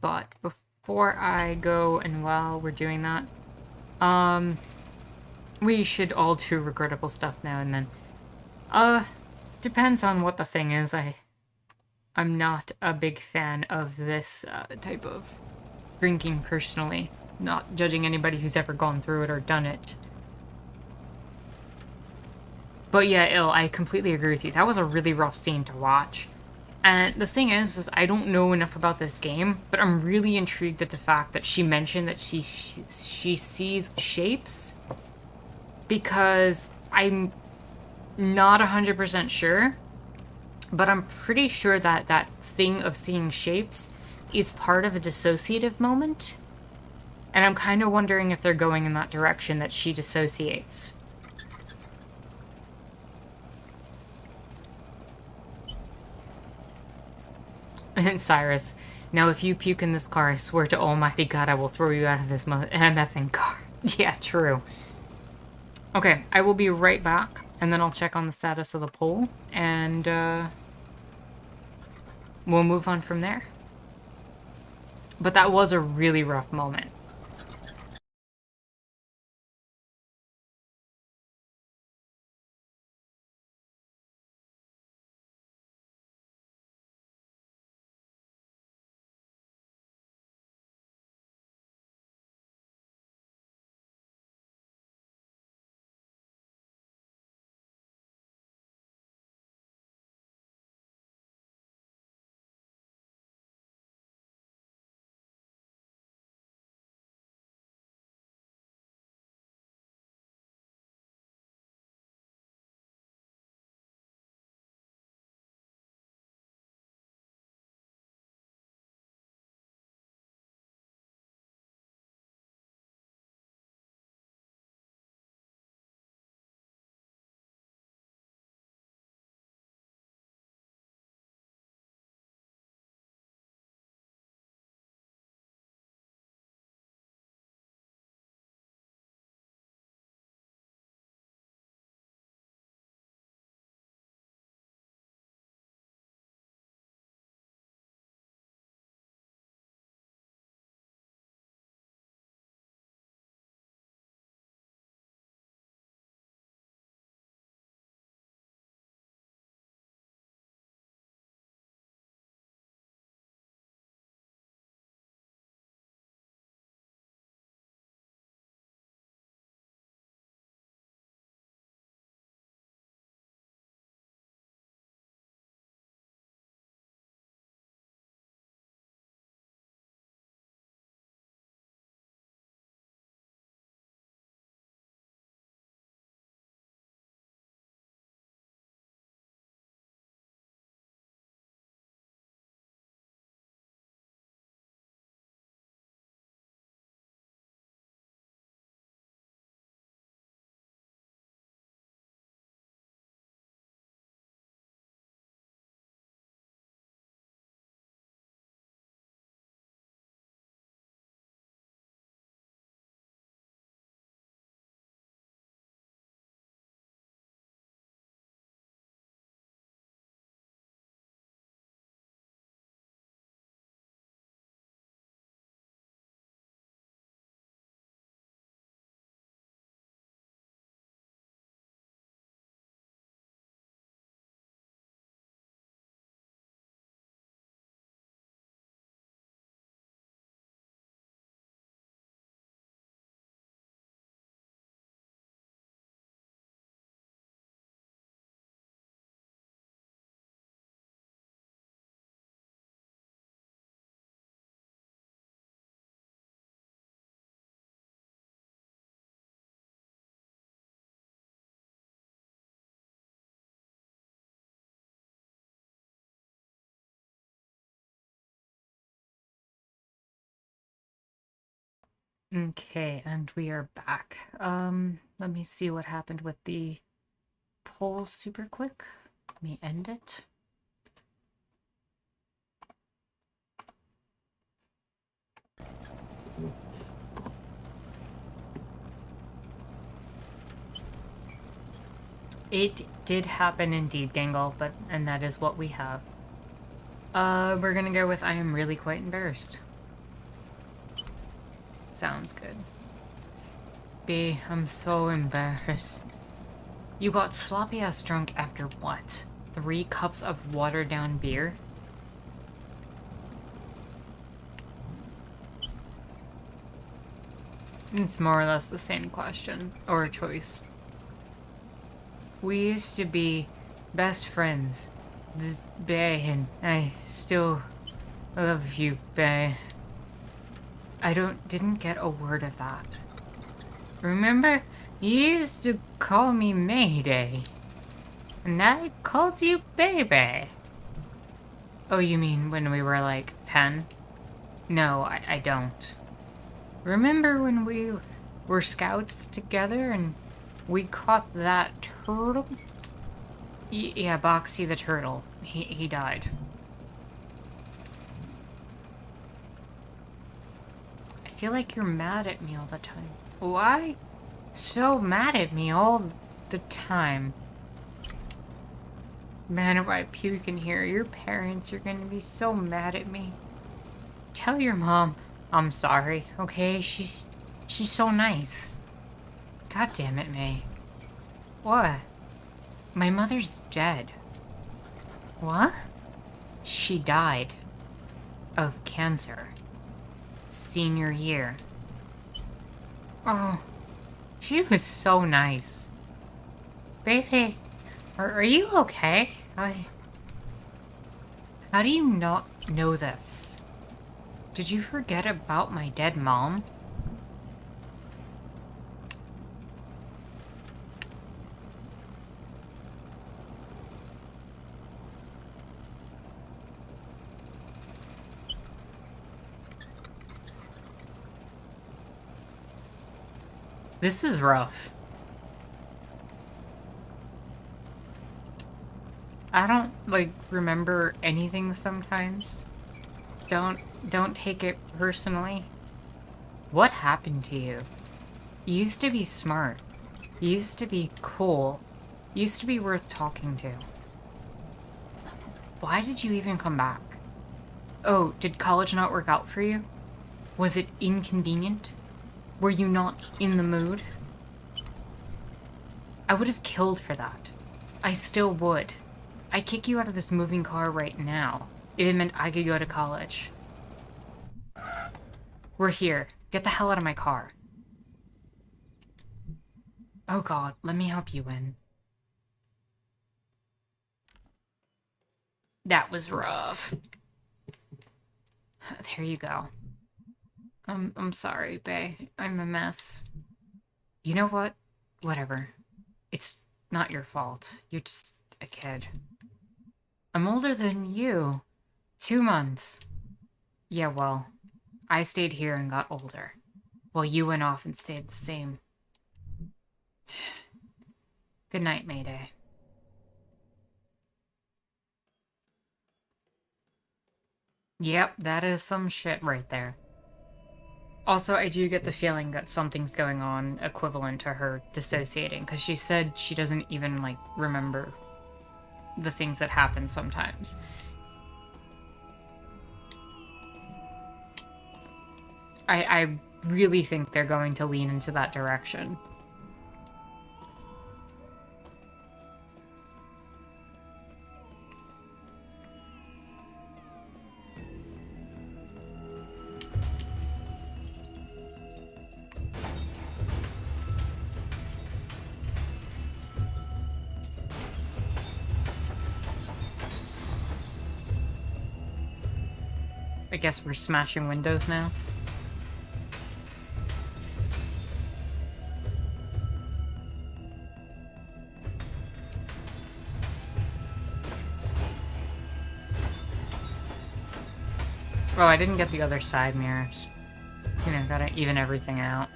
But before I go, and while we're doing that, we should all do regrettable stuff now and then. Depends on what the thing is. I'm not a big fan of this type of drinking personally. Not judging anybody who's ever gone through it or done it. But yeah, I completely agree with you. That was a really rough scene to watch. And the thing is I don't know enough about this game, but I'm really intrigued at the fact that she mentioned that she sees shapes, because I'm not 100% sure, but I'm pretty sure that that thing of seeing shapes is part of a dissociative moment. And I'm kind of wondering if they're going in that direction, that she dissociates. And Cyrus, now if you puke in this car, I swear to Almighty God, I will throw you out of this MFing car. Yeah, true. Okay, I will be right back, and then I'll check on the status of the poll, and we'll move on from there. But that was a really rough moment. Okay, and we are back. Let me see what happened with the poll super quick. Let me end it. It did happen indeed, Gangle, and that is what we have. We're gonna go with I am really quite embarrassed. Sounds good. B, I'm so embarrassed. You got sloppy ass drunk after what? 3 cups of watered down beer? It's more or less the same question, or choice. We used to be best friends, this Bae, and I still love you, Bae. I didn't get a word of that. Remember, you used to call me Mayday, and I called you Baby. Oh, you mean when we were like 10? No, I don't. Remember when we were scouts together and we caught that turtle? Yeah, Boxy the turtle. He died. I feel like you're mad at me all the time. Why? So mad at me all the time. Man, if I puke in here, your parents are gonna be so mad at me. Tell your mom I'm sorry, okay? She's so nice. God damn it, May. What? My mother's dead. What? She died of cancer. Senior year. Oh, she was so nice. Baby, are you okay? How do you not know this? Did you forget about my dead mom? This is rough. I don't, like, remember anything sometimes. Don't take it personally. What happened to you? You used to be smart. You used to be cool. You used to be worth talking to. Why did you even come back? Oh, did college not work out for you? Was it inconvenient? Were you not in the mood? I would have killed for that. I still would. I'd kick you out of this moving car right now if it meant I could go to college. We're here. Get the hell out of my car. Oh god, let me help you in. That was rough. There you go. I'm sorry, Bae. I'm a mess. You know what? Whatever. It's not your fault. You're just a kid. I'm older than you. 2 months. Yeah, well, I stayed here and got older, while you went off and stayed the same. Good night, Mayday. Yep, that is some shit right there. Also, I do get the feeling that something's going on equivalent to her dissociating, because she said she doesn't even, like, remember the things that happen sometimes. I really think they're going to lean into that direction. I guess we're smashing windows now. Oh, I didn't get the other side mirrors. You know, gotta even everything out.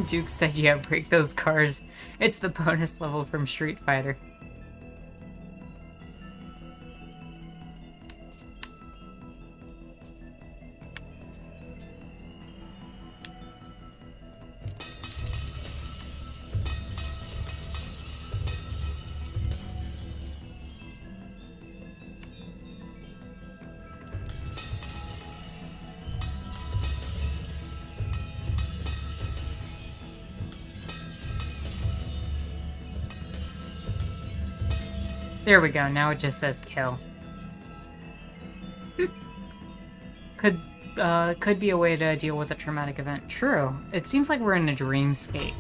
Duke said, yeah, break those cars. It's the bonus level from Street Fighter. There we go, now it just says kill. Could be a way to deal with a traumatic event. True. It seems like we're in a dreamscape.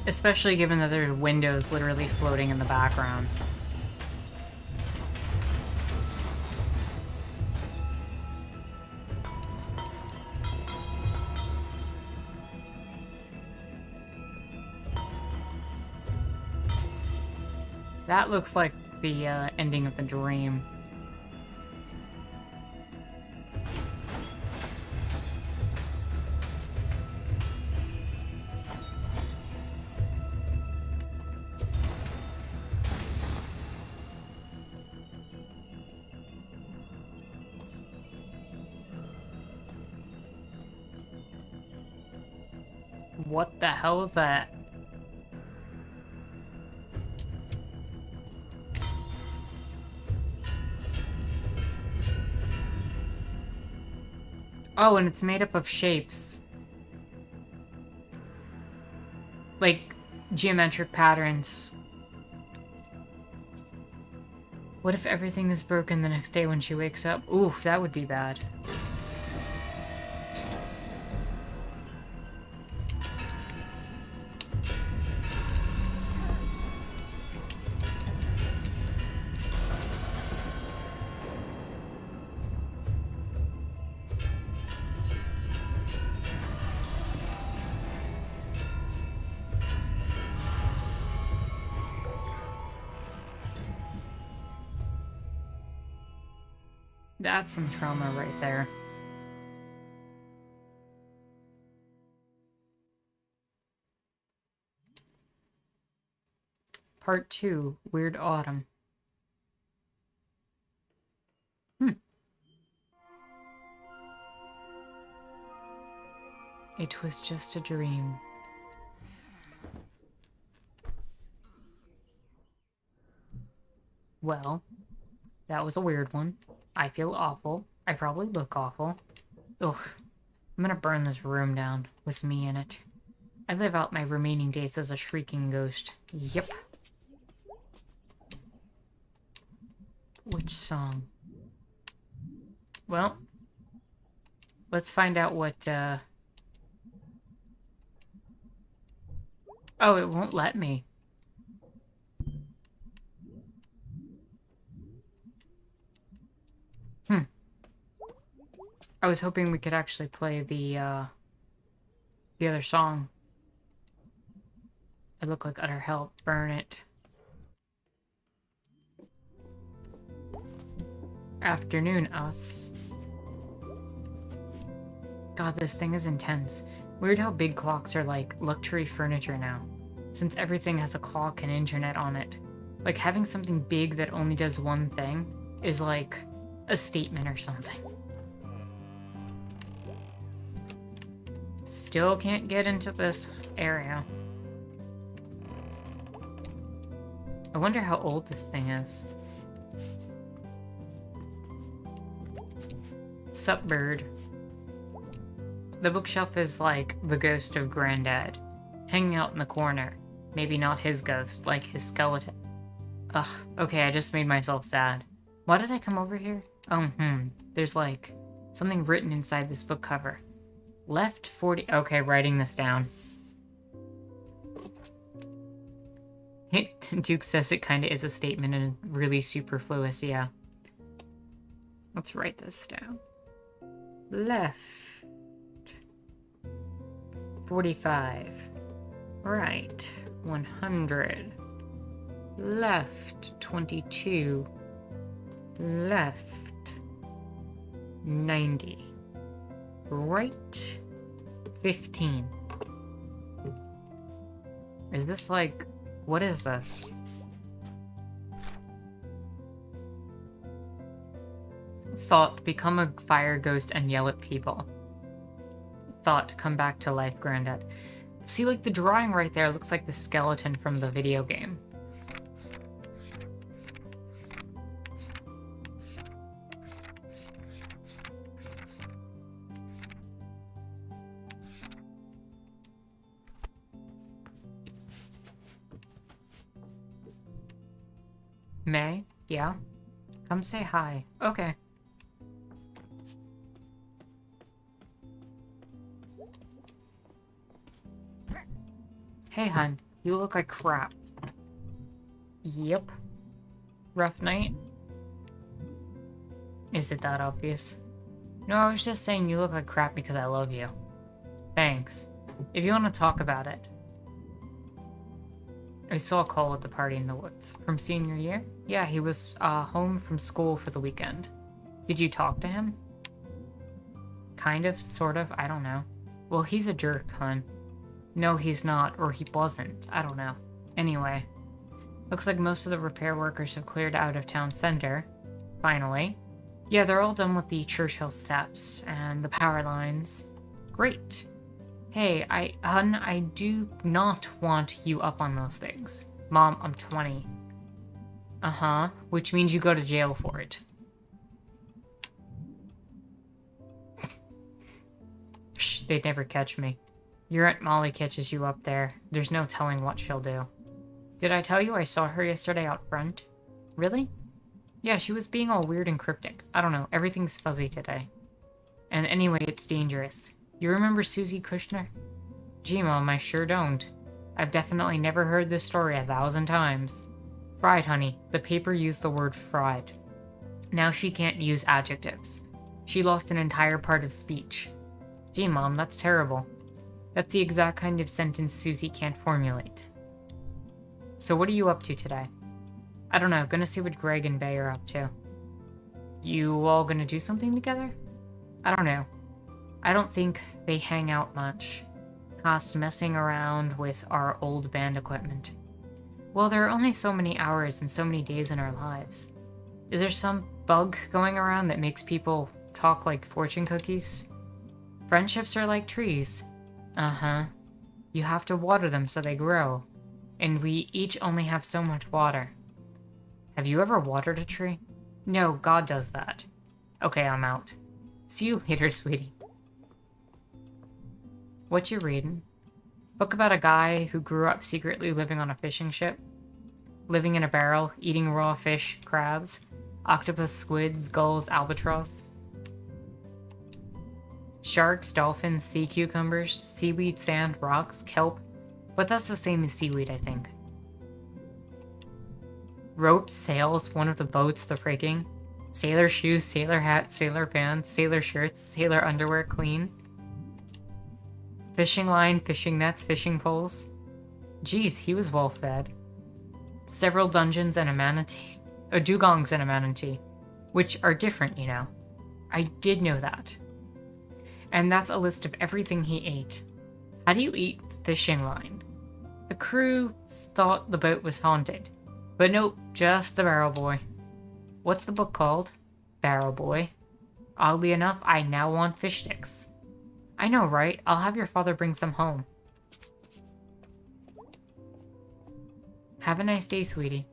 Especially given that there's windows literally floating in the background. That looks like the ending of the dream. What the hell is that? Oh, and it's made up of shapes. Like, geometric patterns. What if everything is broken the next day when she wakes up? Oof, that would be bad. That's some trauma right there. Part 2, Weird Autumn. It was just a dream. Well, that was a weird one. I feel awful. I probably look awful. Ugh. I'm gonna burn this room down with me in it. I live out my remaining days as a shrieking ghost. Yep. Which song? Well, let's find out what, Oh, it won't let me. I was hoping we could actually play the other song. It looked like utter hell. Burn it. Afternoon, us. God, this thing is intense. Weird how big clocks are like luxury furniture now, since everything has a clock and internet on it. Like, having something big that only does one thing is like a statement or something. Still can't get into this area. I wonder how old this thing is. Sup, bird. The bookshelf is like the ghost of Granddad, hanging out in the corner. Maybe not his ghost, like his skeleton. Ugh, okay, I just made myself sad. Why did I come over here? Oh, there's like something written inside this book cover. Left 40... Okay, writing this down. Duke says it kind of is a statement and really superfluous, yeah. Let's write this down. Left 45. Right 100. Left 22. Left 90. Right 15. Is this like... What is this? Thought, become a fire ghost and yell at people. thought to come back to life, Granddad. See, like, the drawing right there looks like the skeleton from the video game. May? Yeah? Come say hi. Okay. Hey, hun. You look like crap. Yep. Rough night? Is it that obvious? No, I was just saying you look like crap because I love you. Thanks. If you want to talk about it. I saw Cole at the party in the woods. From senior year? Yeah, he was home from school for the weekend. Did you talk to him? Kind of, sort of, I don't know. Well, he's a jerk, hun. No, he's not, or he wasn't. I don't know. Anyway, looks like most of the repair workers have cleared out of town center. Finally. Yeah, they're all done with the Churchill steps and the power lines. Great. Hey, hun, I do not want you up on those things. Mom, I'm 20. Uh-huh, which means you go to jail for it. Psh, they'd never catch me. Your Aunt Molly catches you up there. There's no telling what she'll do. Did I tell you I saw her yesterday out front? Really? Yeah, she was being all weird and cryptic. I don't know, everything's fuzzy today. And anyway, it's dangerous. You remember Susie Kushner? Gee, Mom, I sure don't. I've definitely never heard this story 1,000 times. Fried, honey. The paper used the word fried. Now she can't use adjectives. She lost an entire part of speech. Gee, Mom, that's terrible. That's the exact kind of sentence Susie can't formulate. So what are you up to today? I don't know, gonna see what Greg and Bay are up to. You all gonna do something together? I don't know. I don't think they hang out much. Past messing around with our old band equipment. Well, there are only so many hours and so many days in our lives. Is there some bug going around that makes people talk like fortune cookies? Friendships are like trees. Uh-huh. You have to water them so they grow. And we each only have so much water. Have you ever watered a tree? No, God does that. Okay, I'm out. See you later, sweetie. What you reading? Book about a guy who grew up secretly living on a fishing ship. Living in a barrel, eating raw fish, crabs, octopus, squids, gulls, albatross. Sharks, dolphins, sea cucumbers, seaweed, sand, rocks, kelp. But that's the same as seaweed, I think. Ropes, sails, one of the boats, the rigging. Sailor shoes, sailor hats, sailor pants, sailor shirts, sailor underwear, clean. Fishing line, fishing nets, fishing poles. Geez, he was well fed. Several dungeons and a manatee. Dugongs and a manatee. Which are different, you know. I did know that. And that's a list of everything he ate. How do you eat fishing line? The crew thought the boat was haunted. But nope, just the Barrel Boy. What's the book called? Barrel Boy. Oddly enough, I now want fish sticks. I know, right? I'll have your father bring some home. Have a nice day, sweetie.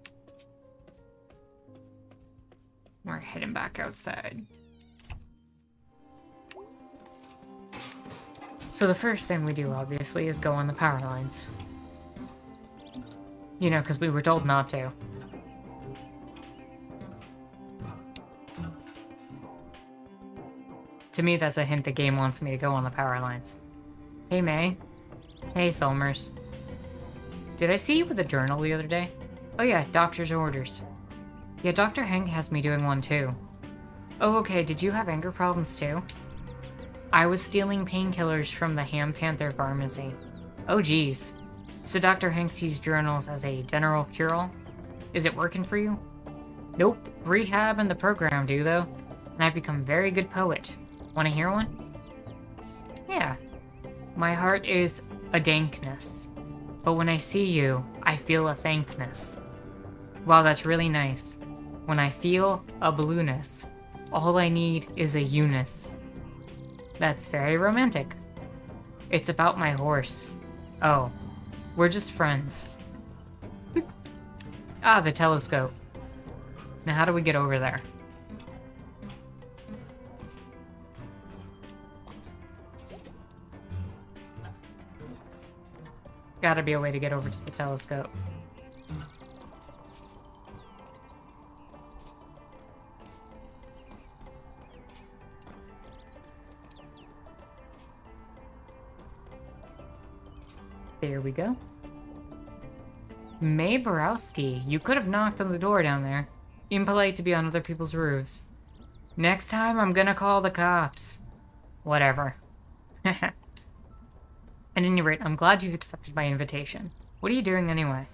We're heading back outside. So the first thing we do, obviously, is go on the power lines. You know, because we were told not to. To me, that's a hint the game wants me to go on the power lines. Hey, May. Hey, Solmers. Did I see you with a journal the other day? Oh yeah, doctor's orders. Yeah, Dr. Hank has me doing one too. Oh, okay, did you have anger problems too? I was stealing painkillers from the Ham Panther pharmacy. Oh geez. So Dr. Hank sees journals as a general cure-all? Is it working for you? Nope, rehab and the program do though. And I've become a very good poet. Wanna hear one? Yeah. My heart is a dankness. But when I see you, I feel a thankness. Wow, that's really nice. When I feel a blueness, all I need is a you-ness. That's very romantic. It's about my horse. Oh, we're just friends. Ah, the telescope. Now how do we get over there? Gotta be a way to get over to the telescope. There we go. May Borowski, you could have knocked on the door down there. Impolite to be on other people's roofs. Next time, I'm gonna call the cops. Whatever. At any rate, I'm glad you've accepted my invitation. What are you doing anyway?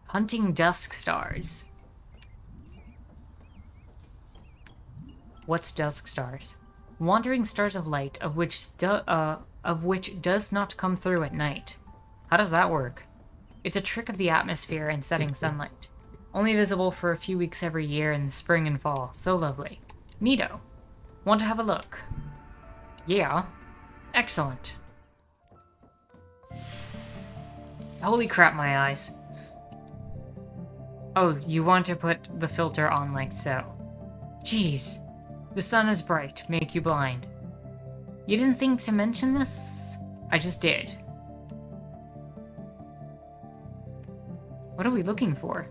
Hunting dusk stars. What's dusk stars? Wandering stars of light, of which does not come through at night. How does that work? It's a trick of the atmosphere and setting sunlight. Only visible for a few weeks every year in the spring and fall. So lovely. Neato. Want to have a look? Yeah. Excellent. Holy crap, my eyes. Oh, you want to put the filter on like so. Jeez. The sun is bright, make you blind. You didn't think to mention this? I just did. What are we looking for?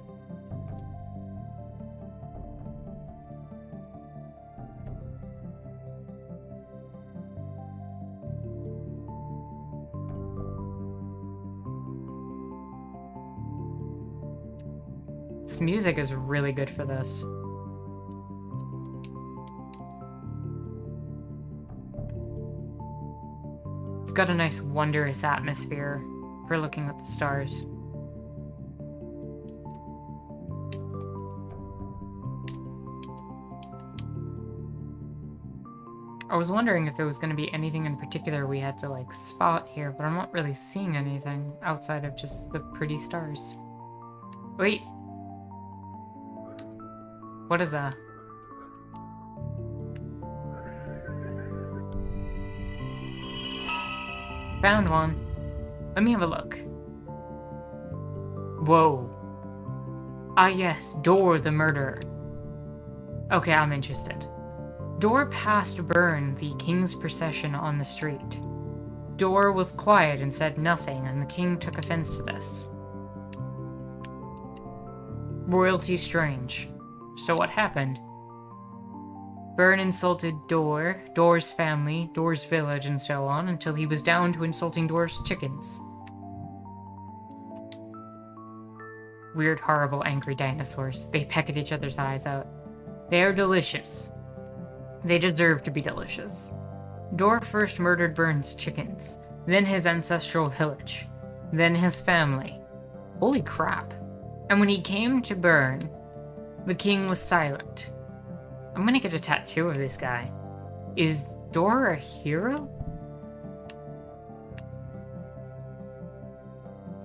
This music is really good for this. It's got a nice wondrous atmosphere for looking at the stars. I was wondering if there was going to be anything in particular we had to, like, spot here, but I'm not really seeing anything outside of just the pretty stars. Wait. What is that? Found one. Let me have a look. Whoa. Ah yes, Dor the murderer. Okay, I'm interested. Dor passed Byrne, the king's procession, on the street. Dor was quiet and said nothing, and the king took offense to this. Royalty strange. So what happened? Byrne insulted Dor, Dor's family, Dor's village, and so on, until he was down to insulting Dor's chickens. Weird, horrible, angry dinosaurs. They peck at each other's eyes out. They are delicious. They deserve to be delicious. Dor first murdered Byrne's chickens, then his ancestral village, then his family. Holy crap. And when he came to Byrne, the king was silent. I'm gonna get a tattoo of this guy. Is Dor a hero?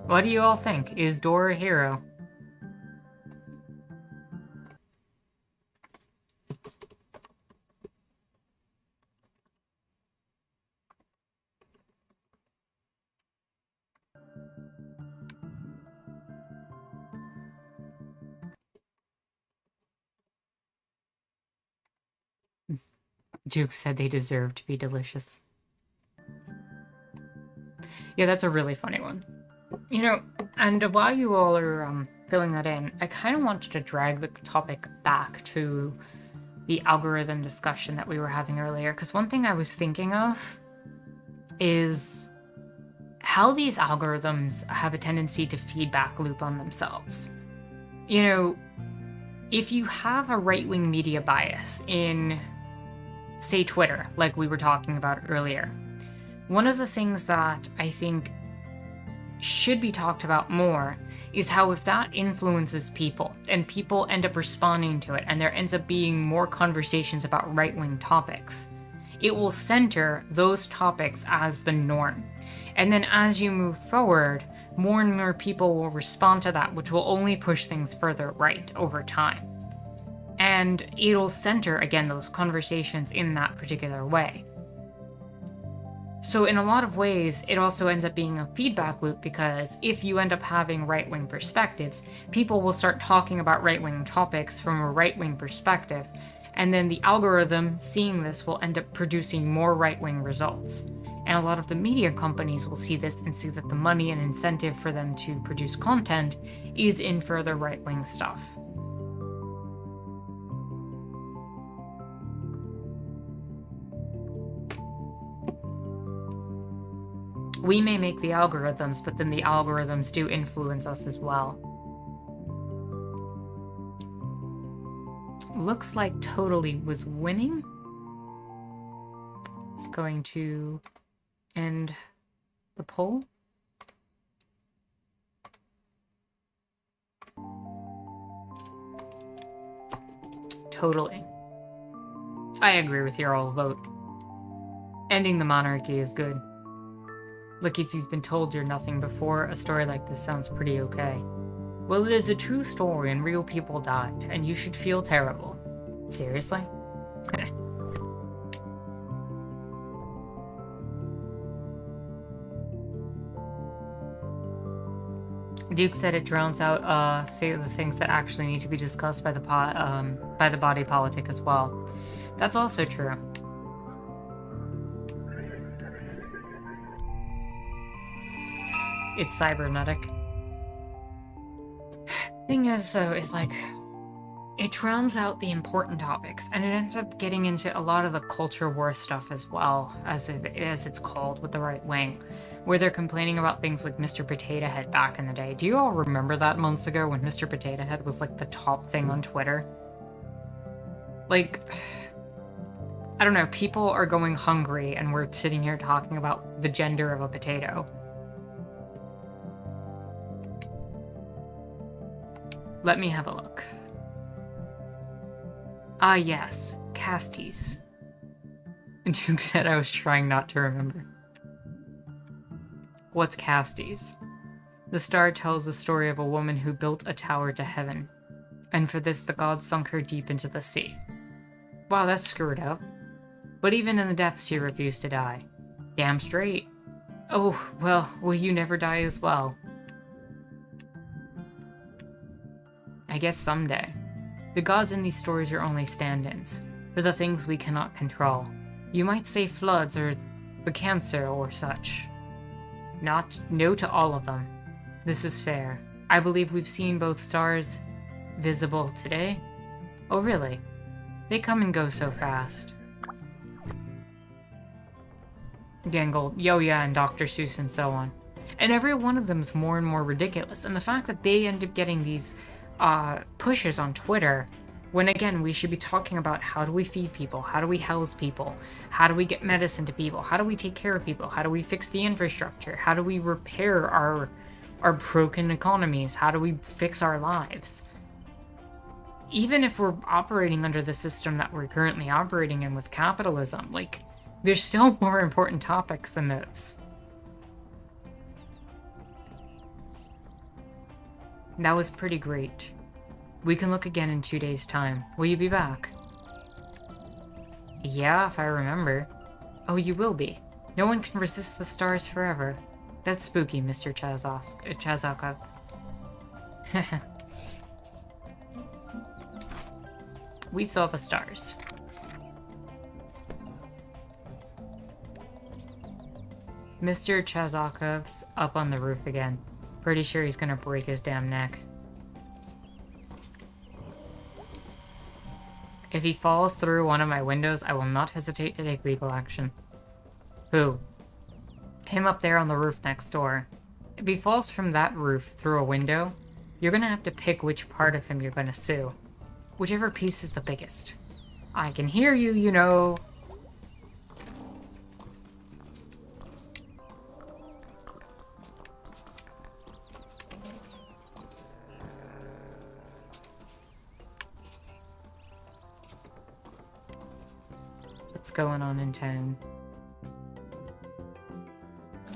What do you all think? Is Dor a hero? Duke said they deserve to be delicious. Yeah, that's a really funny one. You know, and while you all are filling that in, I kind of wanted to drag the topic back to the algorithm discussion that we were having earlier, because one thing I was thinking of is how these algorithms have a tendency to feedback loop on themselves. You know, if you have a right-wing media bias in, say, Twitter, like we were talking about earlier, one of the things that I think should be talked about more is how if that influences people and people end up responding to it and there ends up being more conversations about right-wing topics, it will center those topics as the norm. And then as you move forward, more and more people will respond to that, which will only push things further right over time. And it'll center, again, those conversations in that particular way. So in a lot of ways, it also ends up being a feedback loop, because if you end up having right-wing perspectives, people will start talking about right-wing topics from a right-wing perspective, and then the algorithm seeing this will end up producing more right-wing results. And a lot of the media companies will see this and see that the money and incentive for them to produce content is in further right-wing stuff. We may make the algorithms, but then the algorithms do influence us as well. Looks like Totally was winning. It's going to end the poll. Totally. I agree with your all vote. Ending the monarchy is good. Look, if you've been told you're nothing before, a story like this sounds pretty okay. Well, it is a true story and real people died, and you should feel terrible. Seriously? Duke said it drowns out the things that actually need to be discussed by the body politic as well. That's also true. It's cybernetic. Thing is, though, is like, it drowns out the important topics, and it ends up getting into a lot of the culture war stuff as well, as it's called, with the right wing, where they're complaining about things like Mr. Potato Head back in the day. Do you all remember that months ago when Mr. Potato Head was like the top thing on Twitter? Like, I don't know, people are going hungry and we're sitting here talking about the gender of a potato. Let me have a look. Ah, yes, Casties. And Duke said I was trying not to remember. What's Casties? The star tells the story of a woman who built a tower to heaven, and for this the gods sunk her deep into the sea. Wow, that's screwed up. But even in the depths she refused to die. Damn straight. Oh, well, will you never die as well? I guess someday. The gods in these stories are only stand-ins for the things we cannot control. You might say floods or the cancer or such. No to all of them. This is fair. I believe we've seen both stars visible today. Oh really? They come and go so fast. Gangle, Yo-Ya, and Dr. Seuss and so on. And every one of them is more and more ridiculous. And the fact that they end up getting these pushes on Twitter, when again we should be talking about how do we feed people, how do we house people, how do we get medicine to people, how do we take care of people, how do we fix the infrastructure, how do we repair our broken economies, how do we fix our lives. Even if we're operating under the system that we're currently operating in with capitalism, like, there's still more important topics than those. That was pretty great. We can look again in 2 days' time. Will you be back? Yeah, if I remember. Oh, you will be. No one can resist the stars forever. That's spooky, Mr. Chazokov. We saw the stars. Mr. Chazakov's up on the roof again. Pretty sure he's gonna break his damn neck. If he falls through one of my windows, I will not hesitate to take legal action. Who? Him up there on the roof next door. If he falls from that roof through a window, you're gonna have to pick which part of him you're gonna sue. Whichever piece is the biggest. I can hear you, you know. What's going on in town?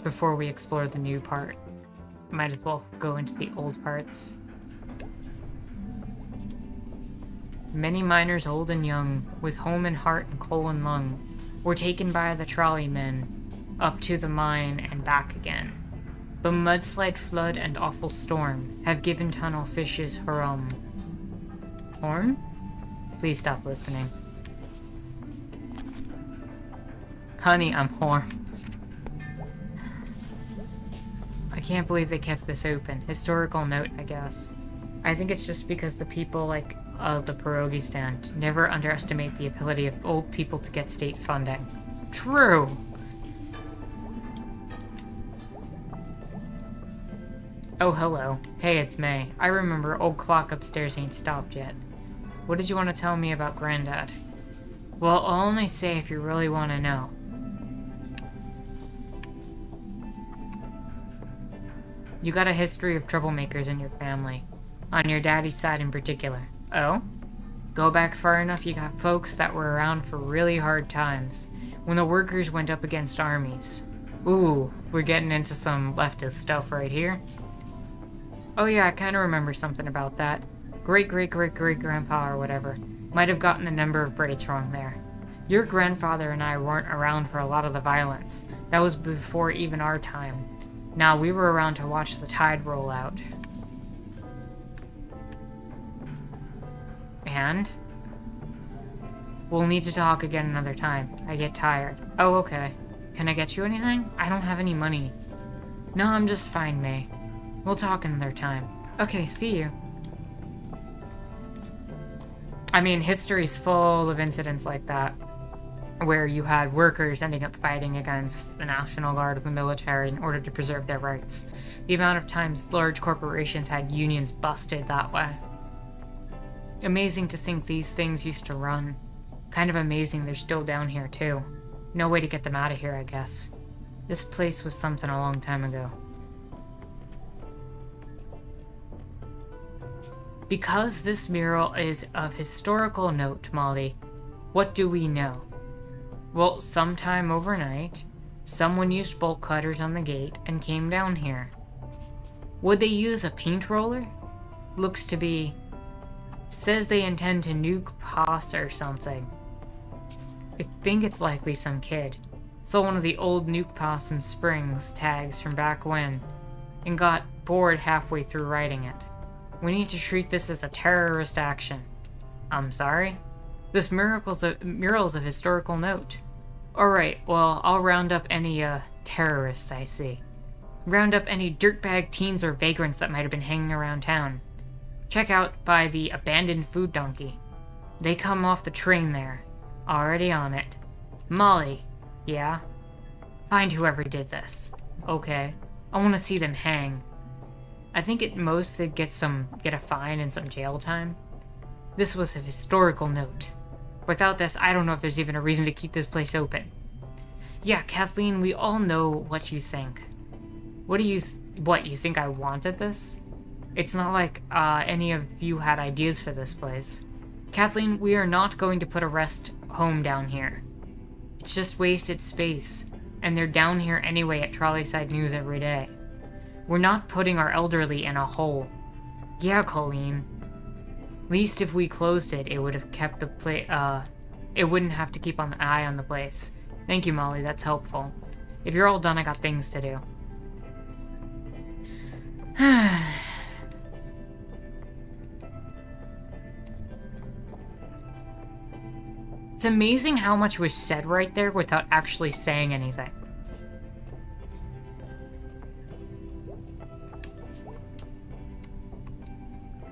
Before we explore the new part, might as well go into the old parts. Many miners old and young, with home and heart and coal and lung, were taken by the trolley men, up to the mine and back again. But mudslide, flood, and awful storm have given tunnel fishes her horn? Please stop listening. Honey, I'm horn. I can't believe they kept this open. Historical note, I guess. I think it's just because the people like the pierogi stand never underestimate the ability of old people to get state funding. True! Oh, hello. Hey, it's May. I remember old clock upstairs ain't stopped yet. What did you want to tell me about Granddad? Well, I'll only say if you really want to know. You got a history of troublemakers in your family. On your daddy's side in particular. Oh? Go back far enough, you got folks that were around for really hard times, when the workers went up against armies. Ooh, we're getting into some leftist stuff right here. Oh yeah, I kinda remember something about that. Great-great-great-great-grandpa or whatever might have gotten the number of braids wrong there. Your grandfather and I weren't around for a lot of the violence. That was before even our time. Now, we were around to watch the tide roll out. And? We'll need to talk again another time. I get tired. Oh, okay. Can I get you anything? I don't have any money. No, I'm just fine, May. We'll talk another time. Okay, see you. I mean, history's full of incidents like that, where you had workers ending up fighting against the National Guard of the military in order to preserve their rights. The amount of times large corporations had unions busted that way. Amazing to think these things used to run. Kind of amazing they're still down here, too. No way to get them out of here, I guess. This place was something a long time ago. Because this mural is of historical note, Molly, what do we know? Well, sometime overnight, someone used bolt cutters on the gate and came down here. Would they use a paint roller? Looks to be... Says they intend to nuke Poss or something. I think it's likely some kid. Saw one of the old Nuke Possum Springs tags from back when, and got bored halfway through writing it. We need to treat this as a terrorist action. I'm sorry? This mural's of historical note. Alright, well, I'll round up any, terrorists I see. Round up any dirtbag teens or vagrants that might have been hanging around town. Check out by the abandoned food donkey. They come off the train there. Already on it. Molly. Yeah? Find whoever did this. Okay. I want to see them hang. I think at most they'd get a fine and some jail time. This was of historical note. Without this, I don't know if there's even a reason to keep this place open. Yeah, Kathleen, we all know what you think. What do you think I wanted this? It's not like any of you had ideas for this place. Kathleen, we are not going to put a rest home down here. It's just wasted space, and they're down here anyway at Trolleyside News every day. We're not putting our elderly in a hole. Yeah, Colleen. Least if we closed it, it would have kept the it wouldn't have to keep an eye on the place. Thank you, Molly, that's helpful. If you're all done, I got things to do. It's amazing how much was said right there without actually saying anything.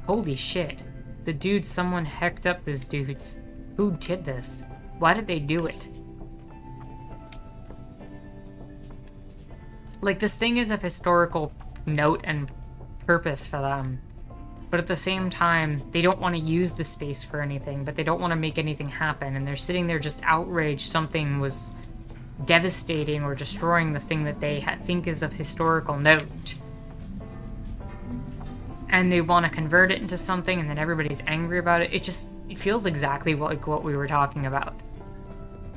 Holy shit. Someone hecked up these dudes. Who did this? Why did they do it? Like, this thing is of historical note and purpose for them. But at the same time, they don't want to use the space for anything, but they don't want to make anything happen, and they're sitting there just outraged something was devastating or destroying the thing that they think is of historical note. And they want to convert it into something, and then everybody's angry about it. It feels exactly like what we were talking about.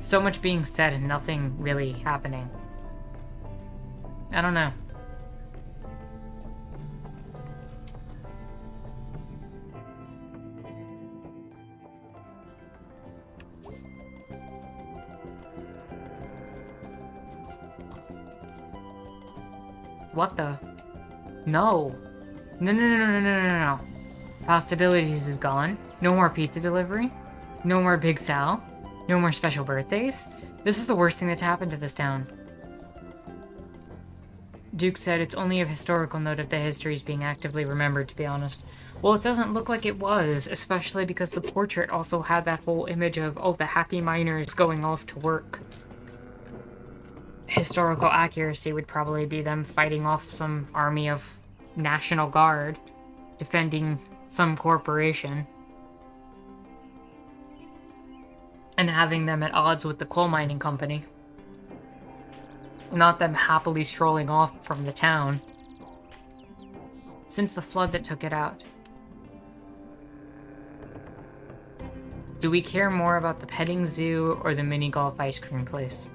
So much being said and nothing really happening. I don't know. What the? No. No, no, no, no, no, no, no, no. Possibilities is gone. No more pizza delivery. No more Big Sal. No more special birthdays. This is the worst thing that's happened to this town. Duke said it's only a historical note if the history is being actively remembered, to be honest. Well, it doesn't look like it was, especially because the portrait also had that whole image of, oh, the happy miners going off to work. Historical accuracy would probably be them fighting off some army of National Guard, defending some corporation, and having them at odds with the coal mining company. Not them happily strolling off from the town. Since the flood that took it out. Do we care more about the petting zoo or the mini golf ice cream place?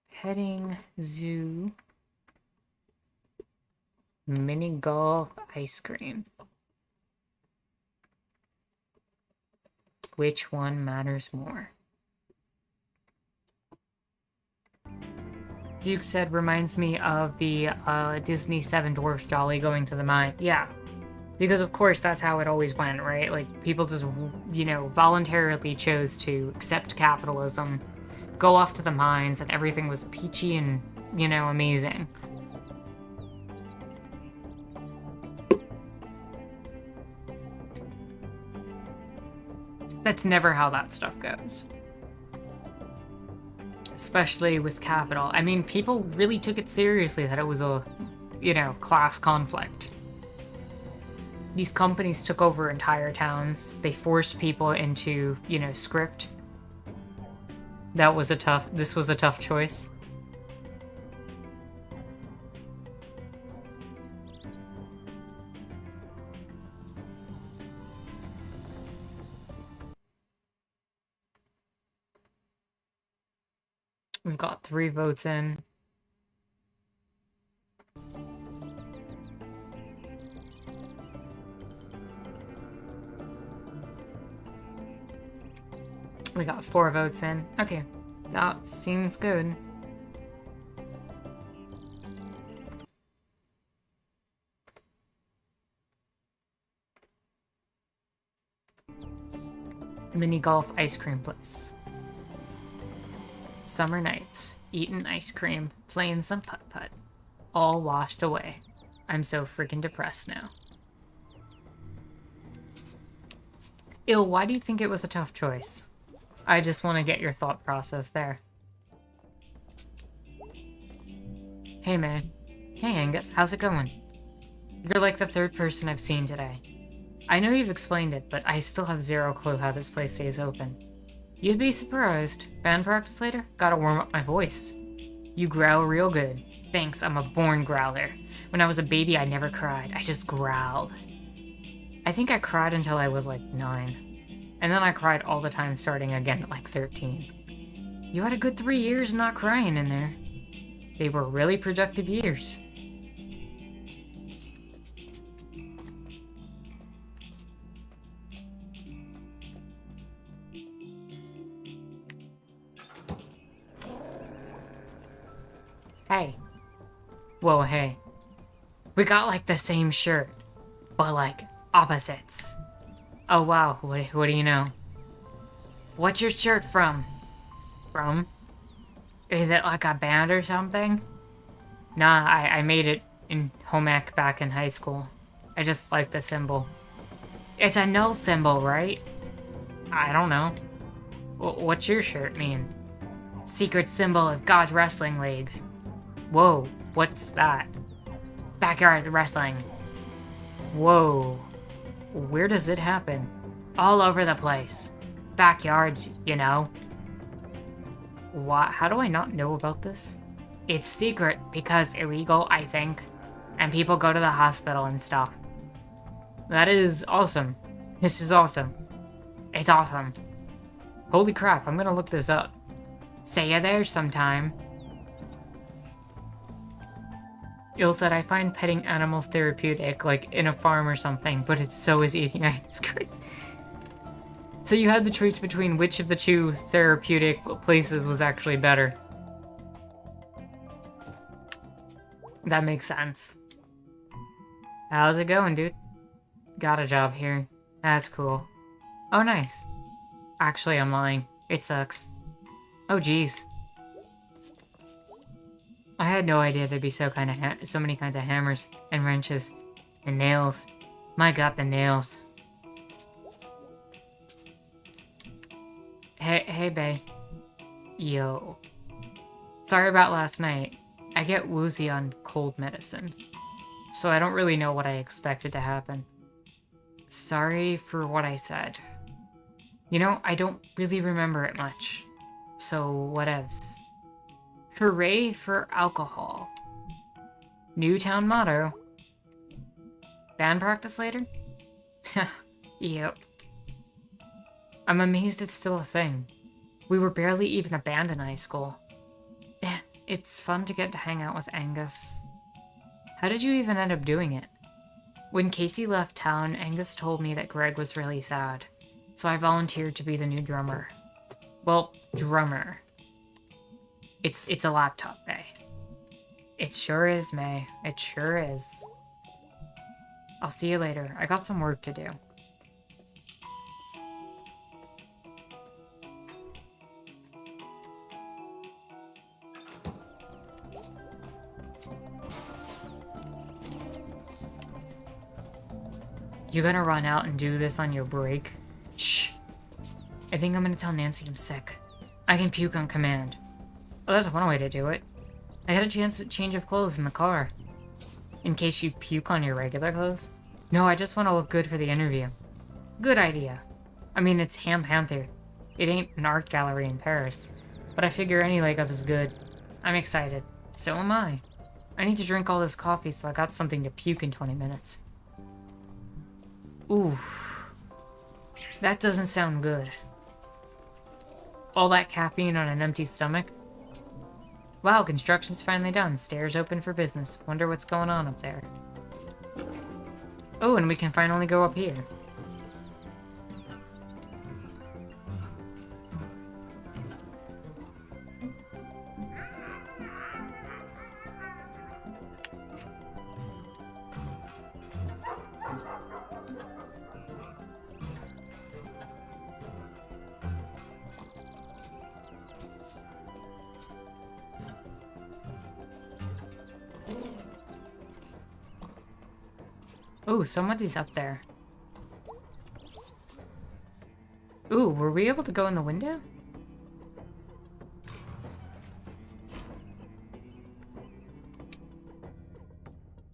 Petting zoo. Mini golf ice cream. Which one matters more? Duke said reminds me of the Disney Seven Dwarfs Jolly going to the mine. Yeah. Because of course that's how it always went, right? Like people just, you know, voluntarily chose to accept capitalism, go off to the mines, and everything was peachy and, you know, amazing. That's never how that stuff goes. Especially with capital. I mean, people really took it seriously that it was a, you know, class conflict. These companies took over entire towns. They forced people into, you know, script. This was a tough choice. We've got 3 votes in. We got 4 votes in. Okay, that seems good. Mini golf ice cream place. Summer nights, eating ice cream, playing some putt-putt. All washed away. I'm so freaking depressed now. Ill, why do you think it was a tough choice? I just want to get your thought process there. Hey man. Hey Angus, how's it going? You're like the 3rd person I've seen today. I know you've explained it, but I still have 0 clue how this place stays open. You'd be surprised. Band practice later? Gotta warm up my voice. You growl real good. Thanks, I'm a born growler. When I was a baby, I never cried. I just growled. I think I cried until I was like 9. And then I cried all the time starting again at like 13. You had a good 3 years not crying in there. They were really productive years. Hey. Whoa, hey. We got like the same shirt, but like opposites. Oh wow, what do you know? What's your shirt from? From? Is it like a band or something? Nah, I made it in home ec back in high school. I just like the symbol. It's a null symbol, right? I don't know. What's your shirt mean? Secret symbol of God's Wrestling League. Whoa, what's that? Backyard wrestling. Whoa. Where does it happen? All over the place. Backyards, you know. What? How do I not know about this? It's secret because illegal, I think. And people go to the hospital and stuff. That is awesome. This is awesome. It's awesome. Holy crap, I'm gonna look this up. Say you there sometime. Il said, I find petting animals therapeutic, like in a farm or something, but it's so is eating ice cream. So you had the choice between which of the two therapeutic places was actually better. That makes sense. How's it going, dude? Got a job here. That's cool. Oh, nice. Actually, I'm lying. It sucks. Oh, geez. I had no idea there'd be so many kinds of hammers and wrenches and nails. My god, the nails. Hey, bae. Yo. Sorry about last night. I get woozy on cold medicine, so I don't really know what I expected to happen. Sorry for what I said. You know, I don't really remember it much, so whatevs. Hooray for alcohol. New town motto. Band practice later? Yep. I'm amazed it's still a thing. We were barely even a band in high school. It's fun to get to hang out with Angus. How did you even end up doing it? When Casey left town, Angus told me that Greg was really sad, so I volunteered to be the new drummer. Well, drummer. It's a laptop, May. It sure is, May. It sure is. I'll see you later. I got some work to do. You gonna run out and do this on your break? Shh. I think I'm gonna tell Nancy I'm sick. I can puke on command. Oh, that's one way to do it. I had a chance to change of clothes in the car. In case you puke on your regular clothes? No, I just want to look good for the interview. Good idea. I mean, it's Ham Panther. It ain't an art gallery in Paris. But I figure any leg up is good. I'm excited. So am I. I need to drink all this coffee so I got something to puke in 20 minutes. Oof. That doesn't sound good. All that caffeine on an empty stomach? Wow, construction's finally done. Stairs open for business. Wonder what's going on up there. Oh, and we can finally go up here. Ooh, somebody's up there. Ooh, were we able to go in the window?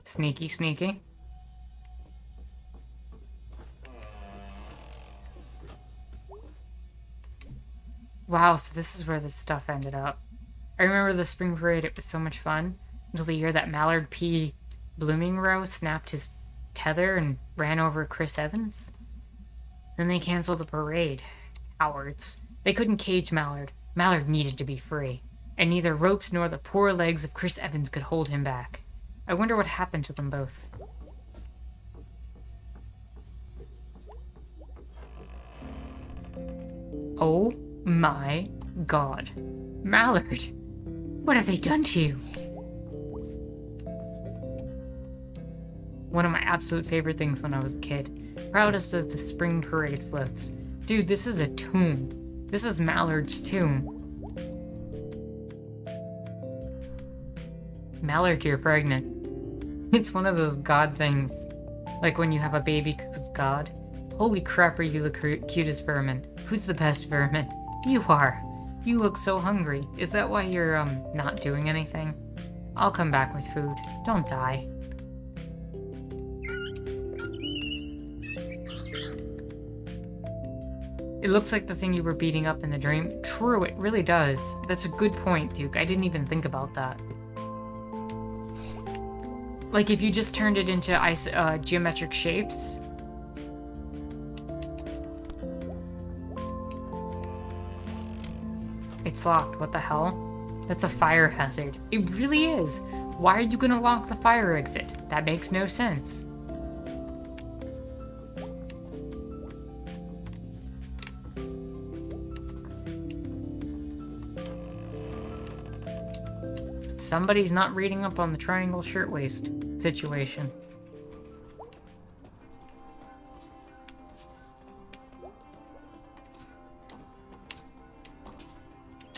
Sneaky, sneaky. Wow, so this is where this stuff ended up. I remember the spring parade, it was so much fun. Until the year that Mallard P. Bloomingrow snapped his tether and ran over Chris Evans. Then they canceled the parade. Cowards. They couldn't cage Mallard. Mallard needed to be free. And neither ropes nor the poor legs of Chris Evans could hold him back. I wonder what happened to them both. Oh my god. Mallard! What have they done to you? One of my absolute favorite things when I was a kid. Proudest of the spring parade floats. Dude, this is a tomb. This is Mallard's tomb. Mallard, you're pregnant. It's one of those God things. Like when you have a baby because God. Holy crap, are you the cutest vermin? Who's the best vermin? You are. You look so hungry. Is that why you're, not doing anything? I'll come back with food. Don't die. It looks like the thing you were beating up in the dream. True, it really does. That's a good point, Duke. I didn't even think about that. Like, if you just turned it into geometric shapes. It's locked. What the hell? That's a fire hazard. It really is. Why are you gonna lock the fire exit? That makes no sense. Somebody's not reading up on the triangle shirtwaist situation.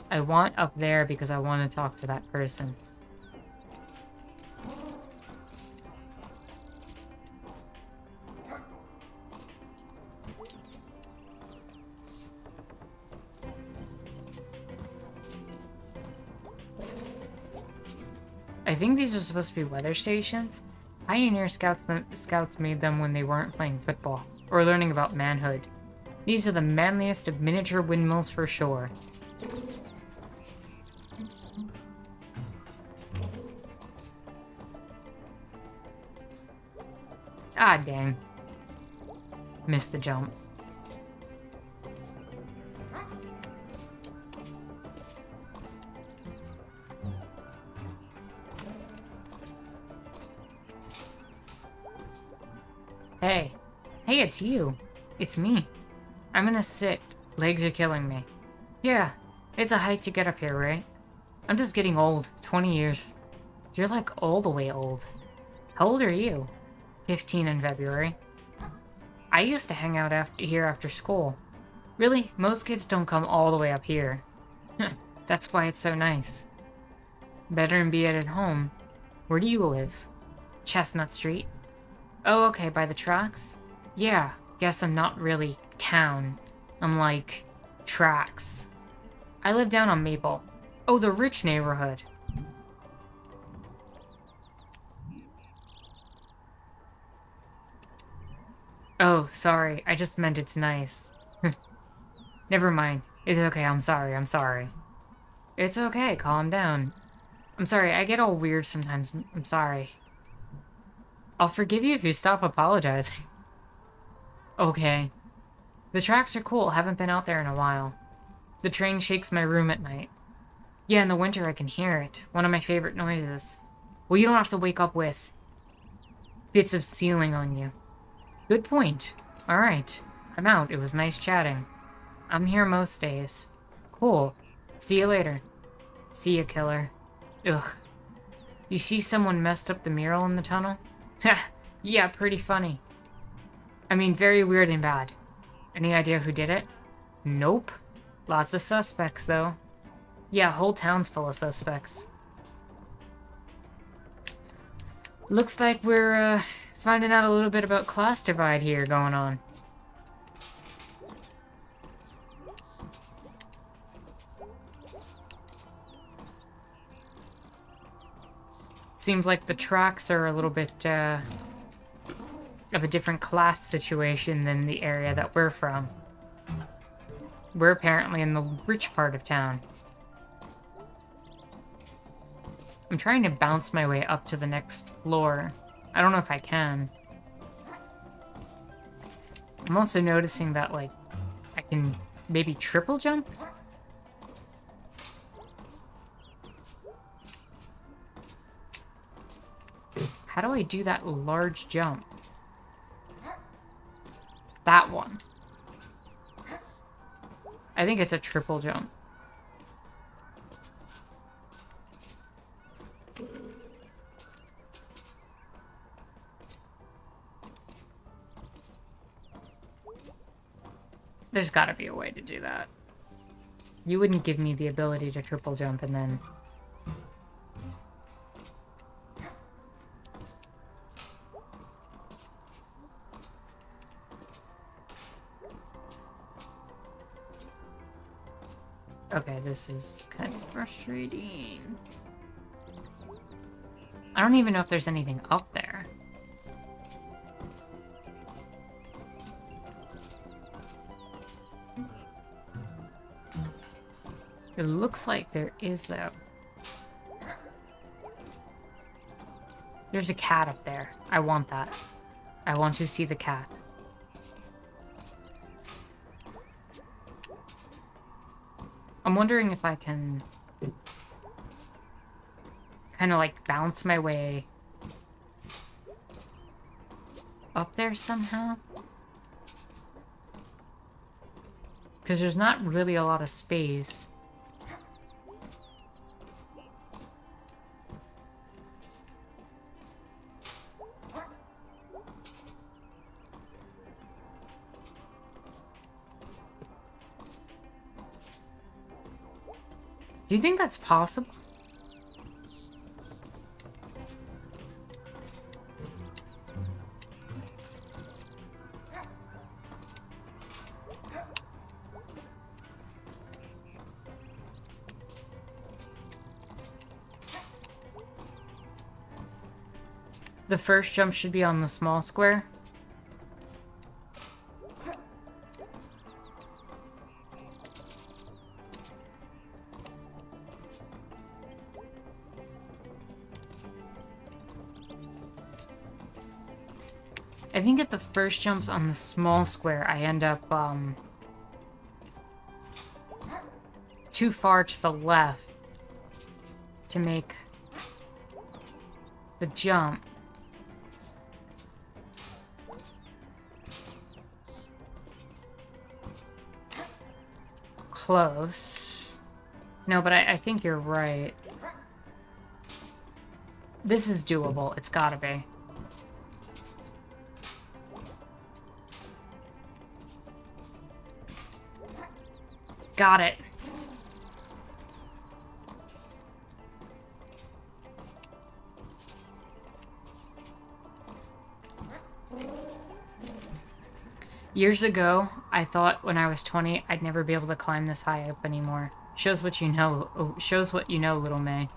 I want up there because I want to talk to that person. I think these are supposed to be weather stations. Pioneer scouts made them when they weren't playing football or learning about manhood. These are the manliest of miniature windmills for sure. Ah, dang. Missed the jump. Hey. Hey, it's you. It's me. I'm gonna sit. Legs are killing me. Yeah, it's a hike to get up here, right? I'm just getting old. 20 years. You're like all the way old. How old are you? 15 in February. I used to hang out here after school. Really, most kids don't come all the way up here. That's why it's so nice. Better than be at home. Where do you live? Chestnut Street. Oh, okay, by the tracks? Yeah, guess I'm not really town. I'm like, tracks. I live down on Maple. Oh, the rich neighborhood. Oh, sorry. I just meant it's nice. Never mind. It's okay. I'm sorry. I'm sorry. It's okay. Calm down. I'm sorry. I get all weird sometimes. I'm sorry. I'll forgive you if you stop apologizing. Okay. The tracks are cool. Haven't been out there in a while. The train shakes my room at night. Yeah, in the winter I can hear it. One of my favorite noises. Well, you don't have to wake up with bits of ceiling on you. Good point. Alright. I'm out. It was nice chatting. I'm here most days. Cool. See you later. See ya, killer. Ugh. You see someone messed up the mural in the tunnel? Heh. Yeah, pretty funny. I mean, very weird and bad. Any idea who did it? Nope. Lots of suspects, though. Yeah, whole town's full of suspects. Looks like we're, finding out a little bit about class divide here going on. Seems like the tracks are a little bit, of a different class situation than the area that we're from. We're apparently in the rich part of town. I'm trying to bounce my way up to the next floor. I don't know if I can. I'm also noticing that, like, I can maybe triple jump? How do I do that large jump? That one. I think it's a triple jump. There's gotta be a way to do that. You wouldn't give me the ability to triple jump and then... Okay, this is kind of frustrating. I don't even know if there's anything up there. It looks like there is, though. There's a cat up there. I want that. I want to see the cat. I'm wondering if I can kind of like bounce my way up there somehow. Because there's not really a lot of space. Do you think that's possible? The first jump should be on the small square. I think at the first jumps on the small square, I end up, too far to the left to make the jump. Close. No, but I think you're right. This is doable. It's gotta be. Got it. Years ago, I thought when I was 20, I'd never be able to climb this high up anymore. Shows what you know. Oh, shows what you know, little May.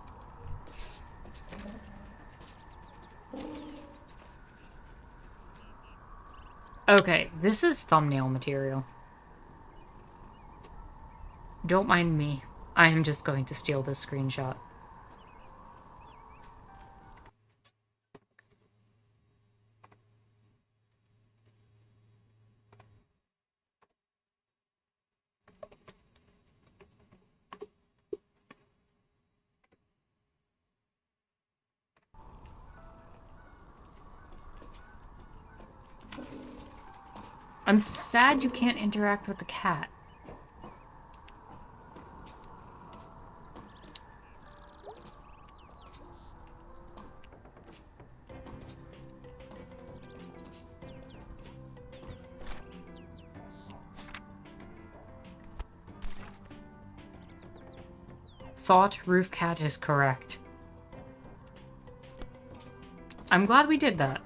Okay, this is thumbnail material. Don't mind me. I am just going to steal this screenshot. I'm sad you can't interact with the cat. Thought roof cat is correct. I'm glad we did that.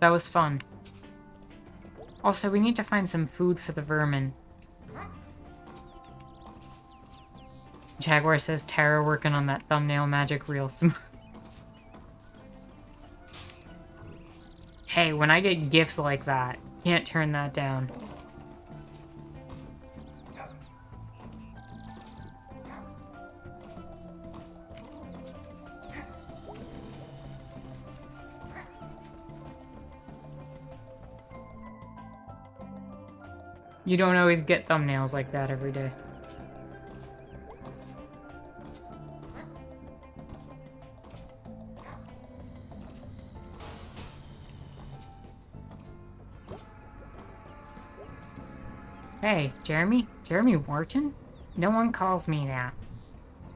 That was fun. Also, we need to find some food for the vermin. Jaguar says Tara working on that thumbnail magic real smooth. Hey, when I get gifts like that, can't turn that down. You don't always get thumbnails like that every day. Hey, Jeremy? Jeremy Wharton? No one calls me that.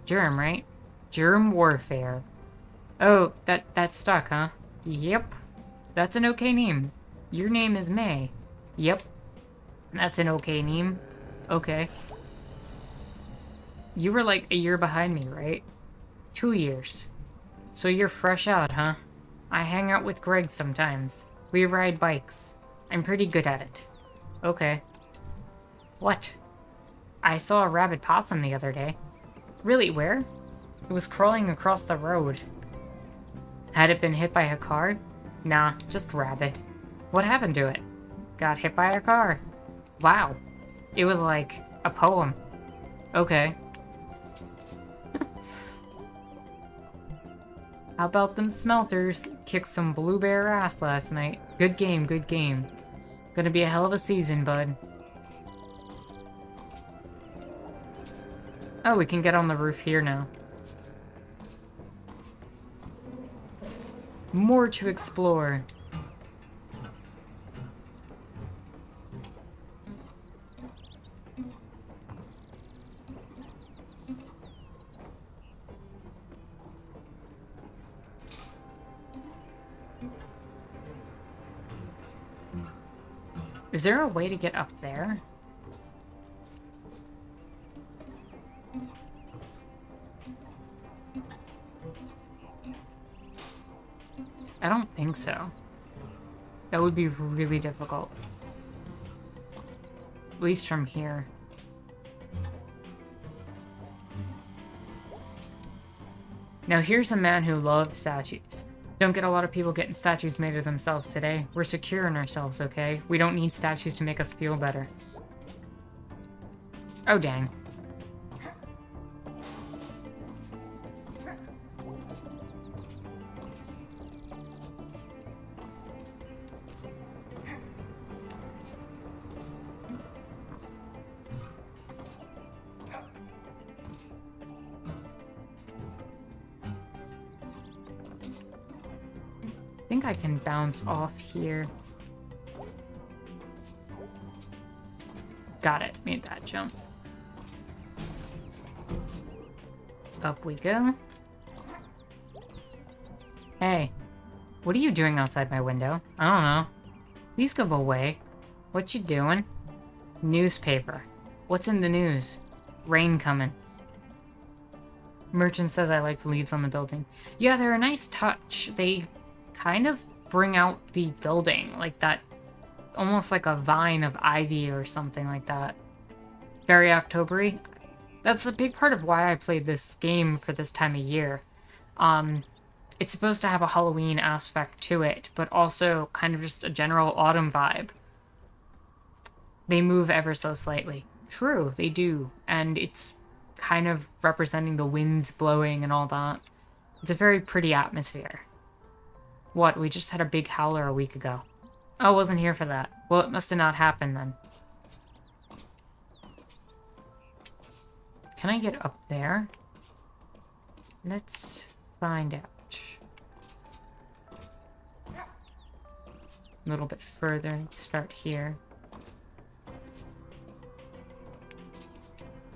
Germ, right? Germ Warfare. Oh, that's stuck, huh? Yep. That's an okay name. Your name is May. Yep. That's an okay name. Okay. You were like a year behind me, right? 2 years. So you're fresh out, huh? I hang out with Greg sometimes. We ride bikes. I'm pretty good at it. Okay. What? I saw a rabid possum the other day. Really, where? It was crawling across the road. Had it been hit by a car? Nah, just rabid. What happened to it? Got hit by a car. Wow. It was like a poem. Okay. How about them Smelters? Kicked some Blue Bear ass last night. Good game, good game. Gonna be a hell of a season, bud. Oh, we can get on the roof here now. More to explore. Is there a way to get up there? I don't think so. That would be really difficult. At least from here. Now here's a man who loves statues. Don't get a lot of people getting statues made of themselves today. We're secure in ourselves, okay? We don't need statues to make us feel better. Oh, dang. I think I can bounce off here. Got it. Made that jump. Up we go. Hey, what are you doing outside my window? I don't know. Please go away. What you doing? Newspaper. What's in the news? Rain coming. Merchant says I like the leaves on the building. Yeah, they're a nice touch. They kind of bring out the building, like that, almost like a vine of ivy or something like that. Very October-y. That's a big part of why I played this game for this time of year. It's supposed to have a Halloween aspect to it, but also kind of just a general autumn vibe. They move ever so slightly. True, they do. And it's kind of representing the winds blowing and all that. It's a very pretty atmosphere. What, we just had a big howler a week ago. Oh, I wasn't here for that. Well, it must have not happened then. Can I get up there? Let's find out. A little bit further. Let's start here.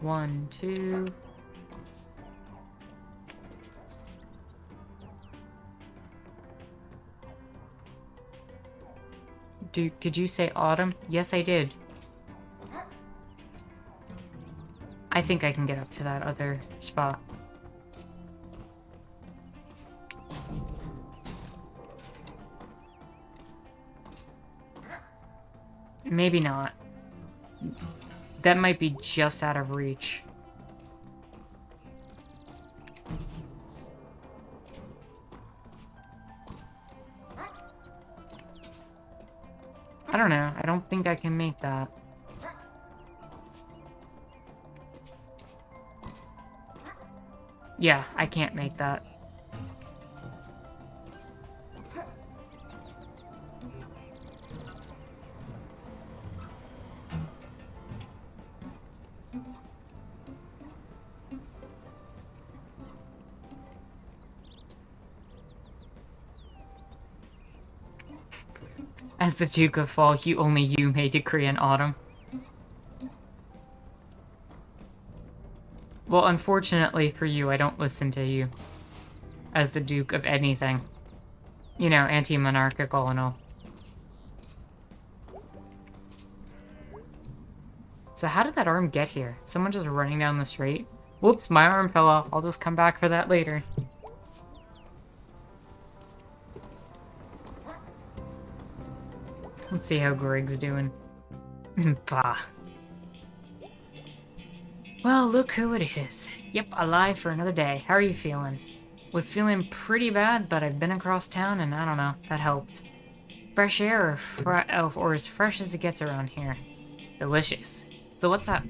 1, 2... Did you say autumn? Yes, I did. I think I can get up to that other spot. Maybe not. That might be just out of reach. I don't know. I don't think I can make that. Yeah, I can't make that. As the Duke of Fall, only you may decree an autumn. Well, unfortunately for you, I don't listen to you. As the Duke of anything. You know, anti-monarchical and all. So how did that arm get here? Someone just running down the street? Whoops, my arm fell off. I'll just come back for that later. Let's see how Greg's doing. Bah. Well, look who it is. Yep, alive for another day. How are you feeling? Was feeling pretty bad, but I've been across town and I don't know, that helped. Fresh air or as fresh as it gets around here. Delicious. So what's up?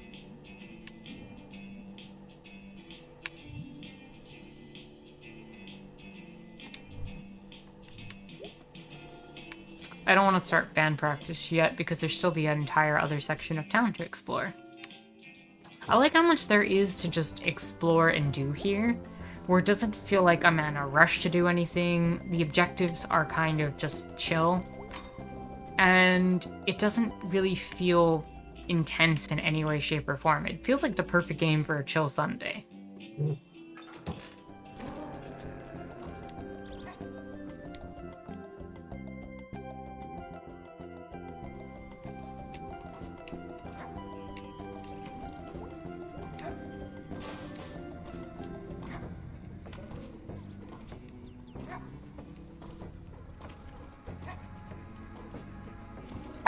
I don't want to start band practice yet because there's still the entire other section of town to explore. I like how much there is to just explore and do here, where it doesn't feel like I'm in a rush to do anything. The objectives are kind of just chill, and it doesn't really feel intense in any way, shape, or form. It feels like the perfect game for a chill Sunday.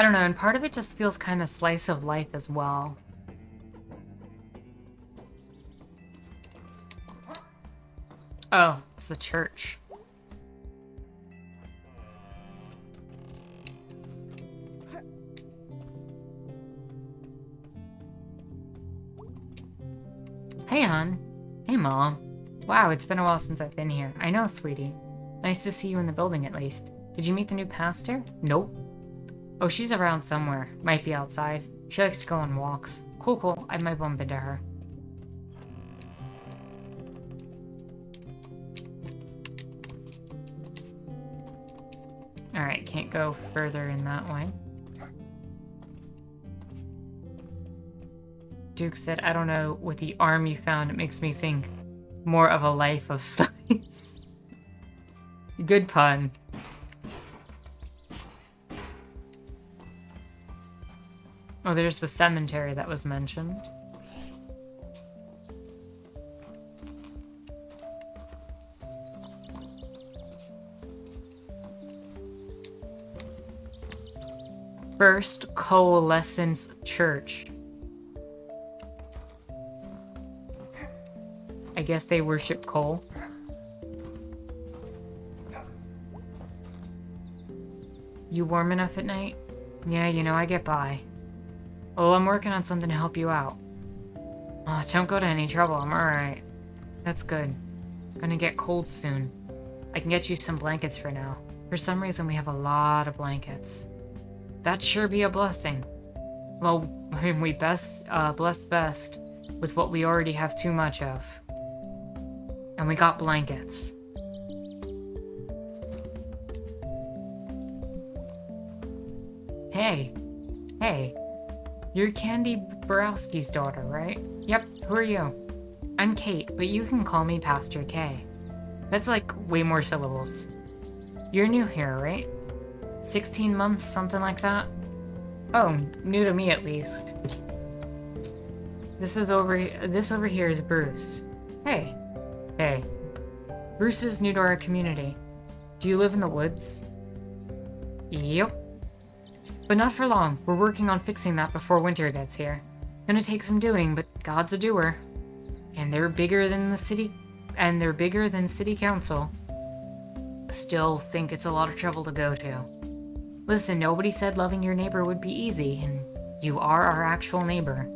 I don't know, and part of it just feels kind of slice of life as well. Oh, it's the church. Hey, hon. Hey, Mom. Wow, it's been a while since I've been here. I know, sweetie. Nice to see you in the building, at least. Did you meet the new pastor? Nope. Oh, she's around somewhere. Might be outside. She likes to go on walks. Cool, cool. I might bump into her. Alright, can't go further in that way. Duke said, I don't know, with the arm you found, it makes me think more of a life of slice. Good pun. Oh, there's the cemetery that was mentioned. First Coalescence Church. I guess they worship coal. You warm enough at night? Yeah, you know, I get by. Oh, I'm working on something to help you out. Oh, don't go to any trouble, I'm alright. That's good. Gonna get cold soon. I can get you some blankets for now. For some reason, we have a lot of blankets. That'd sure be a blessing. Well, we blessed best with what we already have too much of. And we got blankets. Hey. Hey. You're Candy Borowski's daughter, right? Yep, who are you? I'm Kate, but you can call me Pastor K. That's like way more syllables. You're new here, right? 16 months, something like that? Oh, new to me at least. This over here is Bruce. Hey. Hey. Bruce is new to our community. Do you live in the woods? Yep. But not for long. We're working on fixing that before winter gets here. Gonna take some doing, but God's a doer. And they're bigger than city council. Still think it's a lot of trouble to go to. Listen, nobody said loving your neighbor would be easy, and you are our actual neighbor.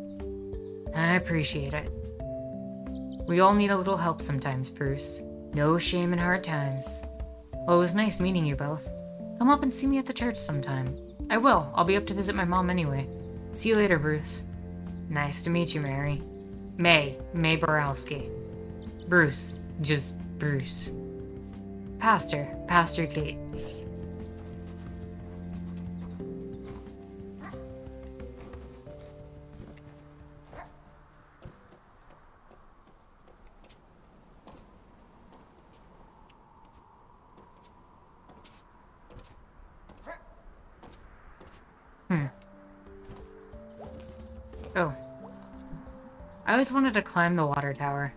I appreciate it. We all need a little help sometimes, Bruce. No shame in hard times. Well, it was nice meeting you both. Come up and see me at the church sometime. I will. I'll be up to visit my mom anyway. See you later, Bruce. Nice to meet you, Mary. May Borowski. Bruce. Just Bruce. Pastor Kate. Oh. I always wanted to climb the water tower.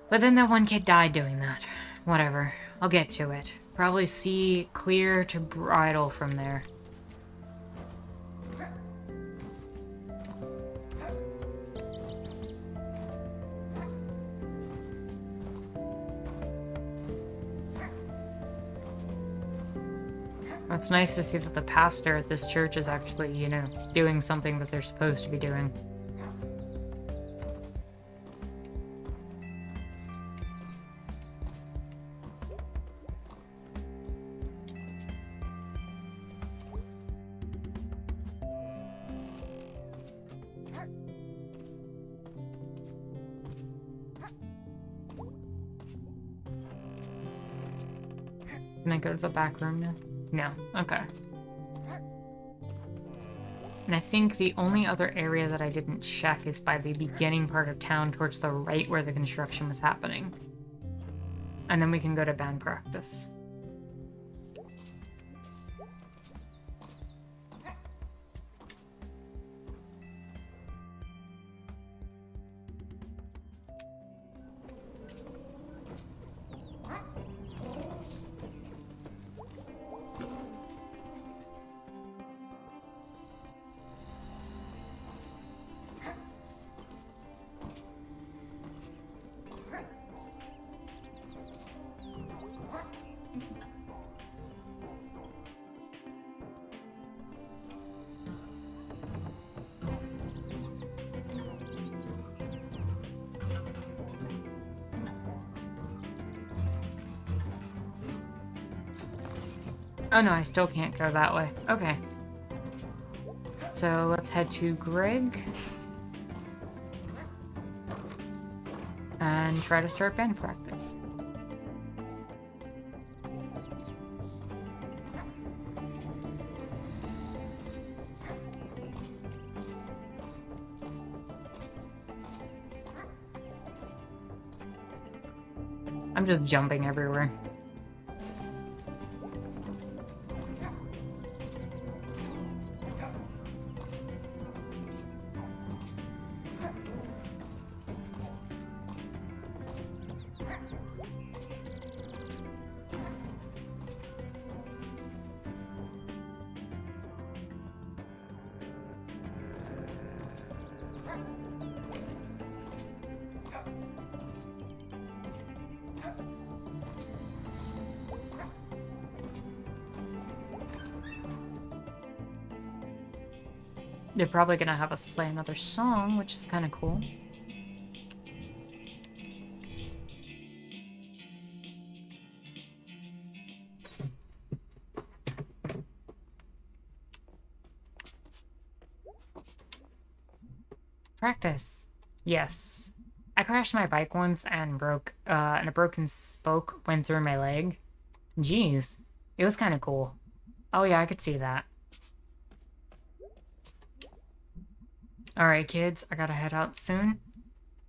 But then that one kid died doing that. Whatever. I'll get to it. Probably see clear to Bridle from there. It's nice to see that the pastor at this church is actually, you know, doing something that they're supposed to be doing. Can I go to the back room now? No. Okay. And I think the only other area that I didn't check is by the beginning part of town towards the right where the construction was happening. And then we can go to band practice. Oh no, I still can't go that way. Okay. So let's head to Greg. And try to start band practice. I'm just jumping everywhere. They're probably gonna have us play another song, which is kind of cool. Practice. Yes. I crashed my bike once and and a broken spoke went through my leg. Jeez. It was kind of cool. Oh yeah, I could see that. Alright, kids, I gotta head out soon.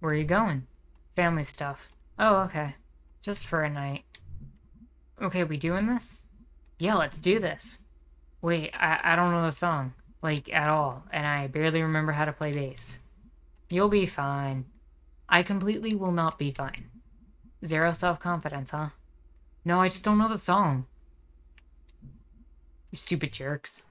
Where are you going? Family stuff. Oh, okay. Just for a night. Okay, we doing this? Yeah, let's do this. Wait, I don't know the song. Like, at all. And I barely remember how to play bass. You'll be fine. I completely will not be fine. Zero self-confidence, huh? No, I just don't know the song. You stupid jerks.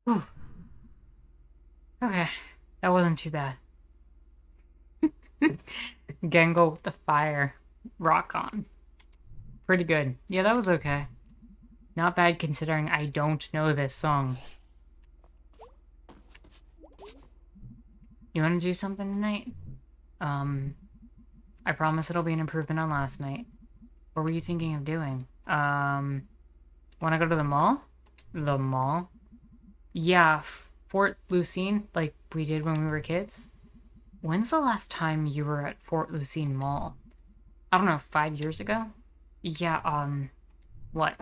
Whew. Okay, that wasn't too bad. Gengo with the fire. Rock on. Pretty good. Yeah, that was okay. Not bad considering I don't know this song. You want to do something tonight? I promise it'll be an improvement on last night. What were you thinking of doing? Want to go to the mall? The mall? Yeah, Fort Lucine, like we did when we were kids. When's the last time you were at Fort Lucine Mall? I don't know, 5 years ago? Yeah, what?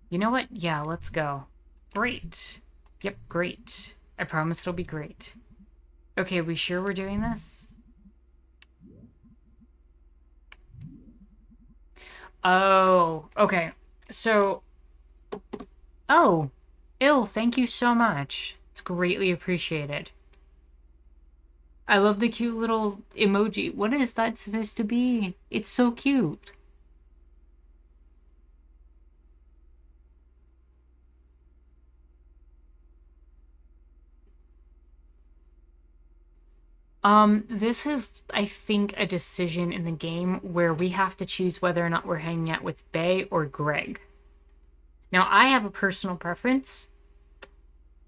You know what? Yeah, let's go. Great. Yep, great. I promise it'll be great. Okay, we sure we're doing this? Oh, okay. So, oh, thank you so much. It's greatly appreciated. I love the cute little emoji. What is that supposed to be? It's so cute. This is, I think, a decision in the game where we have to choose whether or not we're hanging out with Bay or Greg. Now, I have a personal preference,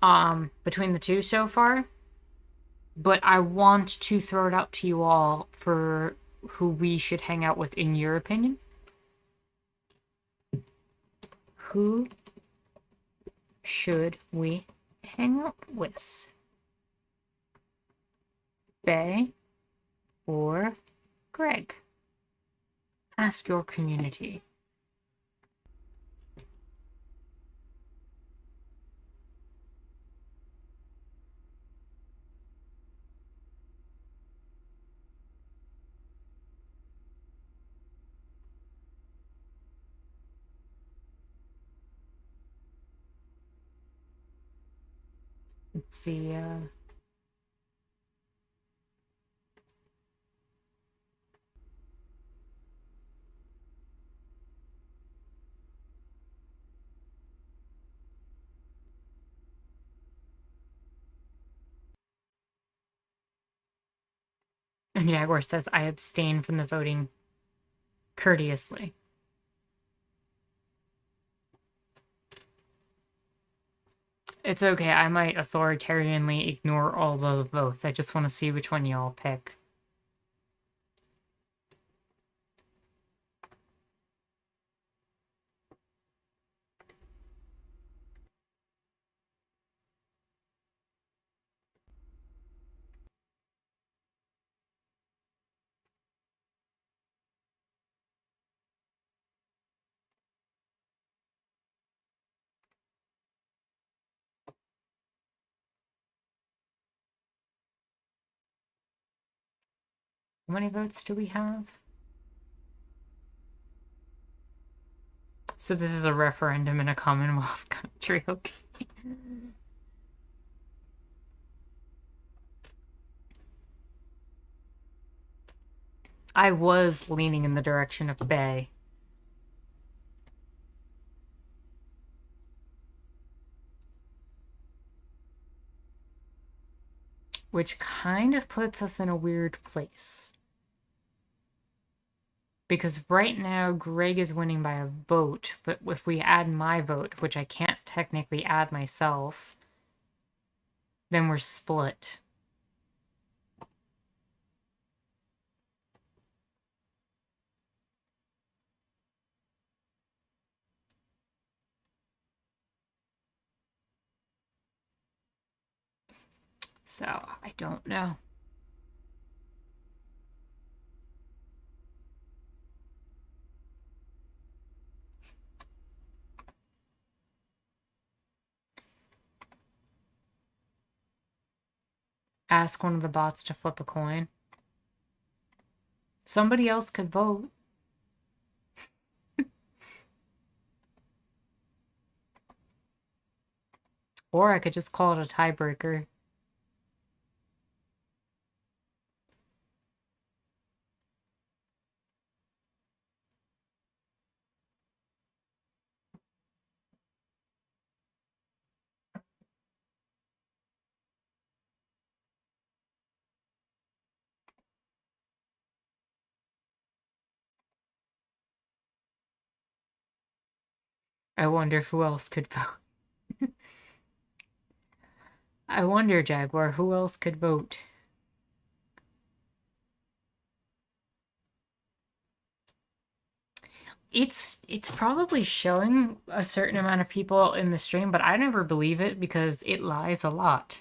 between the two so far, but I want to throw it out to you all for who we should hang out with in your opinion. Who should we hang out with? Bay or Greg? Ask your community. Let's see, and Jaguar says, I abstain from the voting courteously. It's okay, I might authoritarianly ignore all the votes. I just want to see which one y'all pick. How many votes do we have? So this is a referendum in a Commonwealth country, okay. I was leaning in the direction of Bay. Which kind of puts us in a weird place. Because right now, Greg is winning by a vote, but if we add my vote, which I can't technically add myself, then we're split. So, I don't know. Ask one of the bots to flip a coin. Somebody else could vote. Or I could just call it a tiebreaker. I wonder who else could vote. I wonder, Jaguar, who else could vote? It's probably showing a certain amount of people in the stream, but I never believe it because it lies a lot.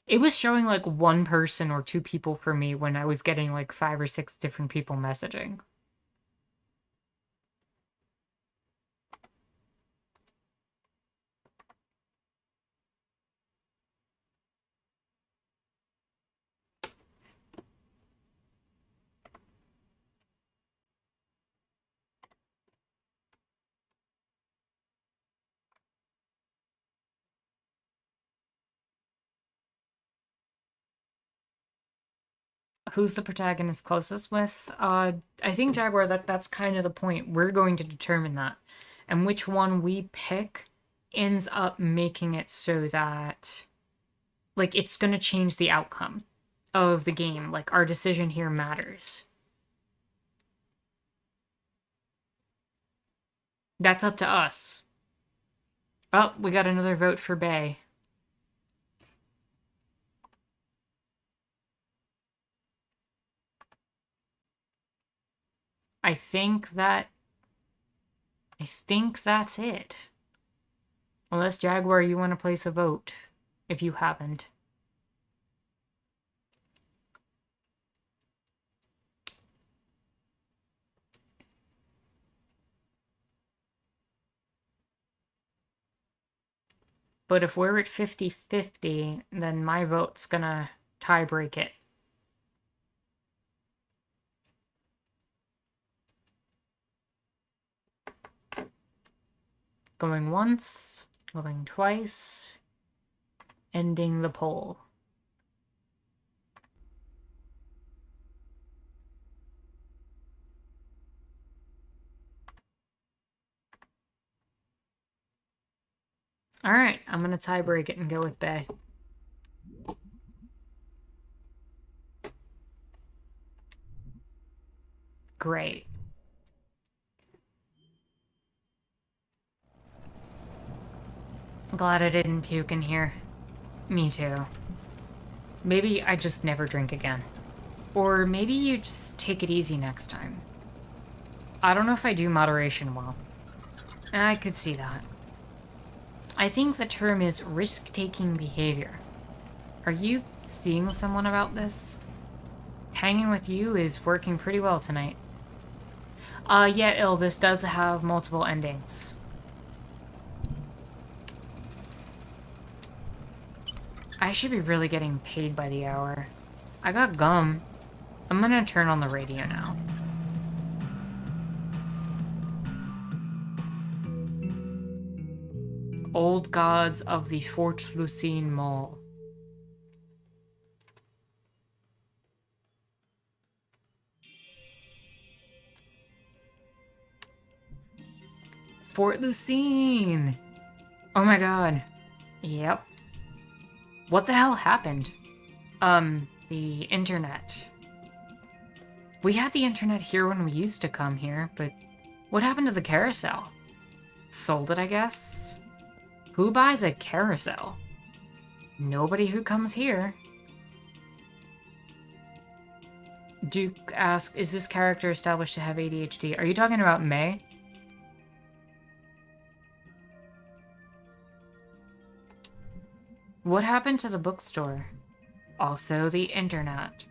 It was showing like one person or two people for me when I was getting like 5 or 6 different people messaging. Who's the protagonist closest with? I think Jaguar, that's kind of the point. We're going to determine that. And which one we pick ends up making it so that like, it's gonna change the outcome of the game. Like, our decision here matters. That's up to us. Oh, we got another vote for Bay. I think that's it. Unless, Jaguar, you want to place a vote, if you haven't. But if we're at 50-50, then my vote's gonna tie break it. Going once, going twice, ending the poll. Alright, I'm gonna tie break it and go with Bay. Great. Glad I didn't puke in here. Me too. Maybe I just never drink again. Or maybe you just take it easy next time. I don't know if I do moderation well. I could see that. I think the term is risk-taking behavior. Are you seeing someone about this? Hanging with you is working pretty well tonight. Yeah, this does have multiple endings. I should be really getting paid by the hour. I got gum. I'm gonna turn on the radio now. Old Gods of the Fort Lucine Mall. Fort Lucine! Oh my god. Yep. What the hell happened? The internet. We had the internet here when we used to come here, but what happened to the carousel? Sold it, I guess? Who buys a carousel? Nobody who comes here. Duke asks, is this character established to have ADHD? Are you talking about May? What happened to the bookstore? Also the internet.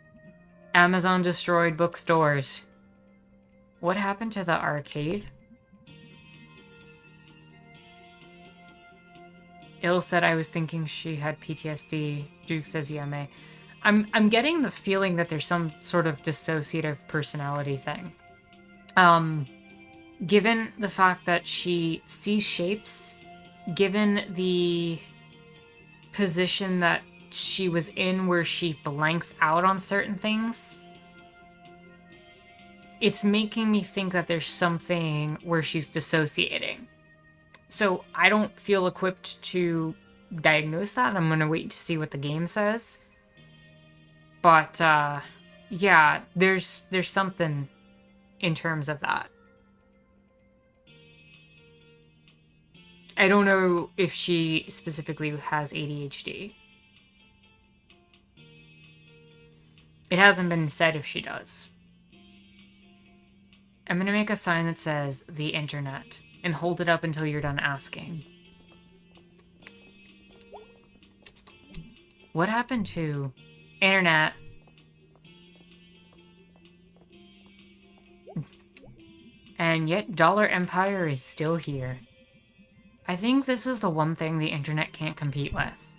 Amazon destroyed bookstores. What happened to the arcade? Il said I was thinking she had PTSD. Duke says yeah, May. I'm getting the feeling that there's some sort of dissociative personality thing. Given the fact that she sees shapes, given the position that she was in where she blanks out on certain things, it's making me think that there's something where she's dissociating. So I don't feel equipped to diagnose that. I'm gonna wait to see what the game says. But yeah, there's something in terms of that. I don't know if she specifically has ADHD. It hasn't been said if she does. I'm gonna make a sign that says the internet and hold it up until you're done asking. What happened to internet? And yet Dollar Empire is still here. I think this is the one thing the internet can't compete with.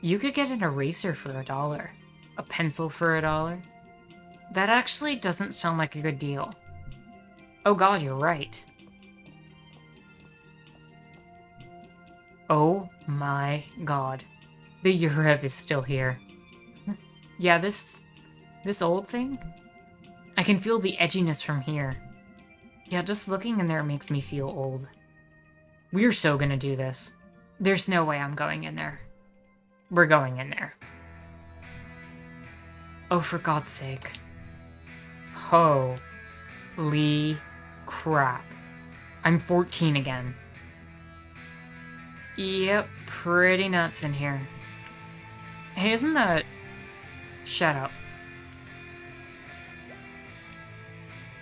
You could get an eraser for $1, a pencil for $1. That actually doesn't sound like a good deal. Oh god, you're right. Oh my god. The Yurev is still here. Yeah, this old thing? I can feel the edginess from here. Yeah, just looking in there makes me feel old. We're so gonna do this. There's no way I'm going in there. We're going in there. Oh, for God's sake. Holy crap. I'm 14 again. Yep, pretty nuts in here. Hey, isn't that... Shut up.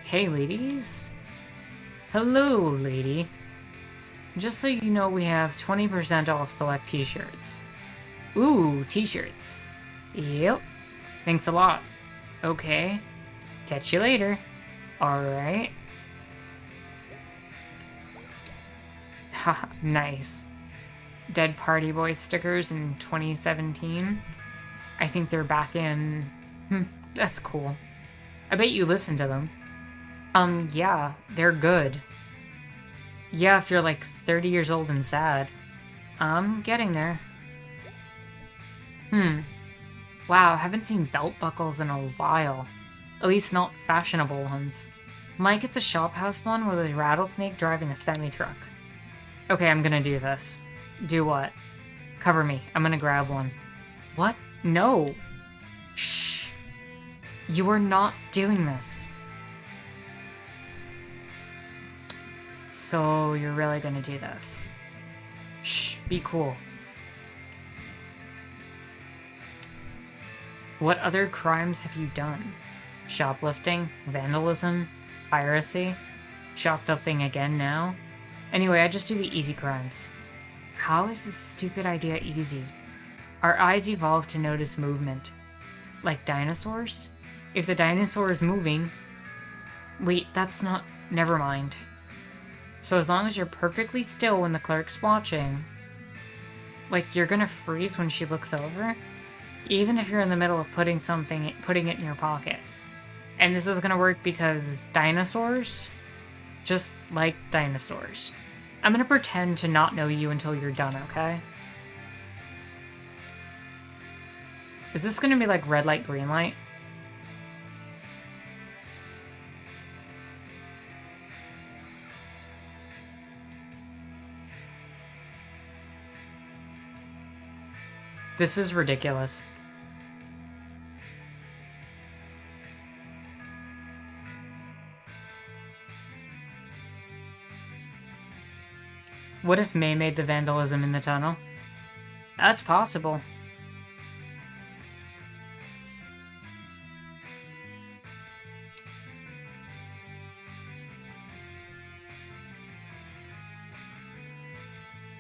Hey, ladies. Hello, lady. Just so you know, we have 20% off select t-shirts. Ooh, t-shirts. Yep. Thanks a lot. Okay. Catch you later. Alright. Haha, nice. Dead Party Boys stickers in 2017. I think they're back in... that's cool. I bet you listen to them. Yeah, they're good. Yeah, if you're like 30 years old and sad. I'm getting there. Wow, haven't seen belt buckles in a while. At least not fashionable ones. Might get the shop house one with a rattlesnake driving a semi-truck. Okay, I'm gonna do this. Do what? Cover me. I'm gonna grab one. What? No! Shh. You are not doing this. So you're really gonna do this. Shh, be cool. What other crimes have you done? Shoplifting? Vandalism? Piracy? Shoplifting again now? Anyway, I just do the easy crimes. How is this stupid idea easy? Our eyes evolved to notice movement. Like dinosaurs? If the dinosaur is moving... Wait, that's not... Never mind. So as long as you're perfectly still when the clerk's watching... Like, you're gonna freeze when she looks over? Even if you're in the middle of putting it in your pocket. And this is gonna work because dinosaurs? Just like dinosaurs. I'm gonna pretend to not know you until you're done, okay? Is this gonna be like red light, green light? This is ridiculous. What if May made the vandalism in the tunnel? That's possible.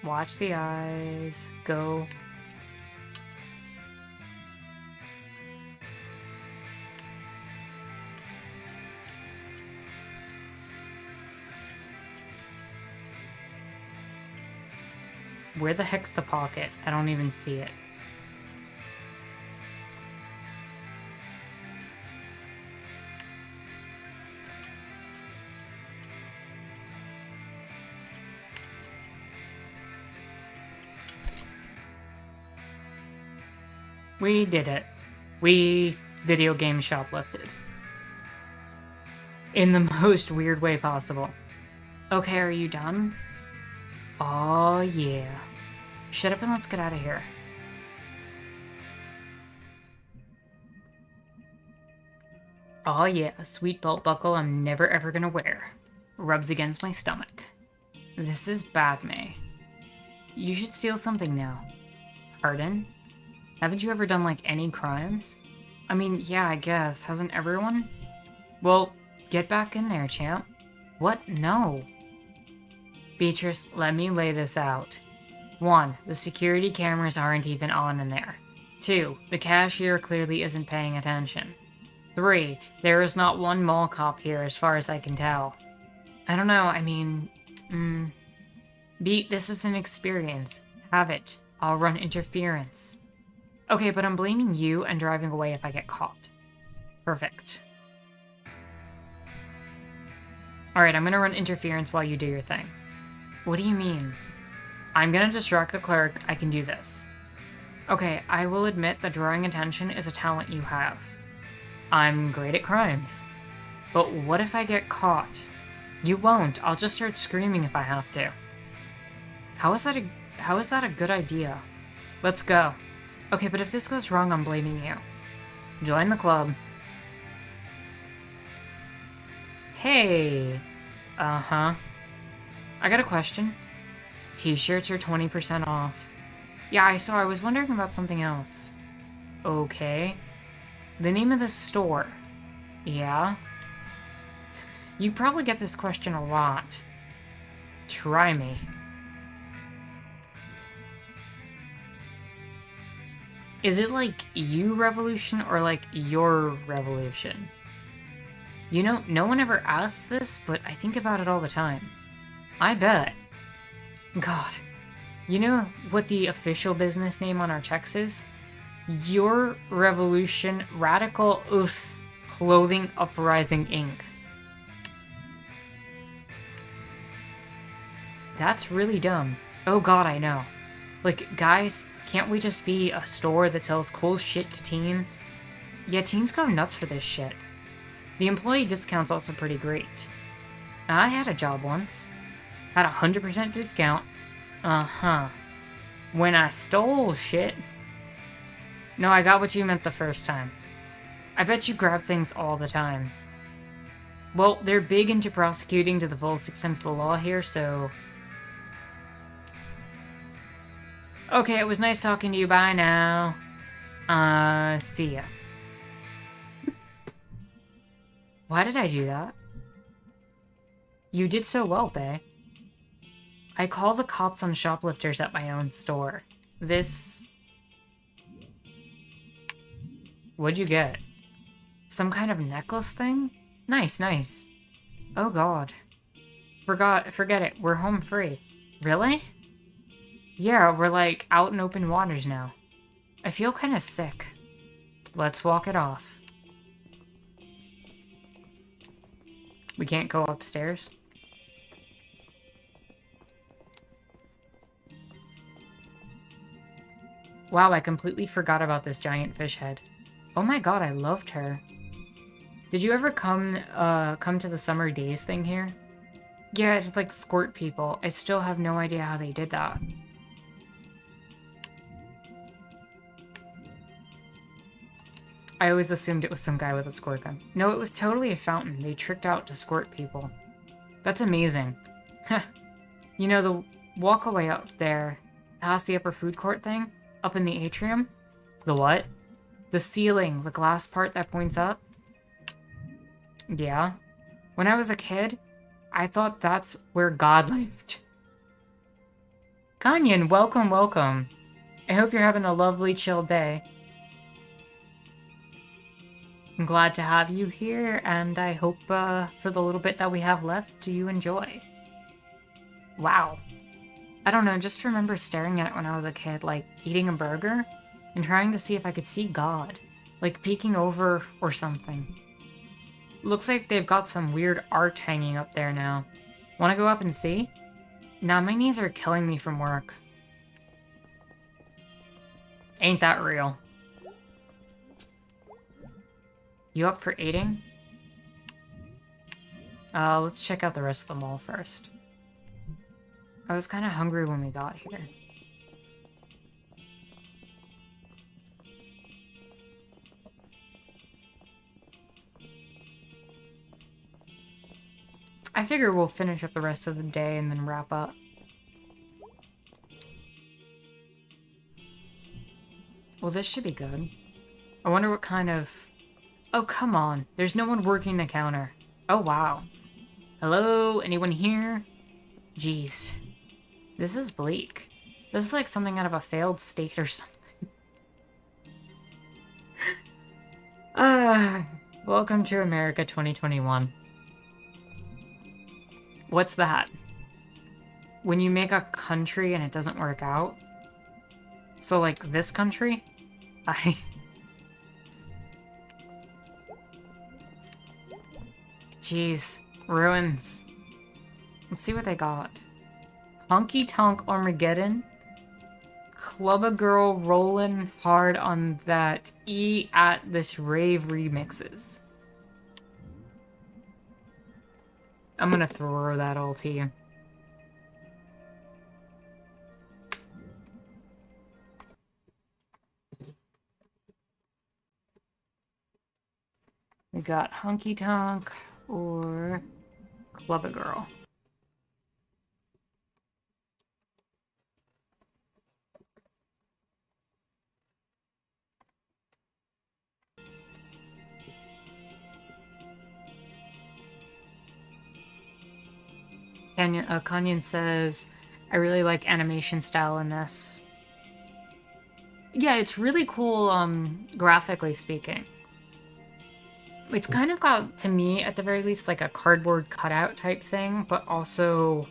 Watch the eyes. Go. Where the heck's the pocket? I don't even see it. We did it. We video game shoplifted. In the most weird way possible. Okay, are you done? Oh yeah. Shut up and let's get out of here. Oh yeah, a sweet belt buckle I'm never ever gonna wear. Rubs against my stomach. This is bad, May. You should steal something now. Pardon? Haven't you ever done like any crimes? I mean, yeah, I guess. Hasn't everyone? Well, get back in there, champ. What? No. Beatrice, let me lay this out. 1. The security cameras aren't even on in there. 2. The cashier clearly isn't paying attention. 3. There is not one mall cop here as far as I can tell. I don't know, I mean... this is an experience. Have it. I'll run interference. Okay, but I'm blaming you and driving away if I get caught. Perfect. Alright, I'm gonna run interference while you do your thing. What do you mean? I'm gonna distract the clerk. I can do this. Okay, I will admit that drawing attention is a talent you have. I'm great at crimes. But what if I get caught? You won't. I'll just start screaming if I have to. How is that a good idea? Let's go. Okay, but if this goes wrong, I'm blaming you. Join the club. Hey. Uh-huh. I got a question. T-shirts are 20% off. Yeah, I was wondering about something else. Okay. The name of the store. Yeah? You probably get this question a lot. Try me. Is it like you revolution or like your revolution? You know, no one ever asks this, but I think about it all the time. I bet. God. You know what the official business name on our checks is? Your Revolution Radical Oath Clothing Uprising Inc. That's really dumb. Oh god, I know. Like, guys, can't we just be a store that sells cool shit to teens? Yeah, teens go nuts for this shit. The employee discount's also pretty great. I had a job once. Had a 100% discount. Uh-huh. When I stole shit. No, I got what you meant the first time. I bet you grab things all the time. Well, they're big into prosecuting to the fullest extent of the law here, so... Okay, it was nice talking to you. Bye now. See ya. Why did I do that? You did so well, Bae. I call the cops on shoplifters at my own store. This... What'd you get? Some kind of necklace thing? Nice, nice. Oh god. Forget it. We're home free. Really? Yeah, we're like out in open waters now. I feel kind of sick. Let's walk it off. We can't go upstairs? Wow, I completely forgot about this giant fish head. Oh my god, I loved her. Did you ever come to the summer days thing here? Yeah, to like squirt people. I still have no idea how they did that. I always assumed it was some guy with a squirt gun. No, it was totally a fountain. They tricked out to squirt people. That's amazing. You know, the walkaway up there, past the upper food court thing, up in the atrium? The what? The ceiling, the glass part that points up? Yeah. When I was a kid, I thought that's where God lived. Kanyan, welcome, welcome. I hope you're having a lovely, chill day. I'm glad to have you here, and I hope for the little bit that we have left, you enjoy. Wow. I don't know, just remember staring at it when I was a kid, like eating a burger, and trying to see if I could see God. Like peeking over or something. Looks like they've got some weird art hanging up there now. Wanna go up and see? Nah, my knees are killing me from work. Ain't that real? You up for eating? Let's check out the rest of the mall first. I was kind of hungry when we got here. I figure we'll finish up the rest of the day and then wrap up. Well, this should be good. I wonder what kind of... Oh, come on. There's no one working the counter. Oh, wow. Hello? Anyone here? Jeez. This is bleak. This is like something out of a failed state or something. Welcome to America 2021. What's that? When you make a country and it doesn't work out? So, like, this country? Jeez. Ruins. Let's see what they got. Honky Tonk Armageddon. Club a Girl rollin' hard on that E at this rave remixes. I'm gonna throw that all to you. We got Honky Tonk or Club a Girl. Kanyan says, I really like animation style in this. Yeah, it's really cool, graphically speaking. It's kind of got, to me, at the very least, like a cardboard cutout type thing, but also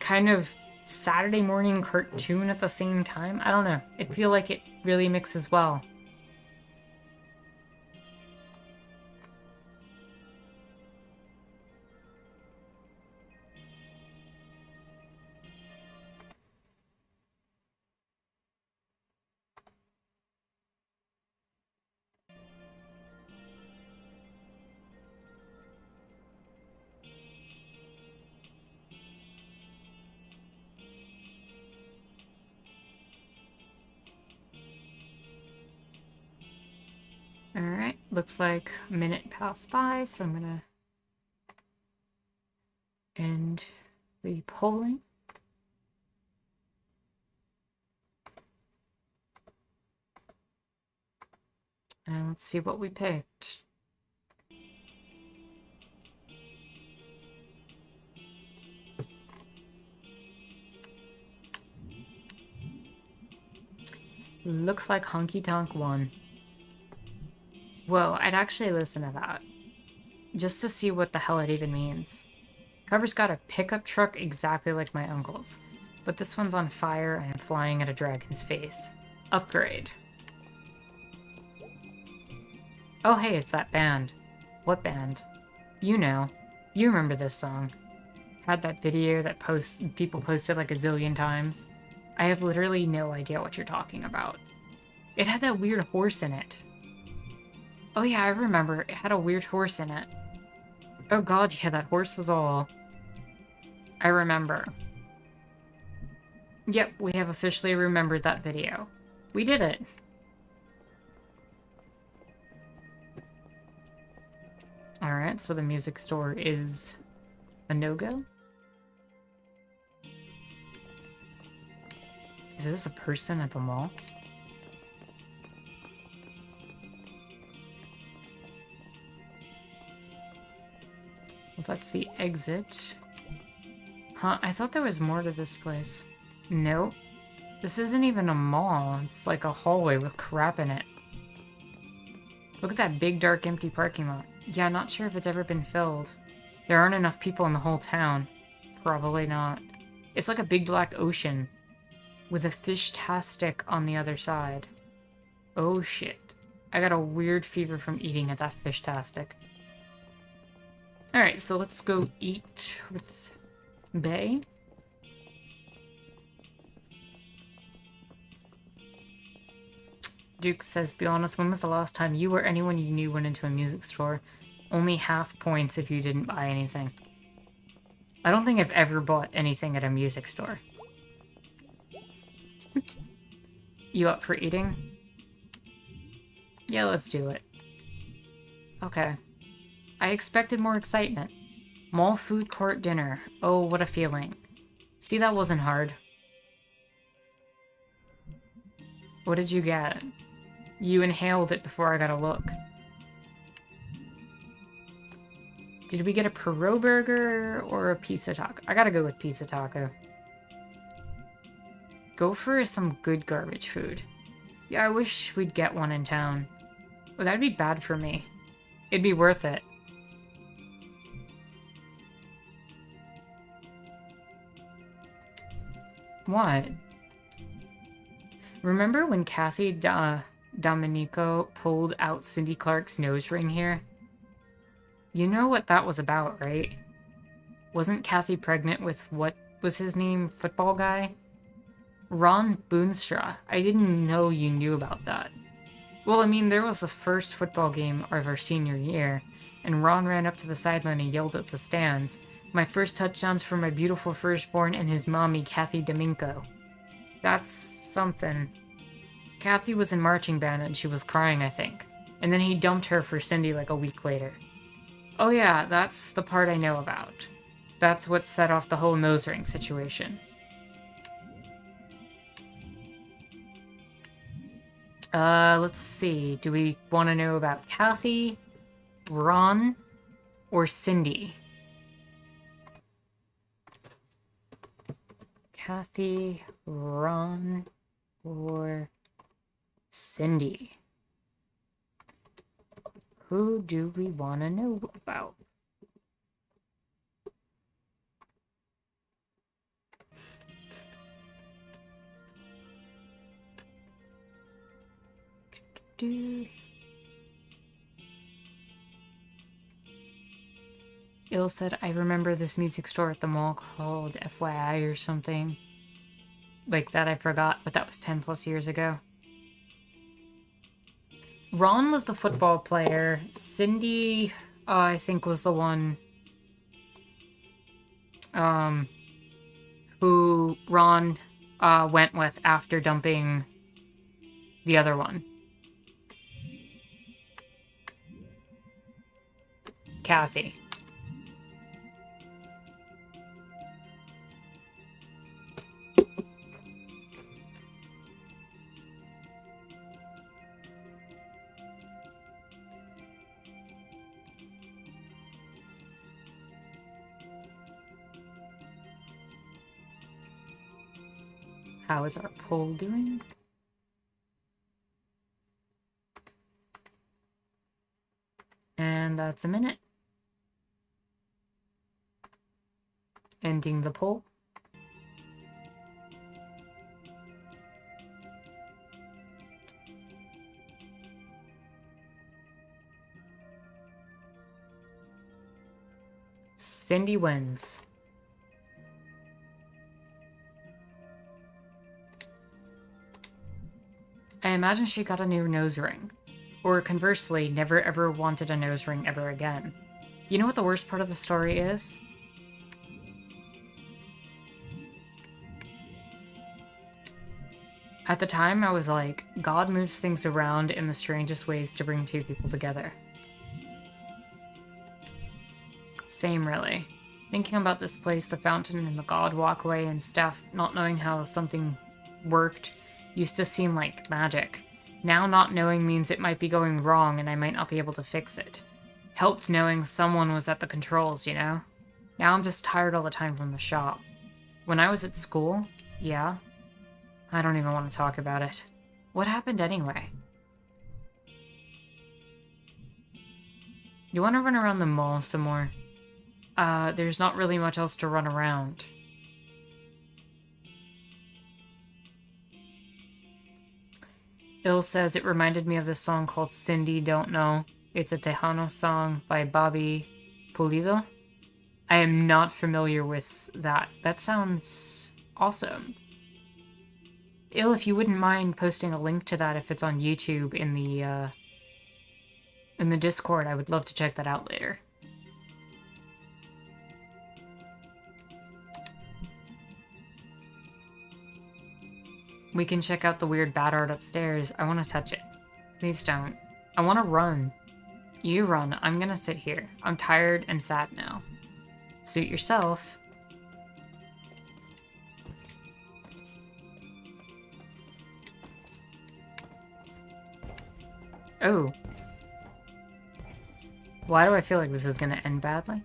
kind of Saturday morning cartoon at the same time. I don't know. I feel like it really mixes well. Alright, looks like a minute passed by, so I'm gonna end the polling. And let's see what we picked. Looks like Honky Tonk won. Whoa, I'd actually listen to that. Just to see what the hell it even means. Cover's got a pickup truck exactly like my uncle's. But this one's on fire and flying at a dragon's face. Upgrade. Oh hey, it's that band. What band? You know. You remember this song. Had that video that people posted like a zillion times. I have literally no idea what you're talking about. It had that weird horse in it. Oh yeah, I remember. It had a weird horse in it. Oh god, yeah, that horse was all... I remember. Yep, we have officially remembered that video. We did it! Alright, so the music store is a no-go? Is this a person at the mall? Well, that's the exit. Huh, I thought there was more to this place. Nope. This isn't even a mall. It's like a hallway with crap in it. Look at that big, dark, empty parking lot. Yeah, not sure if it's ever been filled. There aren't enough people in the whole town. Probably not. It's like a big black ocean. With a fish-tastic on the other side. Oh shit. I got a weird fever from eating at that fish-tastic. Alright, so let's go eat with Bay. Duke says, be honest, when was the last time you or anyone you knew went into a music store? Only half points if you didn't buy anything. I don't think I've ever bought anything at a music store. You up for eating? Yeah, let's do it. Okay. I expected more excitement. Mall food court dinner. Oh, what a feeling. See, that wasn't hard. What did you get? You inhaled it before I got a look. Did we get a Perot burger or a pizza taco? I gotta go with pizza taco. Gopher is some good garbage food. Yeah, I wish we'd get one in town. Oh, that'd be bad for me. It'd be worth it. What? Remember when Kathy Domenico pulled out Cindy Clark's nose ring here? You know what that was about, right? Wasn't Kathy pregnant with, what was his name, football guy? Ron Boonstra. I didn't know you knew about that. Well, I mean, there was the first football game of our senior year, and Ron ran up to the sideline and yelled at the stands, "My first touchdown's for my beautiful firstborn and his mommy, Kathy Domenico." That's something. Kathy was in marching band and she was crying, I think. And then he dumped her for Cindy like a week later. Oh yeah, that's the part I know about. That's what set off the whole nose ring situation. Let's see. Do we want to know about Kathy, Ron, or Cindy? Kathy, Ron, or Cindy? Who do we want to know about? Il said, I remember this music store at the mall called FYI or something. Like that I forgot, but that was 10 plus years ago. Ron was the football player. Cindy, I think, was the one who Ron went with after dumping the other one. Kathy. How is our poll doing? And that's a minute. Ending the poll. Cindy wins. I imagine she got a new nose ring. Or conversely, never ever wanted a nose ring ever again. You know what the worst part of the story is? At the time, I was like, God moves things around in the strangest ways to bring two people together. Same, really. Thinking about this place, the fountain and the God walkway and stuff, not knowing how something worked, used to seem like magic. Now not knowing means it might be going wrong and I might not be able to fix it. Helped knowing someone was at the controls, you know? Now I'm just tired all the time from the shop. When I was at school, yeah. I don't even want to talk about it. What happened anyway? You want to run around the mall some more? There's not really much else to run around. Il says it reminded me of this song called Cindy Don't Know. It's a Tejano song by Bobby Pulido. I am not familiar with that. That sounds awesome. Il, if you wouldn't mind posting a link to that if it's on YouTube in the Discord, I would love to check that out later. We can check out the weird bat art upstairs. I want to touch it. Please don't. I want to run. You run. I'm gonna sit here. I'm tired and sad now. Suit yourself. Oh. Why do I feel like this is gonna end badly?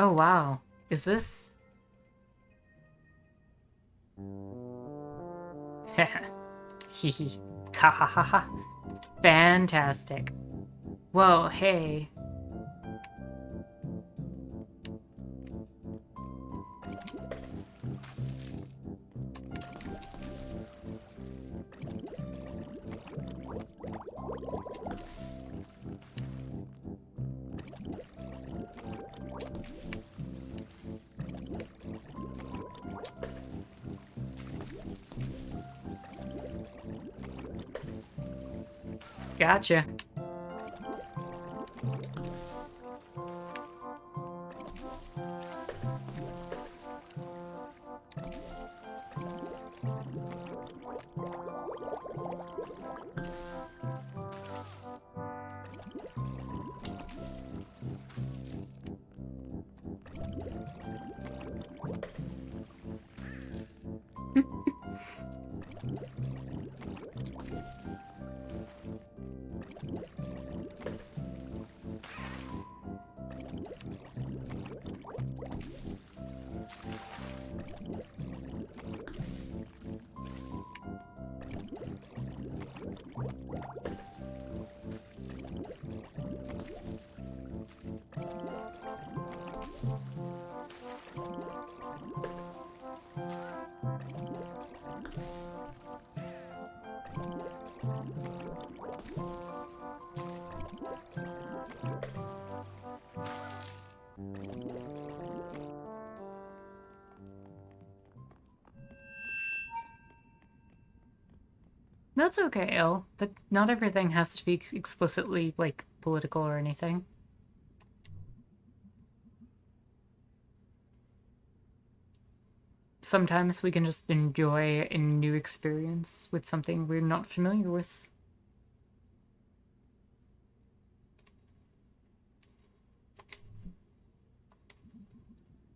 Oh, wow. Is this... Hehe. Ha ha ha ha. Fantastic. Whoa, hey. Gotcha. That's okay, Elle. That not everything has to be explicitly, like, political or anything. Sometimes we can just enjoy a new experience with something we're not familiar with.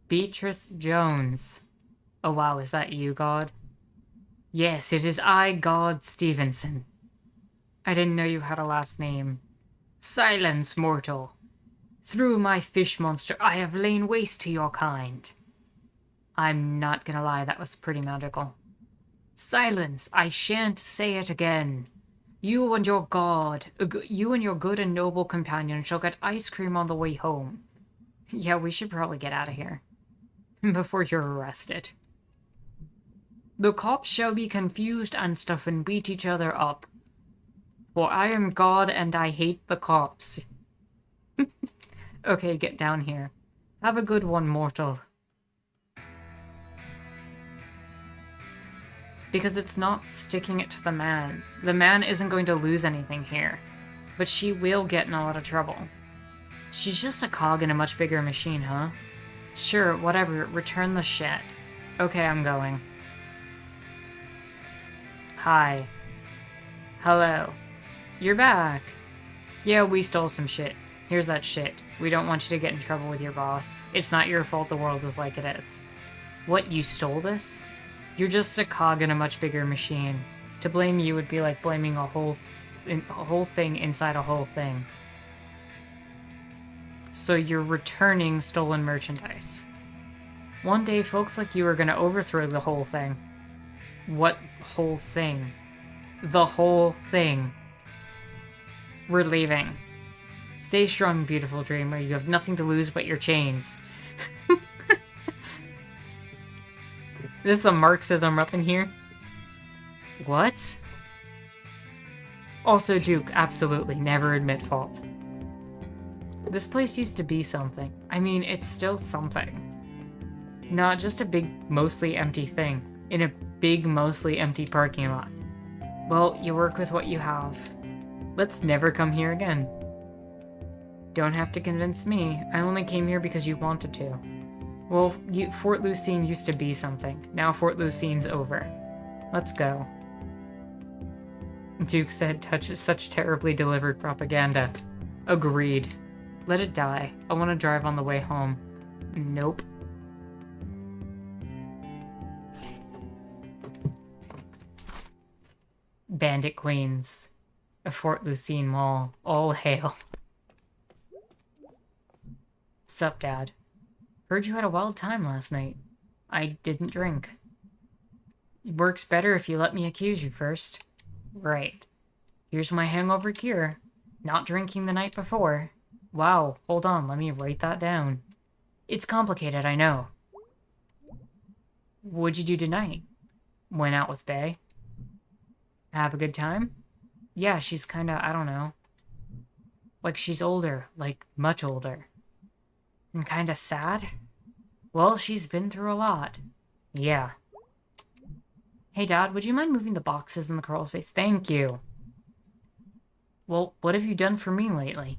Beatrice Jones. Oh wow, is that you, God? Yes, it is I, God Stevenson. I didn't know you had a last name. Silence, mortal. Through my fish monster, I have lain waste to your kind. I'm not gonna lie, that was pretty magical. Silence, I shan't say it again. You and your good and noble companion shall get ice cream on the way home. Yeah, we should probably get out of here before you're arrested. The cops shall be confused and stuff and beat each other up. For I am God and I hate the cops. Okay, get down here. Have a good one, mortal. Because it's not sticking it to the man. The man isn't going to lose anything here. But she will get in a lot of trouble. She's just a cog in a much bigger machine, huh? Sure, whatever. Return the shit. Okay, I'm going. Hi. Hello. You're back. Yeah, we stole some shit. Here's that shit. We don't want you to get in trouble with your boss. It's not your fault the world is like it is. What, you stole this? You're just a cog in a much bigger machine. To blame you would be like blaming a whole thing inside a whole thing. So you're returning stolen merchandise. One day, folks like you are gonna overthrow the whole thing. What whole thing? The whole thing. We're leaving. Stay strong, beautiful dreamer. You have nothing to lose but your chains. This is some Marxism up in here. What? Also, Duke, absolutely, never admit fault. This place used to be something. I mean, it's still something. Not just a big, mostly empty thing. In a big, mostly empty parking lot. Well, you work with what you have. Let's never come here again. Don't have to convince me. I only came here because you wanted to. Well, Fort Lucine used to be something. Now Fort Lucine's over. Let's go. Duke said, such terribly delivered propaganda. Agreed. Let it die. I want to drive on the way home. Nope. Bandit Queens. A Fort Lucine Mall. All hail. Sup, Dad? Heard you had a wild time last night. I didn't drink. It works better if you let me accuse you first. Right. Here's my hangover cure. Not drinking the night before. Wow, hold on, let me write that down. It's complicated, I know. What'd you do tonight? Went out with Bae. Have a good time? Yeah, she's kinda, I don't know. Like she's older, like much older. And kinda sad? Well, she's been through a lot. Yeah. Hey, Dad, would you mind moving the boxes in the crawl space? Thank you. Well, what have you done for me lately?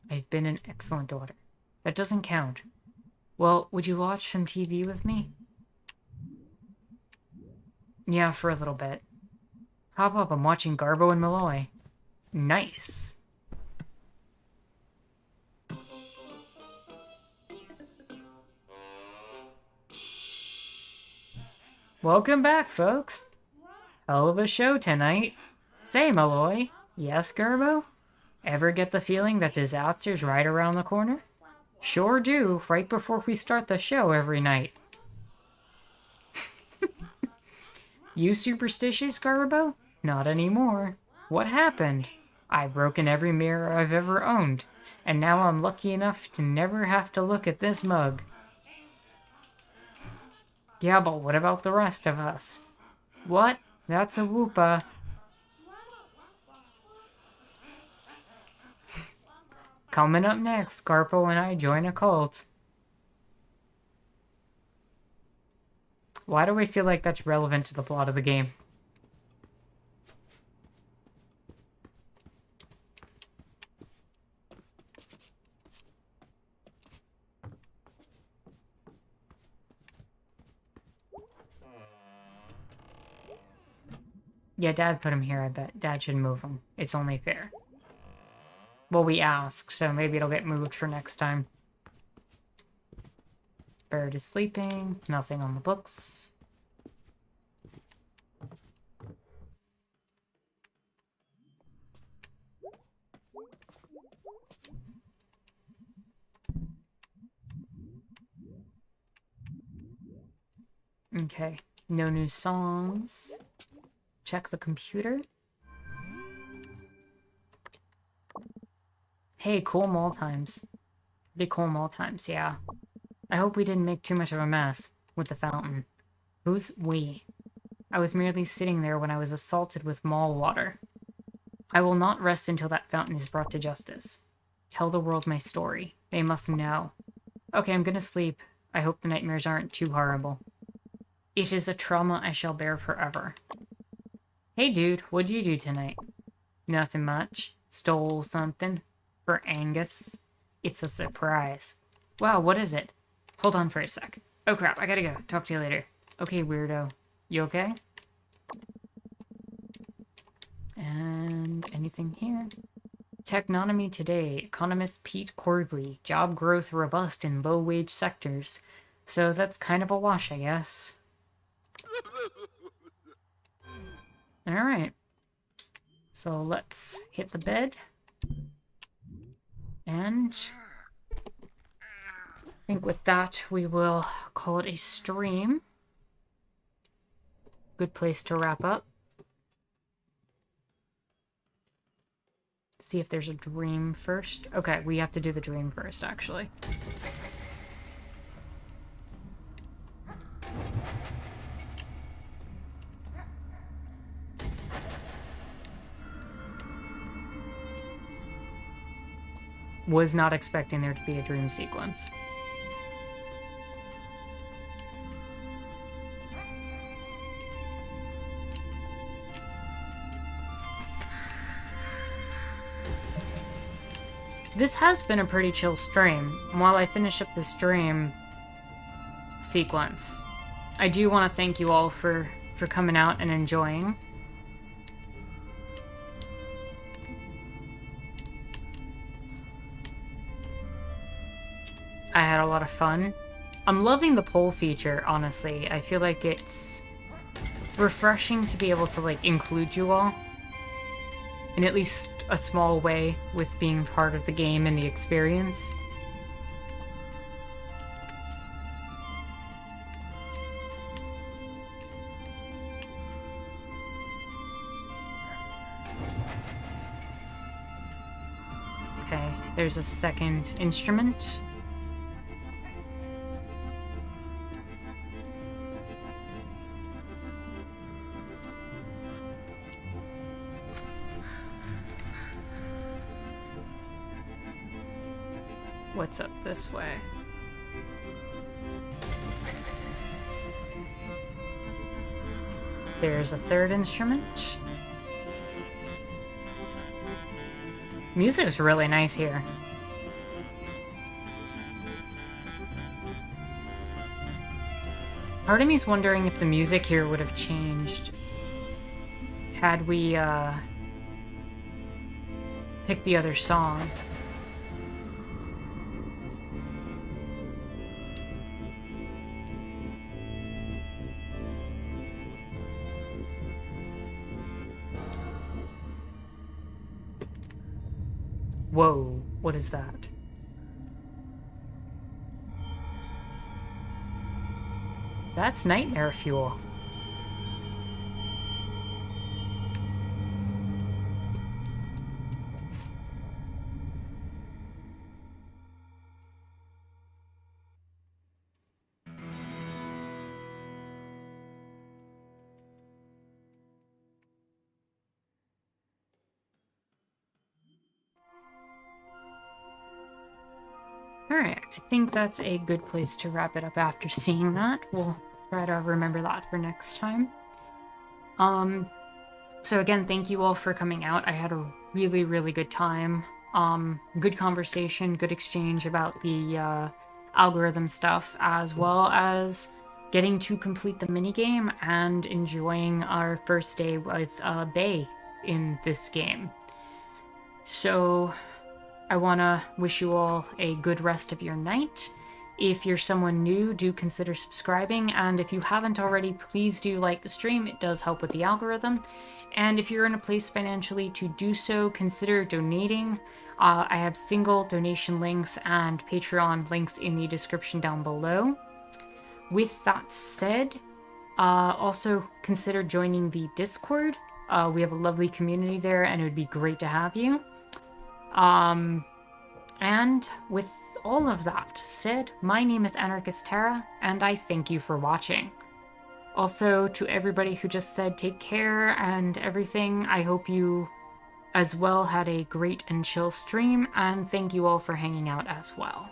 I've been an excellent daughter. That doesn't count. Well, would you watch some TV with me? Yeah, for a little bit. Hop up, I'm watching Garbo and Malloy. Nice. Welcome back, folks. Hell of a show tonight. Say, Malloy. Yes, Garbo? Ever get the feeling that disaster's right around the corner? Sure do, right before we start the show every night. You superstitious, Garbo? Not anymore. What happened? I've broken every mirror I've ever owned, and now I'm lucky enough to never have to look at this mug. Yeah, but what about the rest of us? What? That's a Woopa. Coming up next, Garpo and I join a cult. Why do I feel like that's relevant to the plot of the game? Yeah, Dad put him here, I bet. Dad should move him. It's only fair. Well, we asked, so maybe it'll get moved for next time. Bird is sleeping. Nothing on the books. Okay. No new songs. Check the computer. Hey, cool mall times. Pretty cool mall times, yeah. I hope we didn't make too much of a mess with the fountain. Who's we? I was merely sitting there when I was assaulted with mall water. I will not rest until that fountain is brought to justice. Tell the world my story. They must know. Okay, I'm gonna sleep. I hope the nightmares aren't too horrible. It is a trauma I shall bear forever. Hey dude, what'd you do tonight? Nothing much. Stole something. For Angus. It's a surprise. Wow, what is it? Hold on for a sec. Oh crap, I gotta go. Talk to you later. Okay, weirdo. You okay? And anything here? Technonomy Today. Economist Pete Cordley. Job growth robust in low-wage sectors. So that's kind of a wash, I guess. Alright. So let's hit the bed. And I think with that, we will call it a stream. Good place to wrap up. See if there's a dream first. Okay, we have to do the dream first, actually. Was not expecting there to be a dream sequence. This has been a pretty chill stream. While I finish up the stream sequence, I do want to thank you all for coming out and enjoying. I had a lot of fun. I'm loving the poll feature, honestly. I feel like it's refreshing to be able to, like, include you all in at least a small way with being part of the game and the experience. Okay, there's a second instrument. What's up this way? There's a third instrument. Music's really nice here. Part of me's wondering if the music here would have changed had we picked the other song. Whoa, what is that? That's nightmare fuel. Alright, I think that's a good place to wrap it up after seeing that. We'll try to remember that for next time. So again, thank you all for coming out. I had a really, really good time. Good conversation, good exchange about the algorithm stuff, as well as getting to complete the minigame and enjoying our first day with Bay in this game. So I want to wish you all a good rest of your night. If you're someone new, do consider subscribing, and if you haven't already, please do like the stream. It does help with the algorithm. And if you're in a place financially to do so, consider donating. I have single donation links and Patreon links in the description down below. With that said, also consider joining the Discord. We have a lovely community there, and it would be great to have you. And with all of that said, my name is Anarchist Tara, and I thank you for watching. Also, to everybody who just said take care and everything, I hope you as well had a great and chill stream, and thank you all for hanging out as well.